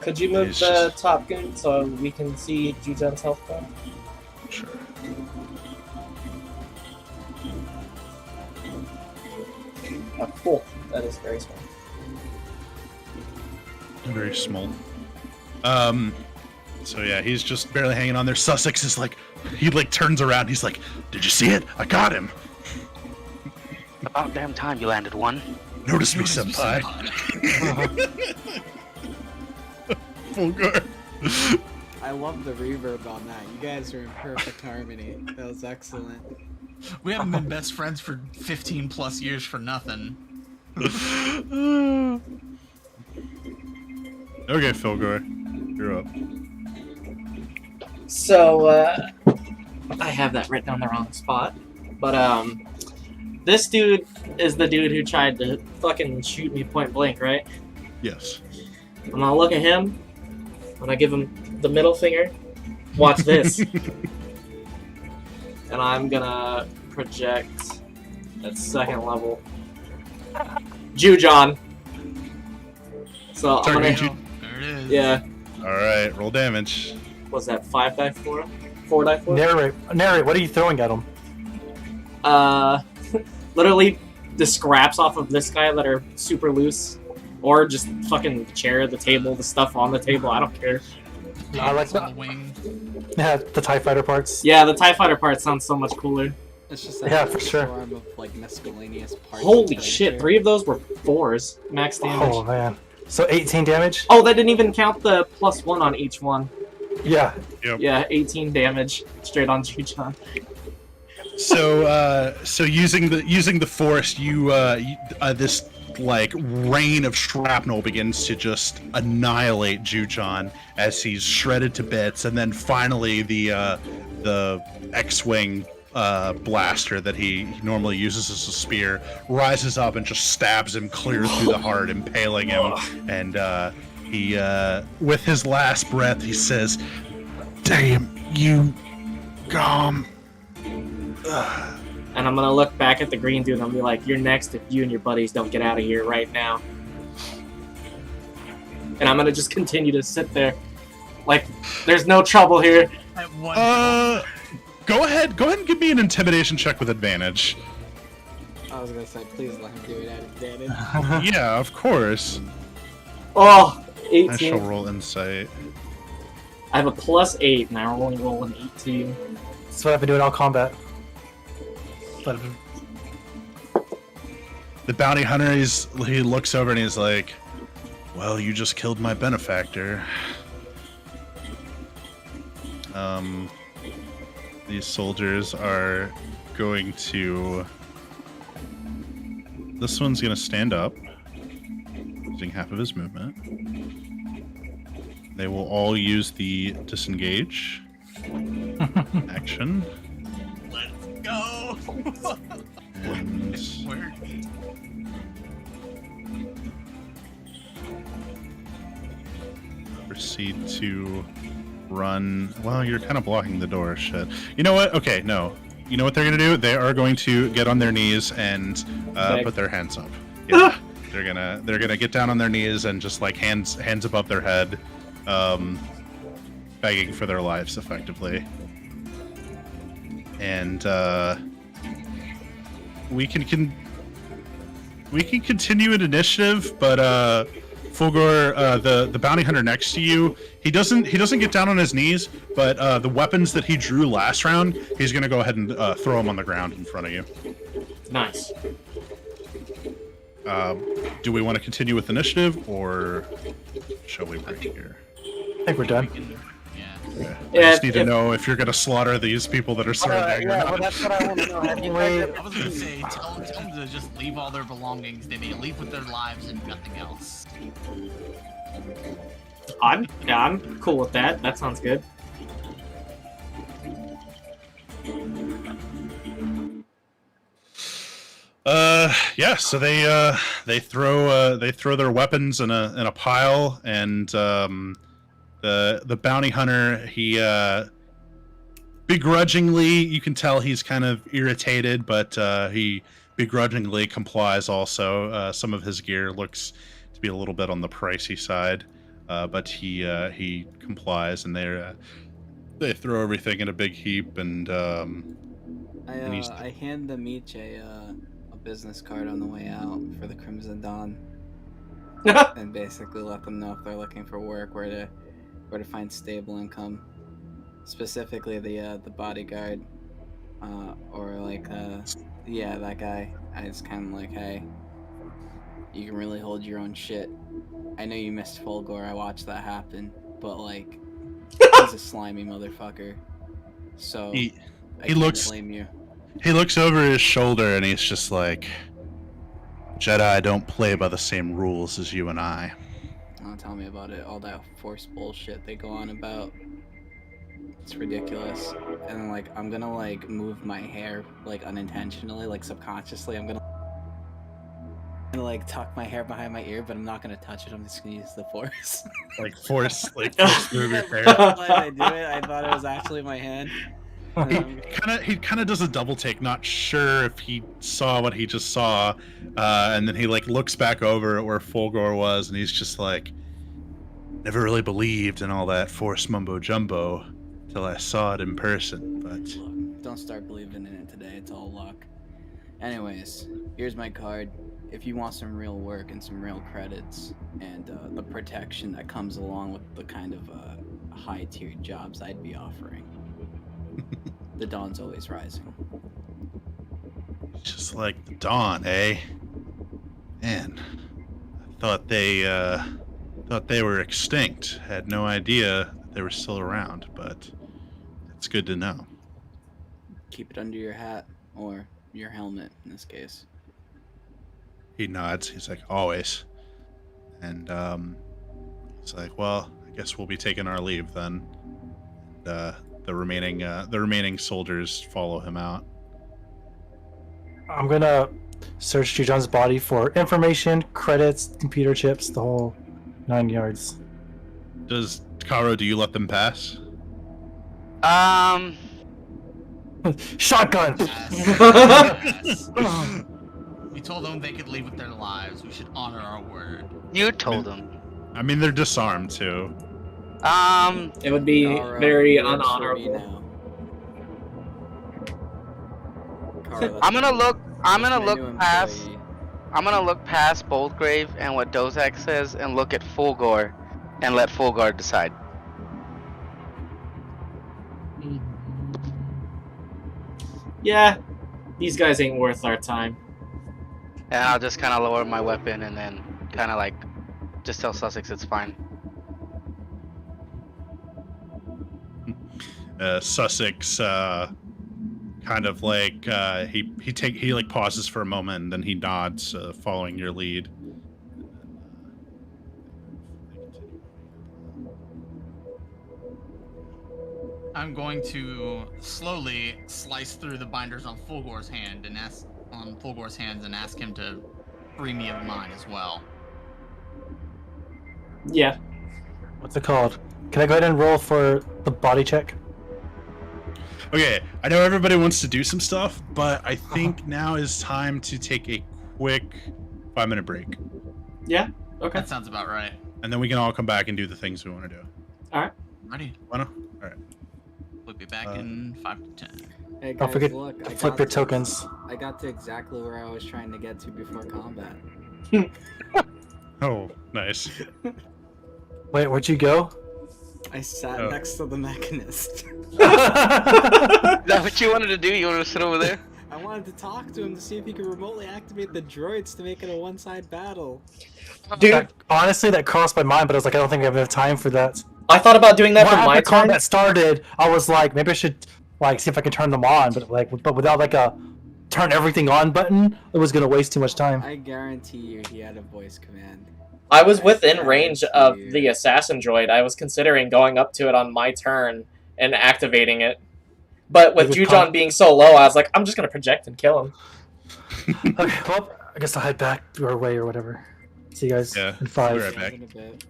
Could you move He's the just- top gun so we can see Jujon's health bar? Sure. Oh, cool. That is very small. Very small. So yeah, he's just barely hanging on there. Sussex is like, he like turns around. He's like, "Did you see it? I got him." About damn time you landed one. Notice me, senpai. Fulgur. I love the reverb on that. You guys are in perfect harmony. That was excellent. We haven't been best friends for 15 plus years for nothing. Okay, Fulgur. You're up. So, I have that written on the wrong spot. But, this dude is the dude who tried to fucking shoot me point blank, right? Yes. I'm gonna look at him. When I give him the middle finger, watch this. And I'm gonna project at second level. Jujon. So I'm Target gonna, Ju- There it is. yeah. All right, roll damage. Was that 5 die 4? 4 die 4? Narrate. What are you throwing at him? Literally the scraps off of this guy that are super loose. Or just fucking the chair, the table, the stuff on the table, I don't care. I like On the that. wing. Yeah, the TIE fighter parts. Yeah, the TIE Fighter part sounds so much cooler. It's just Yeah, for sure. form of like miscellaneous parts. Holy of shit, furniture. 3 of those were 4s. Max damage. Oh man. So 18 damage? Oh, that didn't even count the +1 on each one. Yeah. Yeah, 18 damage straight on Jujon. So, so using the force, this like rain of shrapnel begins to just annihilate Jujon as he's shredded to bits, and then finally the X-wing blaster that he normally uses as a spear rises up and just stabs him clear through the heart, impaling him. And he, with his last breath, he says, "Damn you, Gom." And I'm gonna look back at the green dude and I'll be like, you're next if you and your buddies don't get out of here right now. And I'm gonna just continue to sit there. Like, there's no trouble here. At one Go ahead and give me an intimidation check with advantage. I was gonna say, please let him do it at advantage. Yeah, of course. Oh, I shall 18. roll insight. I have a +8 and I only roll an 18. That's what I've been doing all combat. But The bounty hunter, he looks over and he's like, "Well, you just killed my benefactor." These soldiers are going to. This one's gonna stand up, using half of his movement. They will all use the disengage action. Let's go. And Where? proceed to run. Well, you're kind of blocking the door. Shit. You know what? Okay, no. You know what they're gonna do? They are going to get on their knees and Okay. put their hands up. Yeah. they're gonna get down on their knees and just like hands above their head, begging for their lives, effectively. And we can continue an initiative, but Fulgor, the bounty hunter next to you, he doesn't get down on his knees, but the weapons that he drew last round, he's gonna go ahead and throw them on the ground in front of you. Nice. Do we want to continue with initiative, or shall we break here? I think we're done. Yeah. Okay. Yeah, I just need to if- know if you're gonna slaughter these people that are surrendering or yeah, not. well, that's what I want to know. Have you I was gonna say, tell them to just leave all their belongings. They may leave with their lives and nothing else. I'm cool with that. That sounds good. Yeah. So they throw their weapons in a pile, and the bounty hunter, he begrudgingly, you can tell he's kind of irritated, but he begrudgingly complies. Also, some of his gear looks to be a little bit on the pricey side, but he complies, and they throw everything in a big heap, and he's- I hand the Meech a business card on the way out for the Crimson Dawn, and basically let them know if they're looking for work, where to find stable income, specifically the bodyguard, or like yeah, that guy. I just kind of like, hey, you can really hold your own shit. I know you missed Fulgor, I watched that happen, but like, he's a slimy motherfucker. So He I can't looks- blame you. He looks over his shoulder and he's just like, "Jedi don't play by the same rules as you and I." Oh, tell me about it. All that force bullshit they go on about. It's ridiculous. And like, I'm gonna like move my hair like unintentionally, like subconsciously. I'm gonna like tuck my hair behind my ear, but I'm not gonna touch it. I'm just gonna use the force. Like force through your hair. When I do it, I thought it was actually my hand. He kind of does a double take, not sure if he saw what he just saw, and then he like looks back over at where Fulgor was, and he's just like, never really believed in all that force mumbo jumbo till I saw it in person. But Look, don't start believing in it today. It's all luck. Anyways, here's my card. If you want some real work and some real credits and the protection that comes along with the kind of high-tiered jobs I'd be offering, the dawn's always rising. just like the dawn, eh? Man, I thought they were extinct. Had no idea they were still around, but it's good to know. Keep it under your hat or your helmet in this case. He nods. He's like, always. And he's like, well, I guess we'll be taking our leave then. And, the remaining soldiers follow him out. I'm gonna search Jujon's body for information, credits, computer chips, the whole 9 yards. Does Karo? Do you let them pass? Shotgun! Yes. We told them they could leave with their lives. We should honor our word. You told them. I mean, they're disarmed too. It would be Kara, very works for me unhonorable. now. Kara, I'm gonna look. I'm that's gonna my look new past. employee. I'm gonna look past Boldgrave and what Dozak says, and look at Fulgor, and let Fulgor decide. Yeah, these guys ain't worth our time. And I'll just kind of lower my weapon and then kind of like just tell Sussex it's fine. Sussex kind of like he like pauses for a moment and then he nods, following your lead. I'm going to slowly slice through the binders on Fulgor's hand and ask him to free me of mine as well. Yeah. What's it called? Can I go ahead and roll for the body check? Okay, I know everybody wants to do some stuff, but I think now is time to take a quick 5-minute break, Yeah. Okay. That sounds about right. and then we can all come back and do the things we want to do. Ready? Wanna? All right. We'll be back in 5 to 10. Hey Don't guys, forget look, to I flip got your to- tokens. I got to exactly where I was trying to get to before combat. Oh, nice. Wait, where'd you go? I sat Oh. next to the mechanist. Is that what you wanted to do? You wanted to sit over there? I wanted to talk to him to see if he could remotely activate the droids to make it a one-side battle. Dude, Honestly, that crossed my mind, but I was like, I don't think I have enough time for that. I thought about doing that Right for after my turn. combat started, I was like, maybe I should like see if I can turn them on, but without like a turn everything on button, it was gonna waste too much time. I guarantee you he had a voice command. I was within I range guarantee of you. the assassin droid. I was considering going up to it on my turn and activating it. But with It would Jujon come- being so low, I was like, I'm just gonna project and kill him. Okay, well, I guess I'll head back our way or whatever. See you guys Yeah, in 5. be right back. In a bit.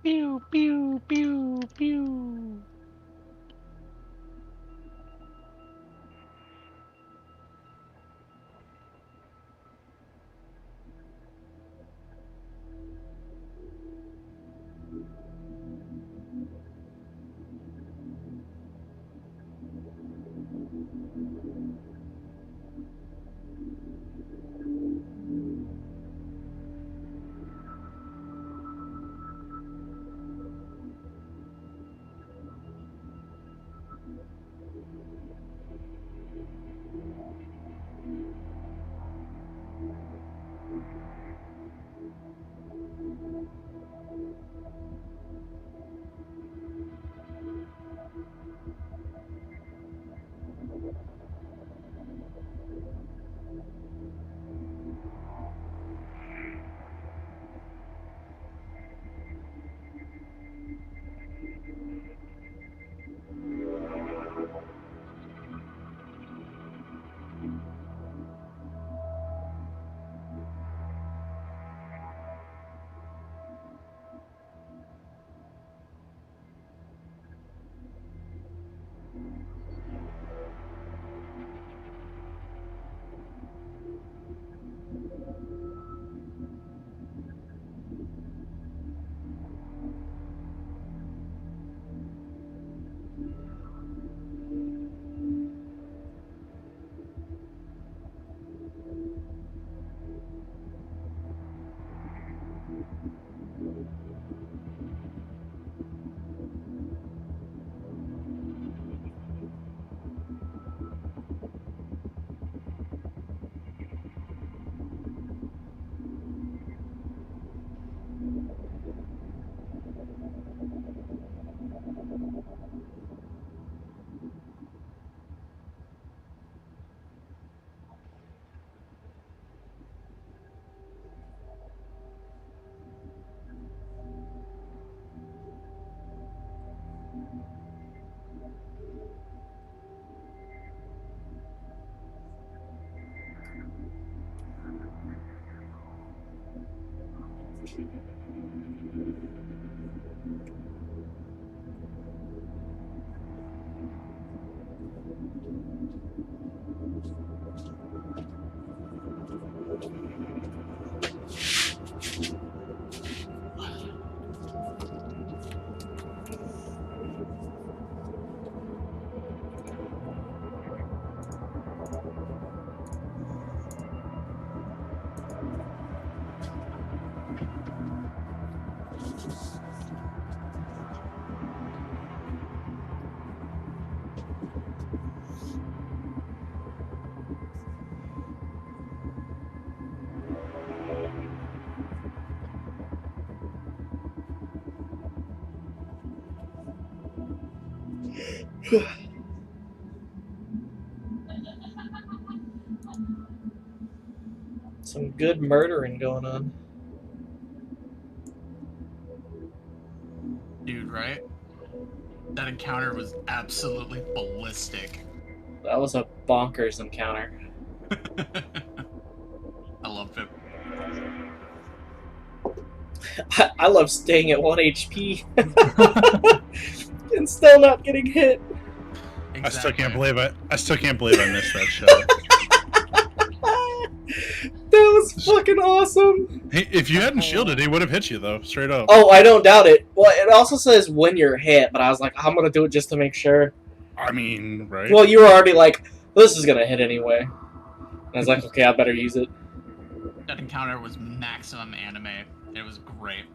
Pew pew pew pew. Some good murdering going on. Dude, right? That encounter was absolutely ballistic. That was a bonkers encounter. I loved it. I love staying at 1 HP and still not getting hit. I still Exactly. can't believe I still can't believe I missed that shot. That was fucking awesome. Hey, if you hadn't shielded, he would have hit you though, straight up. Oh, I don't doubt it. Well, it also says when you're hit, but I was like, I'm gonna do it just to make sure. I mean, right? Well, you were already like, this is gonna hit anyway. And I was like, okay, I better use it. That encounter was maximum anime. It was great.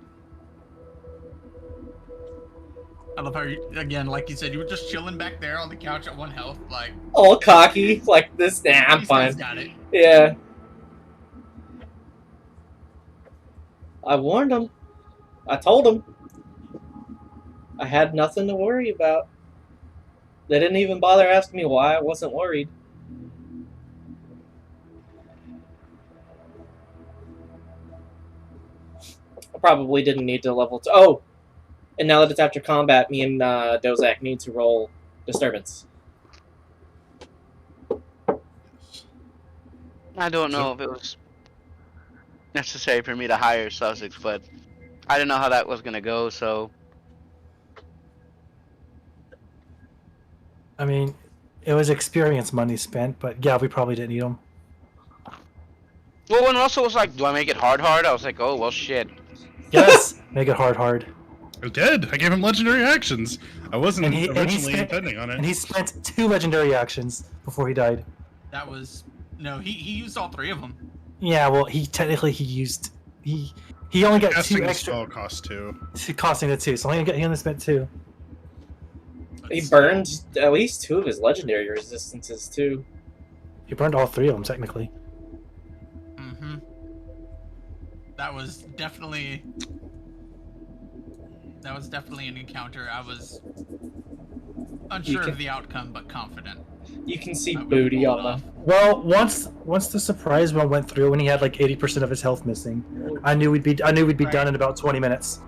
I love how you, again, like you said, you were just chilling back there on the couch at 1 health, like, All cocky, like this. Nah, I'm these guys fine. got it. Yeah. I warned him. I told him. I had nothing to worry about. They didn't even bother asking me why I wasn't worried. I probably didn't need to level 2. Oh! And now that it's after combat, me and Dozak need to roll disturbance. I don't know if it was necessary for me to hire Sussex, but I didn't know how that was gonna go, so I mean, it was experience money spent, but yeah, we probably didn't need them. well, when Russell was like, "Do I make it hard?" I was like, "Oh well, shit." Yes, make it hard. I did. I gave him legendary actions. I wasn't And he originally spent- intending on it. And he spent 2 legendary actions before he died. That was no. He used all 3 of them. Yeah, well, he used he only got Casting 2 a extra, spell cost 2. costing the 2, so he only spent 2. But He still, burned at least 2 of his legendary resistances too. He burned all 3 of them technically. Mhm. That was definitely an encounter. I was unsure can- of the outcome, but confident. You can see that we booty pulled on it off. the. Well, once the surprise one went through and he had like 80% of his health missing, I knew we'd be Right. done in about 20 minutes.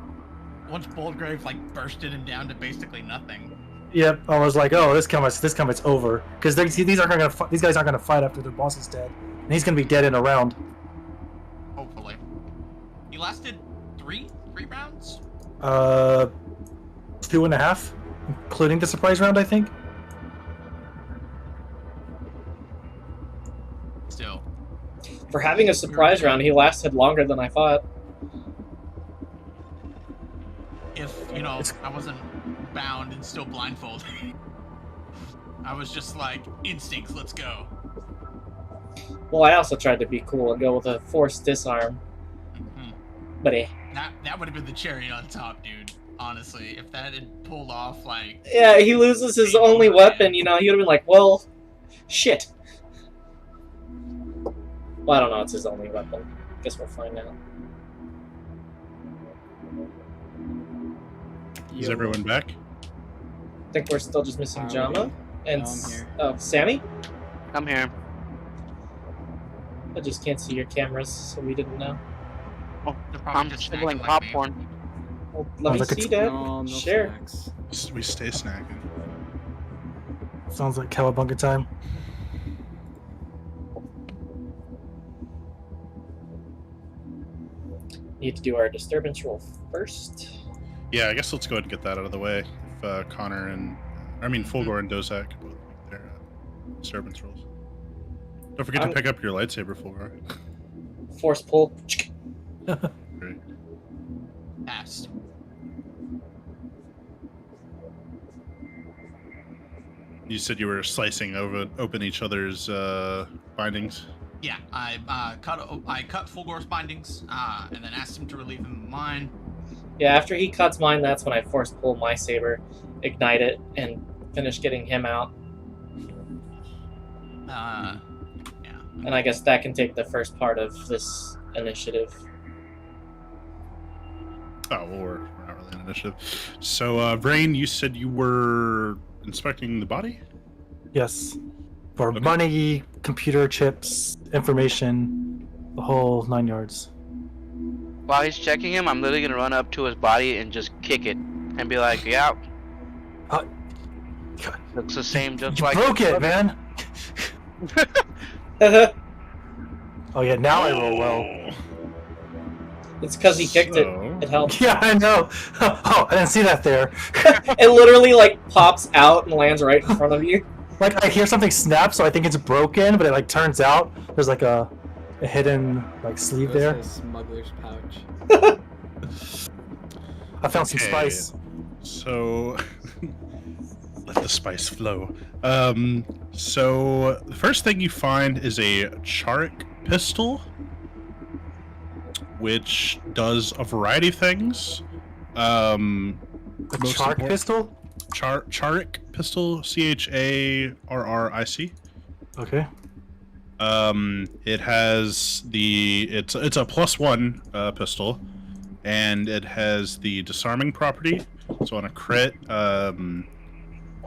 Once Boldgrave like bursted him down to basically nothing. Yep, I was like, oh, this combat's over because these guys aren't gonna fight after their boss is dead, and he's gonna be dead in a round. Hopefully, he lasted three rounds. 2.5, including the surprise round, I think. Still, For having a surprise round, he lasted longer than I thought. if I wasn't bound and still blindfolded, I was just like instincts. Let's go. Well, I also tried to be cool and go with a forced disarm, Mhm. but That would have been the cherry on top, dude. Honestly, if that had pulled off, like, yeah, he loses his only weapon. He would have been like, well, shit. Well, I don't know. It's his only weapon. Guess we'll find out. Is everyone back? I think we're still just missing Are we? Jama and No, I'm here. Sammy. I'm here. I just can't see your cameras, so we didn't know. Oh, they're probably I'm just nibbling snacking like me. popcorn. Well, let me look, see, it's- Dad. No, no Sure. snacks. We stay snacking. Sounds like cowabunga time. Need to do our disturbance roll first. Yeah, I guess let's go ahead and get that out of the way. If Connor and, Fulgor and Dozak can both make their disturbance rolls. Don't forget to I'm- pick up your lightsaber, Fulgor. Force pull. Great. Passed. You said you were slicing open each other's bindings. Yeah, I cut Fulgor's bindings, and then asked him to relieve him of mine. Yeah, after he cuts mine, that's when I force pull my saber, ignite it, and finish getting him out. Yeah. And I guess that can take the first part of this initiative. Oh, well, we're not really on initiative. So, Vrain, you said you were inspecting the body? Yes, for Okay. money, computer chips, information, the whole 9 yards. While he's checking him, I'm literally gonna run up to his body and just kick it and be like, "Yeah, God. looks the same, just You like." broke it, man. Oh yeah, now I roll well. It's because he kicked it. So- It helped. Yeah, I know. Oh, I didn't see that there. It literally like pops out and lands right in front of you. Like I hear something snap, so I think it's broken, but it like turns out there's like a hidden like sleeve There's there. a smuggler's pouch. I found some Okay. spice. So, let the spice flow. So the first thing you find is a Charik pistol, which does a variety of things. A Most Chark important- pistol. Charik pistol, CHARRIC. Okay. It has it's a +1 pistol, and it has the disarming property. So on a crit,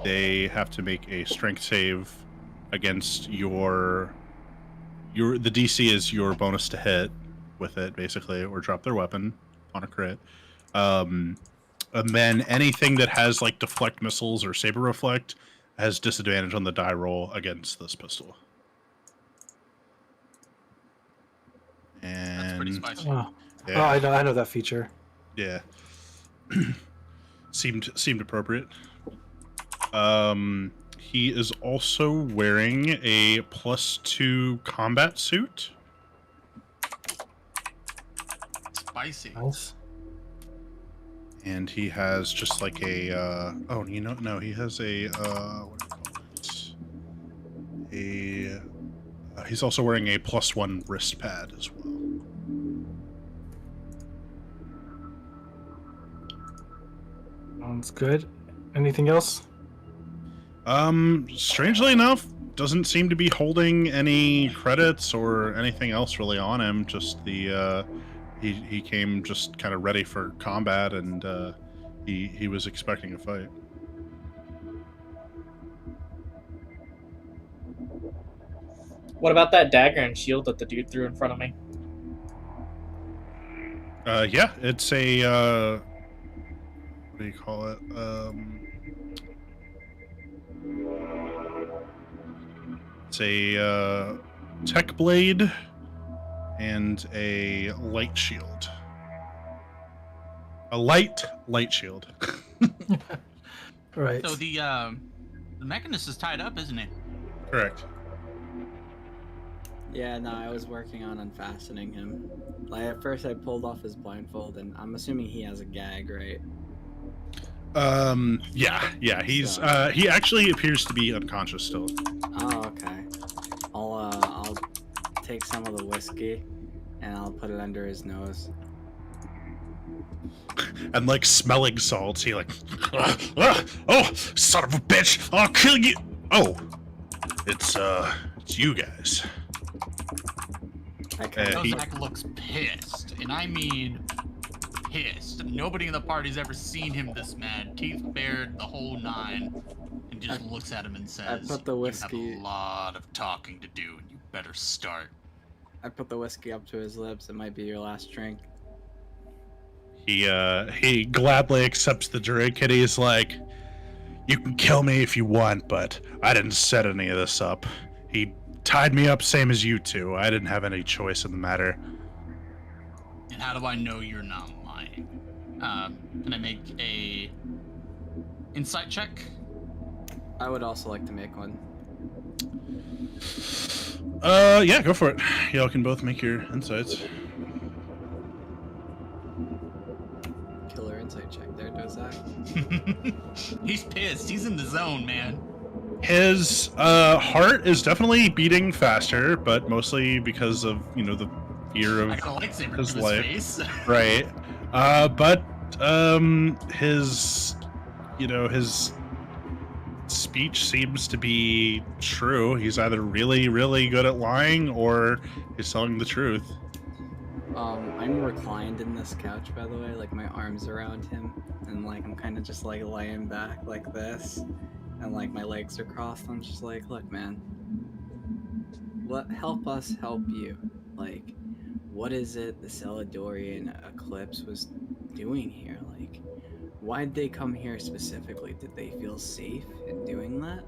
they have to make a strength save against the DC is your bonus to hit with it, basically, or drop their weapon on a crit. And then anything that has like deflect missiles or saber reflect has disadvantage on the die roll against this pistol. That's pretty And spicy. Oh, yeah. I know that feature. Yeah. seemed appropriate. He is also wearing a +2 combat suit. Spicy. Nice. And he has just like a oh, no, he has a what do you call it? He's also wearing a +1 wrist pad as well. Sounds good. Anything else? Strangely enough, doesn't seem to be holding any credits or anything else really on him. Just the he came just kind of ready for combat, and he was expecting a fight. What about that dagger and shield that the dude threw in front of me? Yeah, it's a what do you call it? It's a tech blade and a light shield. A light shield. Right. So the Mechanist is tied up, isn't it? Correct. Yeah, no, I was working on unfastening him. Like at first, I pulled off his blindfold, and I'm assuming he has a gag, right? Yeah. He's he actually appears to be unconscious still. Oh, okay. I'll take some of the whiskey, and I'll put it under his nose. And like smelling salts, he like, oh, son of a bitch, I'll kill you. Oh, it's you guys. I kind of Kozak looks pissed, and I mean pissed. Nobody in the party's ever seen him this mad. Teeth bared, the whole nine, and just looks at him and says, put the whiskey- "You have a lot of talking to do, and you better start." I put the whiskey up to his lips. It might be your last drink. He gladly accepts the drink, and he's like, you can kill me if you want, but I didn't set any of this up. He tied me up same as you two. I didn't have any choice in the matter. And how do I know you're not lying? Can I make a insight check? I would also like to make one. Yeah, go for it. Y'all can both make your insights. Killer insight check. There goes that. He's pissed. He's in the zone, man. His heart is definitely beating faster, but mostly because of, the fear I of got a lightsaber his to life. his face. Right. But his his speech seems to be true. He's either really, really good at lying or he's telling the truth. I'm reclined in this couch, by the way, like my arms around him, and like I'm kind of just like laying back like this, and like my legs are crossed. I'm just like, look, man, help us help you. Like, what is it the Celadorian Eclipse was doing here? Like, why'd they come here specifically? Did they feel safe in doing that?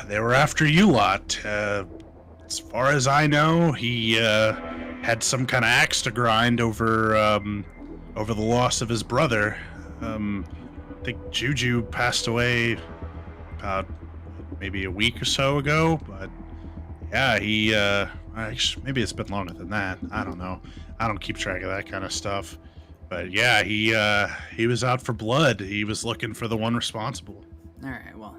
They were after you lot. As far as I know, he had some kind of axe to grind over the loss of his brother. I think Juju passed away about maybe a week or so ago, but yeah, he actually, maybe it's been longer than that. I don't know. I don't keep track of that kind of stuff. But yeah, he was out for blood. He was looking for the one responsible. All right, well,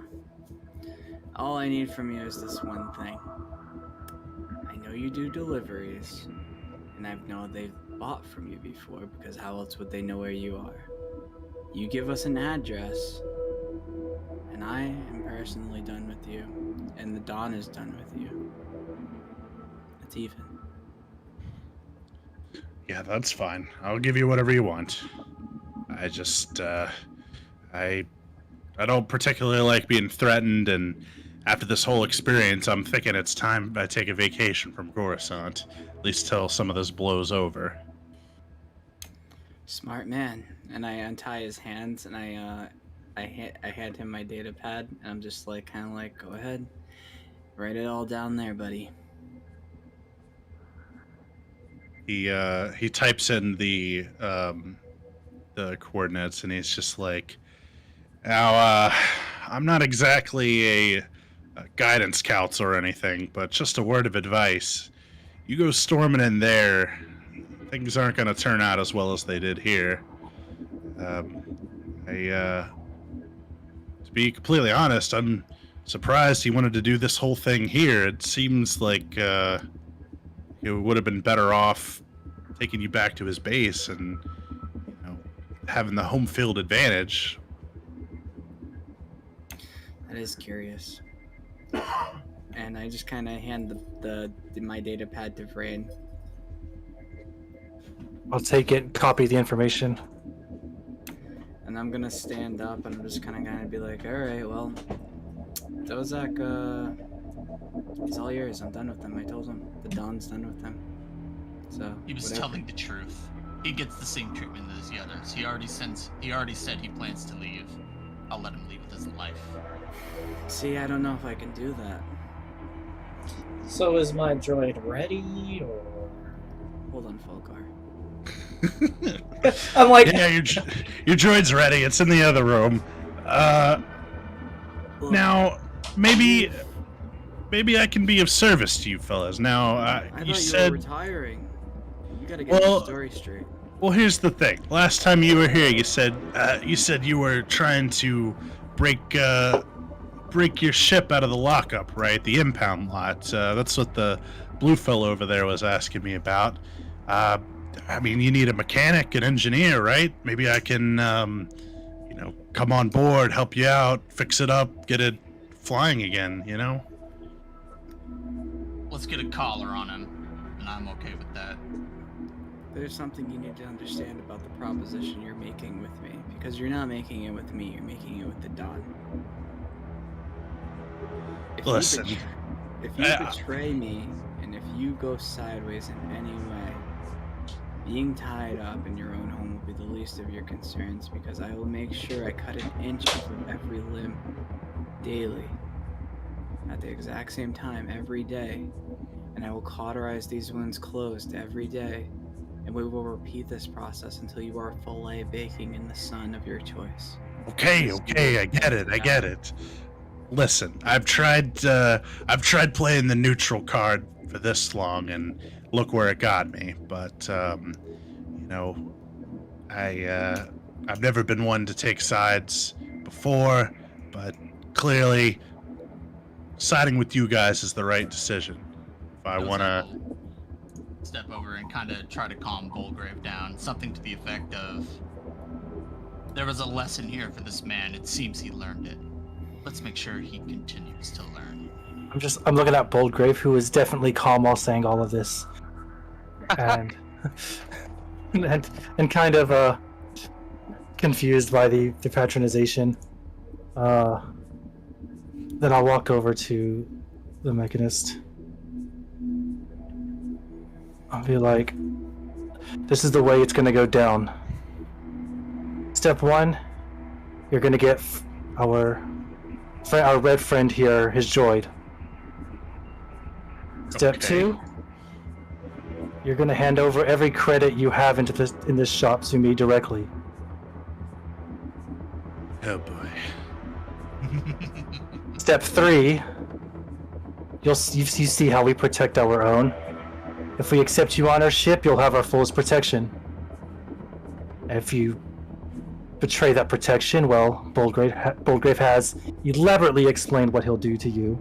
all I need from you is this one thing. I know you do deliveries, and I know they've bought from you before, because how else would they know where you are? You give us an address, and I am personally done with you, and the Dawn is done with you. It's even. Yeah, that's fine. I'll give you whatever you want. I just, I don't particularly like being threatened, and after this whole experience, I'm thinking it's time I take a vacation from Coruscant, at least till some of this blows over. Smart man. And I untie his hands, and I hand him my data pad, and I'm just like, kind of like, go ahead, write it all down there, buddy. He types in the coordinates, and he's just like, now I'm not exactly a guidance counselor or anything, but just a word of advice. You go storming in there, things aren't going to turn out as well as they did here. To be completely honest, I'm surprised he wanted to do this whole thing here. It seems like it would have been better off taking you back to his base and, you know, having the home field advantage. That is curious. And I just kind of hand my data pad to Vrain. I'll take it, copy the information. And I'm gonna stand up and I'm just kind of be like, alright, well, Dozak, he's all yours. I'm done with him. I told him. The Don's done with him. So, He was whatever. telling the truth. He gets the same treatment as the others. He already said he plans to leave. I'll let him leave with his life. See, I don't know if I can do that. So is my droid ready, or? Hold on, Fulgar. I'm like, Yeah, your droid's ready. It's in the other room. Look, Now, maybe I can be of service to you fellas. Now, I thought you you said... were retiring. You gotta get Well- the story straight. Well, here's the thing. Last time you were here, you said you were trying to break your ship out of the lockup, right? The impound lot. That's what the blue fellow over there was asking me about. I mean, you need a mechanic, an engineer, right? Maybe I can, come on board, help you out, fix it up, get it flying again, you know? Let's get a collar on him, and I'm okay with that. There's something you need to understand about the proposition you're making with me. Because you're not making it with me, you're making it with the Don. If you Listen, if you betray me, and if you go sideways in any way, being tied up in your own home will be the least of your concerns, because I will make sure I cut an inch from every limb daily at the exact same time every day, and I will cauterize these wounds closed every day, and we will repeat this process until you are fillet baking in the sun of your choice. Okay, I get it. Listen, I've tried playing the neutral card for this long, and look where it got me. But I've never been one to take sides before, but clearly, siding with you guys is the right decision. If I want to. Step over and kind of try to calm Bulgrave down. Something to the effect of, there was a lesson here for this man. It seems he learned it. Let's make sure he continues to learn. I'm looking at Boldgrave, who is definitely calm while saying all of this, and and kind of confused by the patronization. Then I'll walk over to the Mechanist. I'll be like, this is the way it's gonna go down. Step 1, you're gonna get our red friend here, his droid. Step Okay. 2, you're gonna hand over every credit you have in this shop to me directly. Oh boy. Step 3, you see how we protect our own. If we accept you on our ship, you'll have our fullest protection. If you betray that protection, well, Boldgrave has elaborately explained what he'll do to you.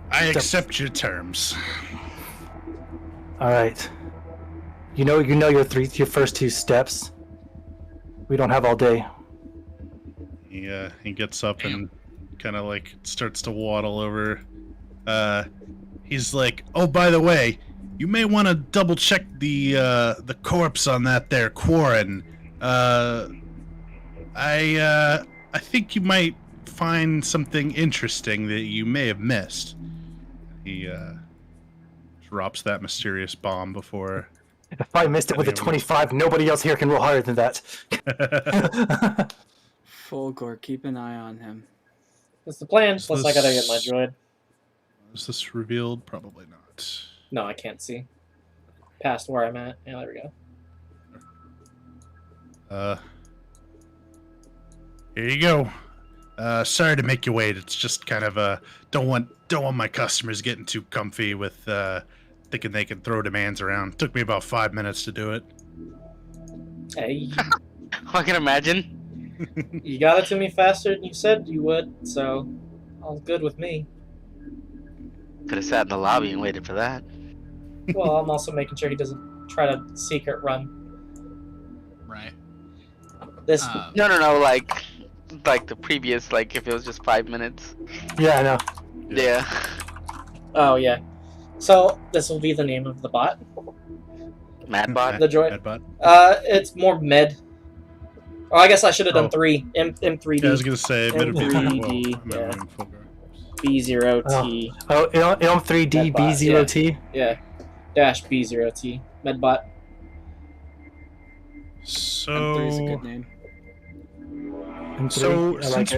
I accept your terms. All right. You know your first 2 steps. We don't have all day. He gets up and kind of like starts to waddle over. He's like, "Oh, by the way, you may want to double check the corpse on that there Quarren. I think you might find something interesting that you may have missed." He drops that mysterious bomb before. If I missed it with a 25, nobody else here can roll higher than that. Fulgor, keep an eye on him. that's the plan. Is Plus, I gotta get my this- droid. Is this revealed? Probably not. No, I can't see. Past where I'm at. Yeah, there we go. Here you go. Sorry to make you wait. It's just kind of don't want my customers getting too comfy with thinking they can throw demands around. Took me about 5 minutes to do it. Hey, I can imagine. you got it to me faster than you said you would, so all good with me. Could have sat in the lobby and waited for that. Well, I'm also making sure he doesn't try to secret run. Right. This No, like the previous, like if it was just 5 minutes. Yeah, I know. Yeah. Oh yeah. So this will be the name of the bot. Madbot. The droid. Headbutt. It's more med. Oh, I guess I should have done Oh. 3. M3D. Yeah, I was gonna say it might have been M3D, well, yeah. B0T. Oh, Elm3D B0T. Yeah. Dash B0T. Medbot. M3 is a good So name. M3, I like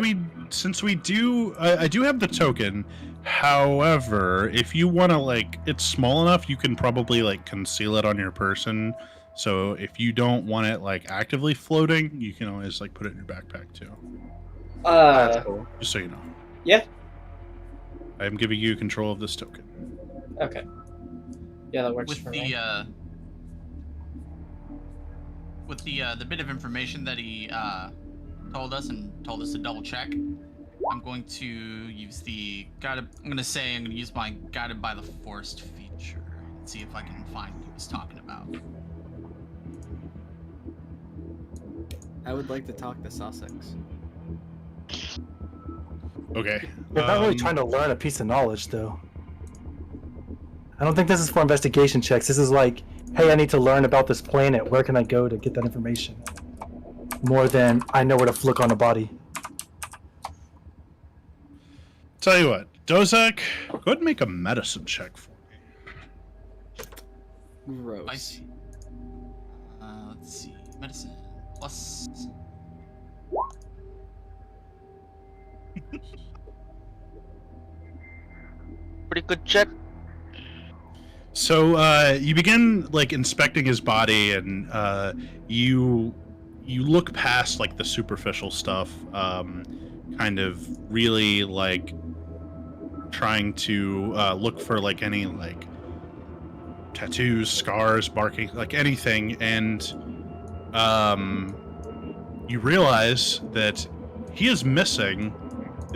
since we do I do have the token. However, if you want to like it's small enough, you can probably like conceal it on your person. So if you don't want it like actively floating, you can always like put it in your backpack too. That's cool. Just so you know. Yeah. I am giving you control of this token. Okay. Yeah, that works With for me. the bit of information that he told us to double check, I'm going to use I'm going to use my guided by the forest feature and see if I can find what he was talking about. I would like to talk to Sussex. Okay. You're not really trying to learn a piece of knowledge, though. I don't think this is for investigation checks. This is like, hey, I need to learn about this planet. Where can I go to get that information? More than I know where to flick on a body. Tell you what, Dozak, go ahead and make a medicine check for me. Gross. I see. Let's see. Medicine plus. Pretty good check. So you begin like inspecting his body, and you look past like the superficial stuff, kind of really like trying to look for like any like tattoos, scars, marking, like anything, and you realize that he is missing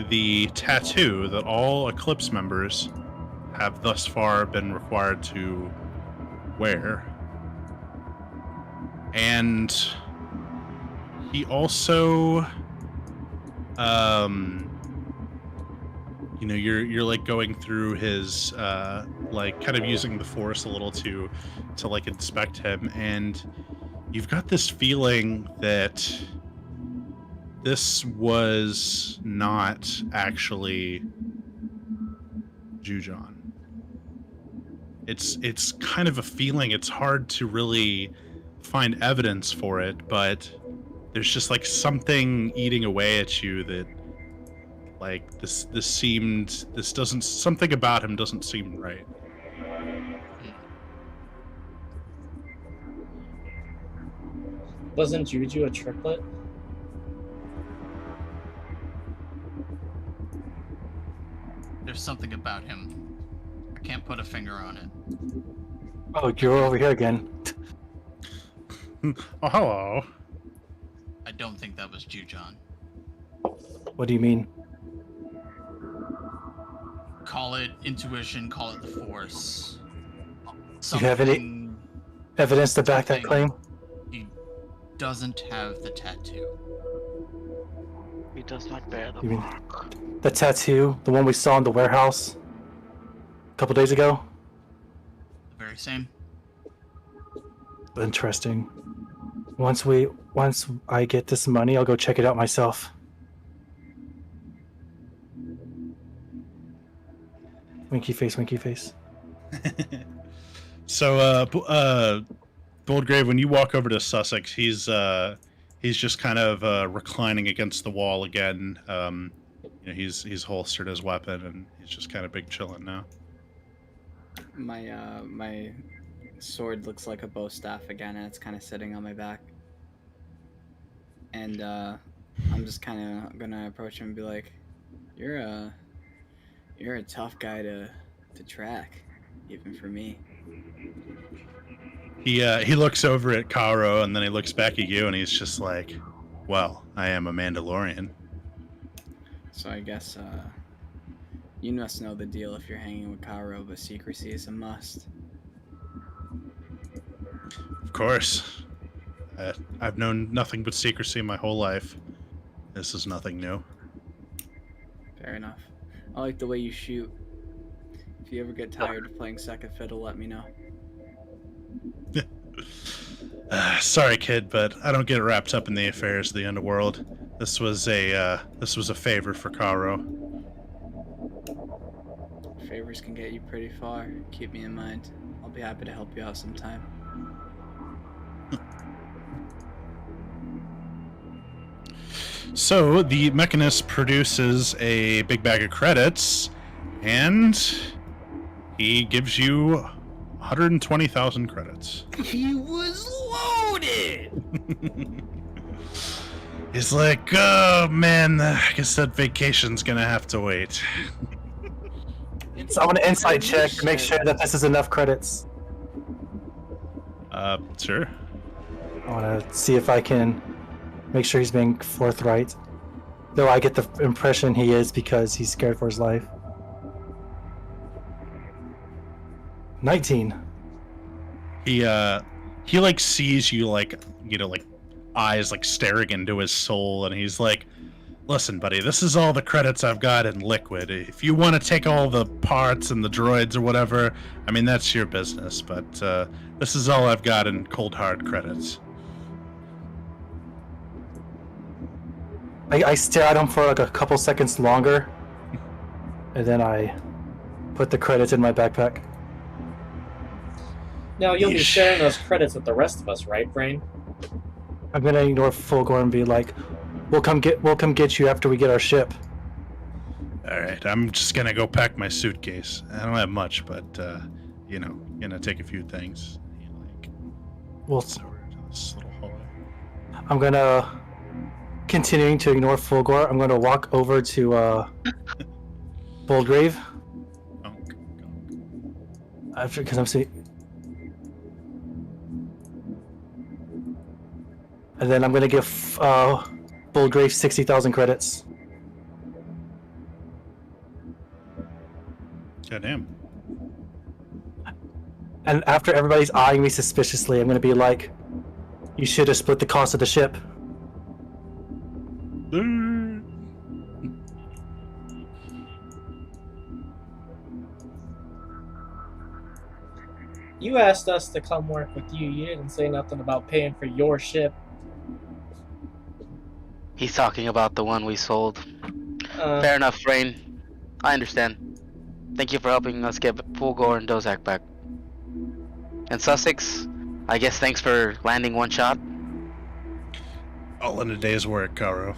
the tattoo that all Eclipse members have thus far been required to wear. And he also you're like going through his like kind of using the force a little to like inspect him, and you've got this feeling that this was not actually Jujon. It's kind of a feeling. It's hard to really find evidence for it, but there's just like something eating away at you that like something about him doesn't seem right. Wasn't Juju a triplet? There's something about him. I can't put a finger on it. Oh, you're over here again. Oh, hello. I don't think that was Jujon. What do you mean? Call it intuition, call it the force. You have any evidence to back that claim? He doesn't have the tattoo. He does not bear the You mean mark. the tattoo, the one we saw in the warehouse a couple days ago? The very same. Interesting. Once I get this money, I'll go check it out myself. Winky face, winky face. So, Boldgrave, when you walk over to Sussex, he's just kind of reclining against the wall again. He's holstered his weapon, and he's just kind of big chilling now. my sword looks like a bow staff again, and it's kind of sitting on my back. And I'm just kind of gonna approach him and be like, "You're a tough guy to track, even for me." He looks over at Karo and then he looks back at you and he's just like, "Well, I am a Mandalorian." So I guess you must know the deal if you're hanging with Karo, but secrecy is a must. Of course. I've known nothing but secrecy my whole life. This is nothing new. Fair enough. I like the way you shoot. If you ever get tired of playing second fiddle, let me know. Sorry, kid, but I don't get wrapped up in the affairs of the underworld. This was a favor for Karo. Favors can get you pretty far. Keep me in mind. I'll be happy to help you out sometime. So the Mechanist produces a big bag of credits, and he gives you 120,000 credits. He was loaded! He's like, "Oh man, I guess that vacation's gonna have to wait." So I want to insight check to make sure that this is enough credits. Sure. I want to see if I can make sure he's being forthright. Though I get the impression he is because he's scared for his life. 19. He like sees you like, you know, like eyes like staring into his soul, and he's like, "Listen, buddy, this is all the credits I've got in liquid. If you want to take all the parts and the droids or whatever, I mean, that's your business, but this is all I've got in cold hard credits." I stare at him for like a couple seconds longer, and then I put the credits in my backpack. Now you'll be Yeesh. sharing those credits with the rest of us, right, Brain? I'm gonna ignore Fulgor and be like, we'll come get you after we get our ship." All right, I'm just gonna go pack my suitcase. I don't have much, but you know, gonna take a few things. Like, Well, over to this little hallway. I'm gonna, continuing to ignore Fulgor, I'm gonna walk over to Boldgrave after, because I'm seeing, and then I'm gonna give Boldgrave 60,000 credits. Goddamn. And after everybody's eyeing me suspiciously, I'm gonna be like, "You should have split the cost of the ship." You asked us to come work with you. You didn't say nothing about paying for your ship. He's talking about the one we sold. Fair enough, Rain. I understand. Thank you for helping us get Fulgor and Dozak back. And Sussex, I guess thanks for landing one shot. All in a day's work, Karo.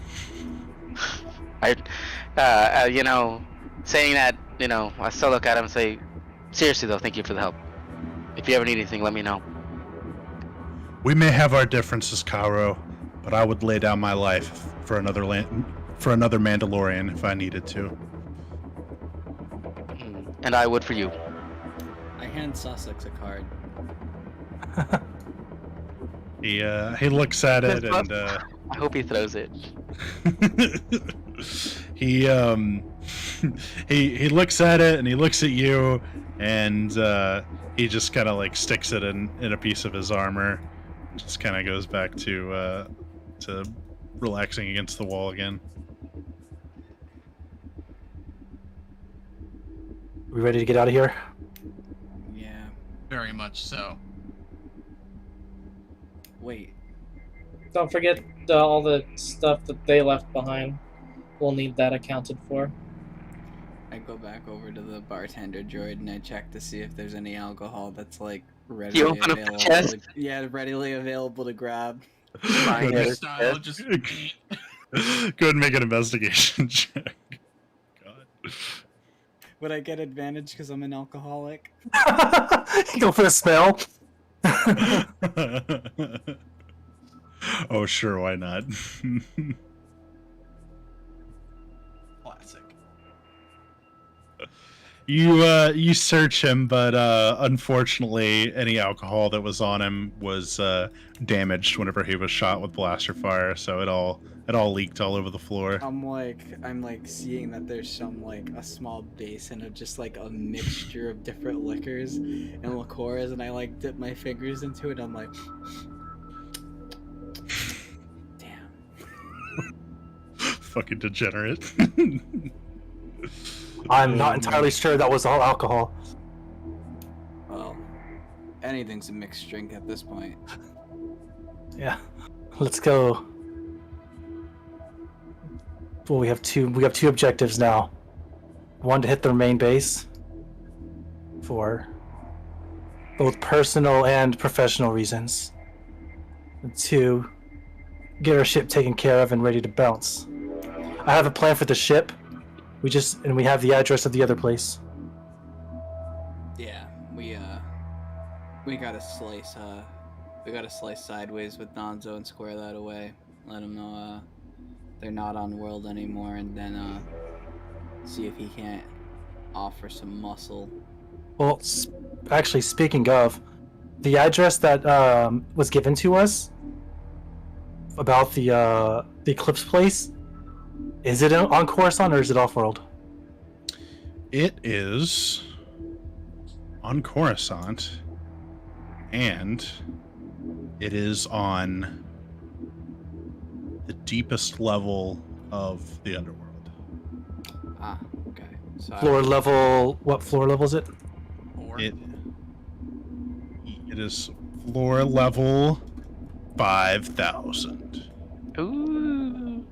You know, saying that, you know, I still look at him and say, seriously though, thank you for the help. If you ever need anything, let me know. We may have our differences, Karo, but I would lay down my life for another Mandalorian if I needed to. And I would for you. I hand Sussex a card. He looks at it and I hope he throws it. he looks at it and he looks at you and he just kind of like sticks it in a piece of his armor. Just kind of goes back to relaxing against the wall again. We ready to get out of here? Yeah. Very much so. Wait. Don't forget all the stuff that they left behind. We'll need that accounted for. I go back over to the bartender droid and I check to see if there's any alcohol that's like readily open up the available. chest? Readily available to grab. Go Your style just ahead and make an investigation check. God. Would I get advantage because I'm an alcoholic? You go for the smell. Oh, sure, why not? Classic. You search him, but unfortunately, any alcohol that was on him was damaged whenever he was shot with blaster fire. So it all leaked all over the floor. I'm like seeing that there's some like a small basin of just like a mixture of different liquors and liqueurs, and I like dip my fingers into it. I'm like, damn. Fucking degenerate. I'm not entirely sure that was all alcohol. Well, anything's a mixed drink at this point. Yeah. Let's go. Well, we have two objectives now. One, to hit their main base for both personal and professional reasons. And two, get our ship taken care of and ready to bounce. I have a plan for the ship. We have the address of the other place. Yeah, we gotta slice sideways with Donzo and square that away. Let him know they're not on world anymore, and then see if he can't offer some muscle. Well, actually, speaking of, the address that was given to us about the Eclipse place, is it on Coruscant or is it off-world? It is on Coruscant, and it is on the deepest level of the underworld. Ah, okay. So Floor level. What floor level is it? Or It is floor level 5,000. Ooh.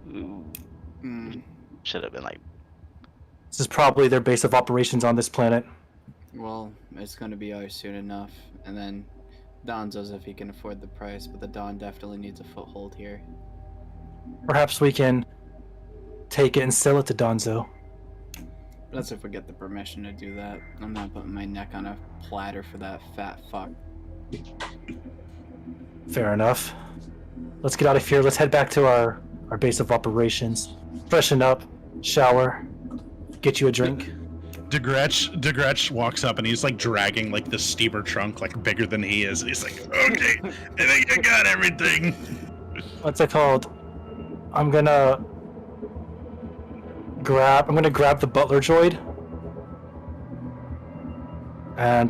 Mm, Should have been like. This is probably their base of operations on this planet. well, it's gonna be ours soon enough, and then Donzo's if he can afford the price, but the Don definitely needs a foothold here. Perhaps we can take it and sell it to Donzo. That's if we get the permission to do that. I'm not putting my neck on a platter for that fat fuck. Fair enough. Let's get out of here. Let's head back to our base of operations. Freshen up, shower, get you a drink. DeGretch walks up and he's like dragging like the steamer trunk like bigger than he is, and he's like, "Okay, I think I got everything." What's it called? I'm gonna grab the butler droid and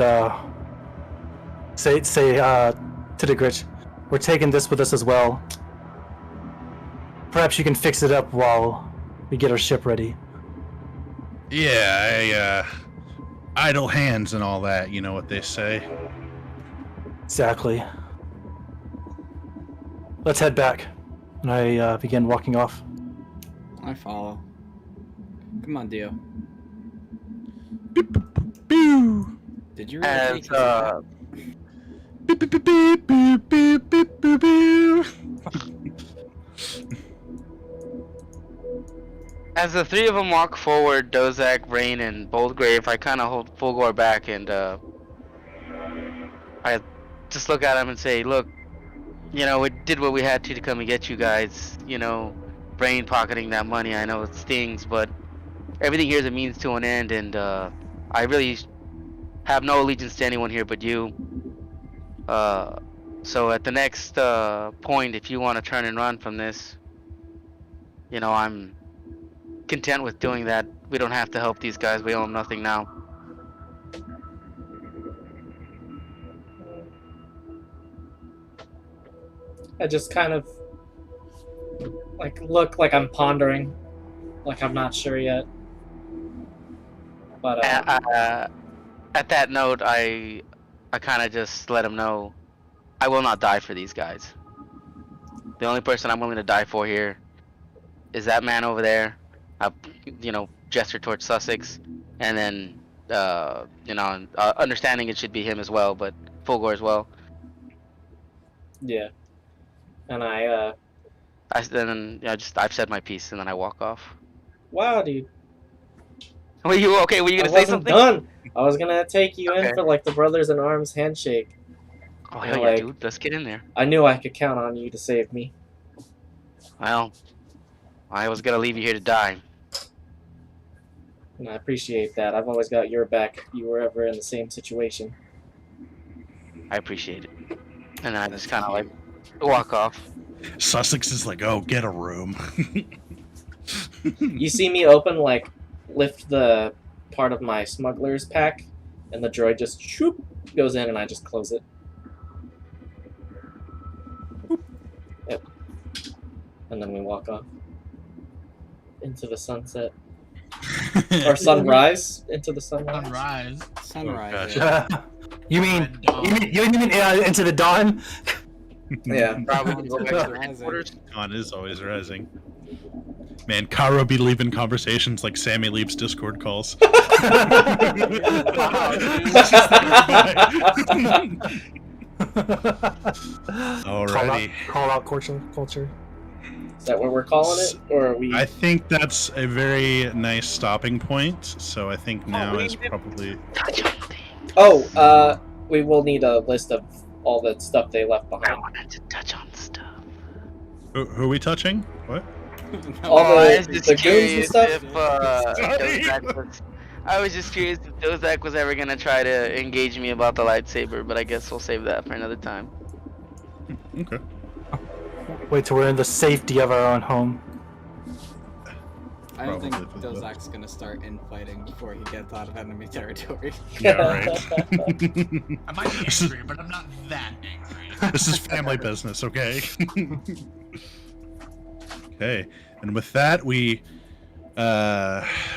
say to the Gritch, we're taking this with us as well. Perhaps you can fix it up while we get our ship ready. Yeah, idle hands and all that. You know what they say. Exactly. Let's head back. And I begin walking off. I follow. Come on, Dio. Boo. Did you really As take his hat? Beep, beep, beep, beep, beep, beep, beep, beep, beep. As the three of them walk forward, Dozak, Rain, and Boldgrave, I kind of hold Fulgor back and I just look at him and say, "Look, you know, we did what we had to come and get you guys. You know, Rain pocketing that money, I know it stings, but everything here is a means to an end, and I really have no allegiance to anyone here but you. So at the next point, if you want to turn and run from this, you know, I'm content with doing that. We don't have to help these guys. We owe them nothing now." I just kind of like look like I'm pondering, like I'm not sure yet. But At that note, I kind of just let him know I will not die for these guys. The only person I'm willing to die for here is that man over there. I, you know, gesture towards Sussex, and then you know, understanding it should be him as well, but Fulgor as well. yeah, and I've said my piece, and then I walk off. wow, dude. Were you okay? Were you I gonna say wasn't something? done. I was gonna take you Okay. in for like the brothers in arms handshake. Oh Yeah, hell yeah, like- dude. Let's get in there. I knew I could count on you to save me. Well, I was gonna leave you here to die. And I appreciate that. I've always got your back if you were ever in the same situation. I appreciate it. And I just kind of like walk off. Sussex is like, oh, get a room. You see me lift the part of my smuggler's pack, and the droid just shoop goes in, and I just close it. Yep. And then we walk off into the sunset. Or sunrise into the sunrise. Sunrise. Sunrise. gosh. yeah. You mean Red dawn. you mean into the dawn? Yeah. Probably go back to the Rising. headquarters. Dawn is always rising. Man, Karo be leaving conversations like Sammy leaves Discord calls. Alrighty. Call out culture. Is that what we're calling it? Or are we... I think that's a very nice stopping point. So I think now we is did- probably. Oh, we will need a list of all the stuff they left I behind. wanted to touch on stuff. Who are we touching? What? All I was the just goons and curious stuff? if Sorry. Dozak was. I was just curious if Dozak was ever gonna try to engage me about the lightsaber, but I guess we'll save that for another time. Okay. Wait till we're in the safety of our own home. I don't think Probably for the Dozak's gonna start infighting before he gets out of enemy territory. Yeah, right. I might be This is- angry, but I'm not that angry. This is family business, okay? Okay, and with that, we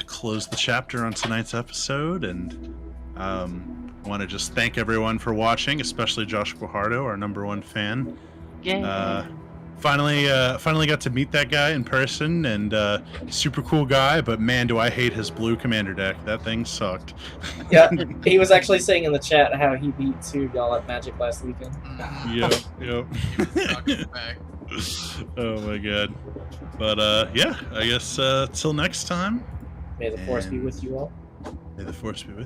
close the chapter on tonight's episode, and want to just thank everyone for watching, especially Josh Guajardo, our #1 fan. Yeah. Finally got to meet that guy in person, and super cool guy. But man, do I hate his blue commander deck. That thing sucked. Yeah, he was actually saying in the chat how he beat 2 of y'all at Magic last weekend. Yep. He was sucking back. Oh my god. But yeah, I guess till next time. May the force be with you all. May the force be with you.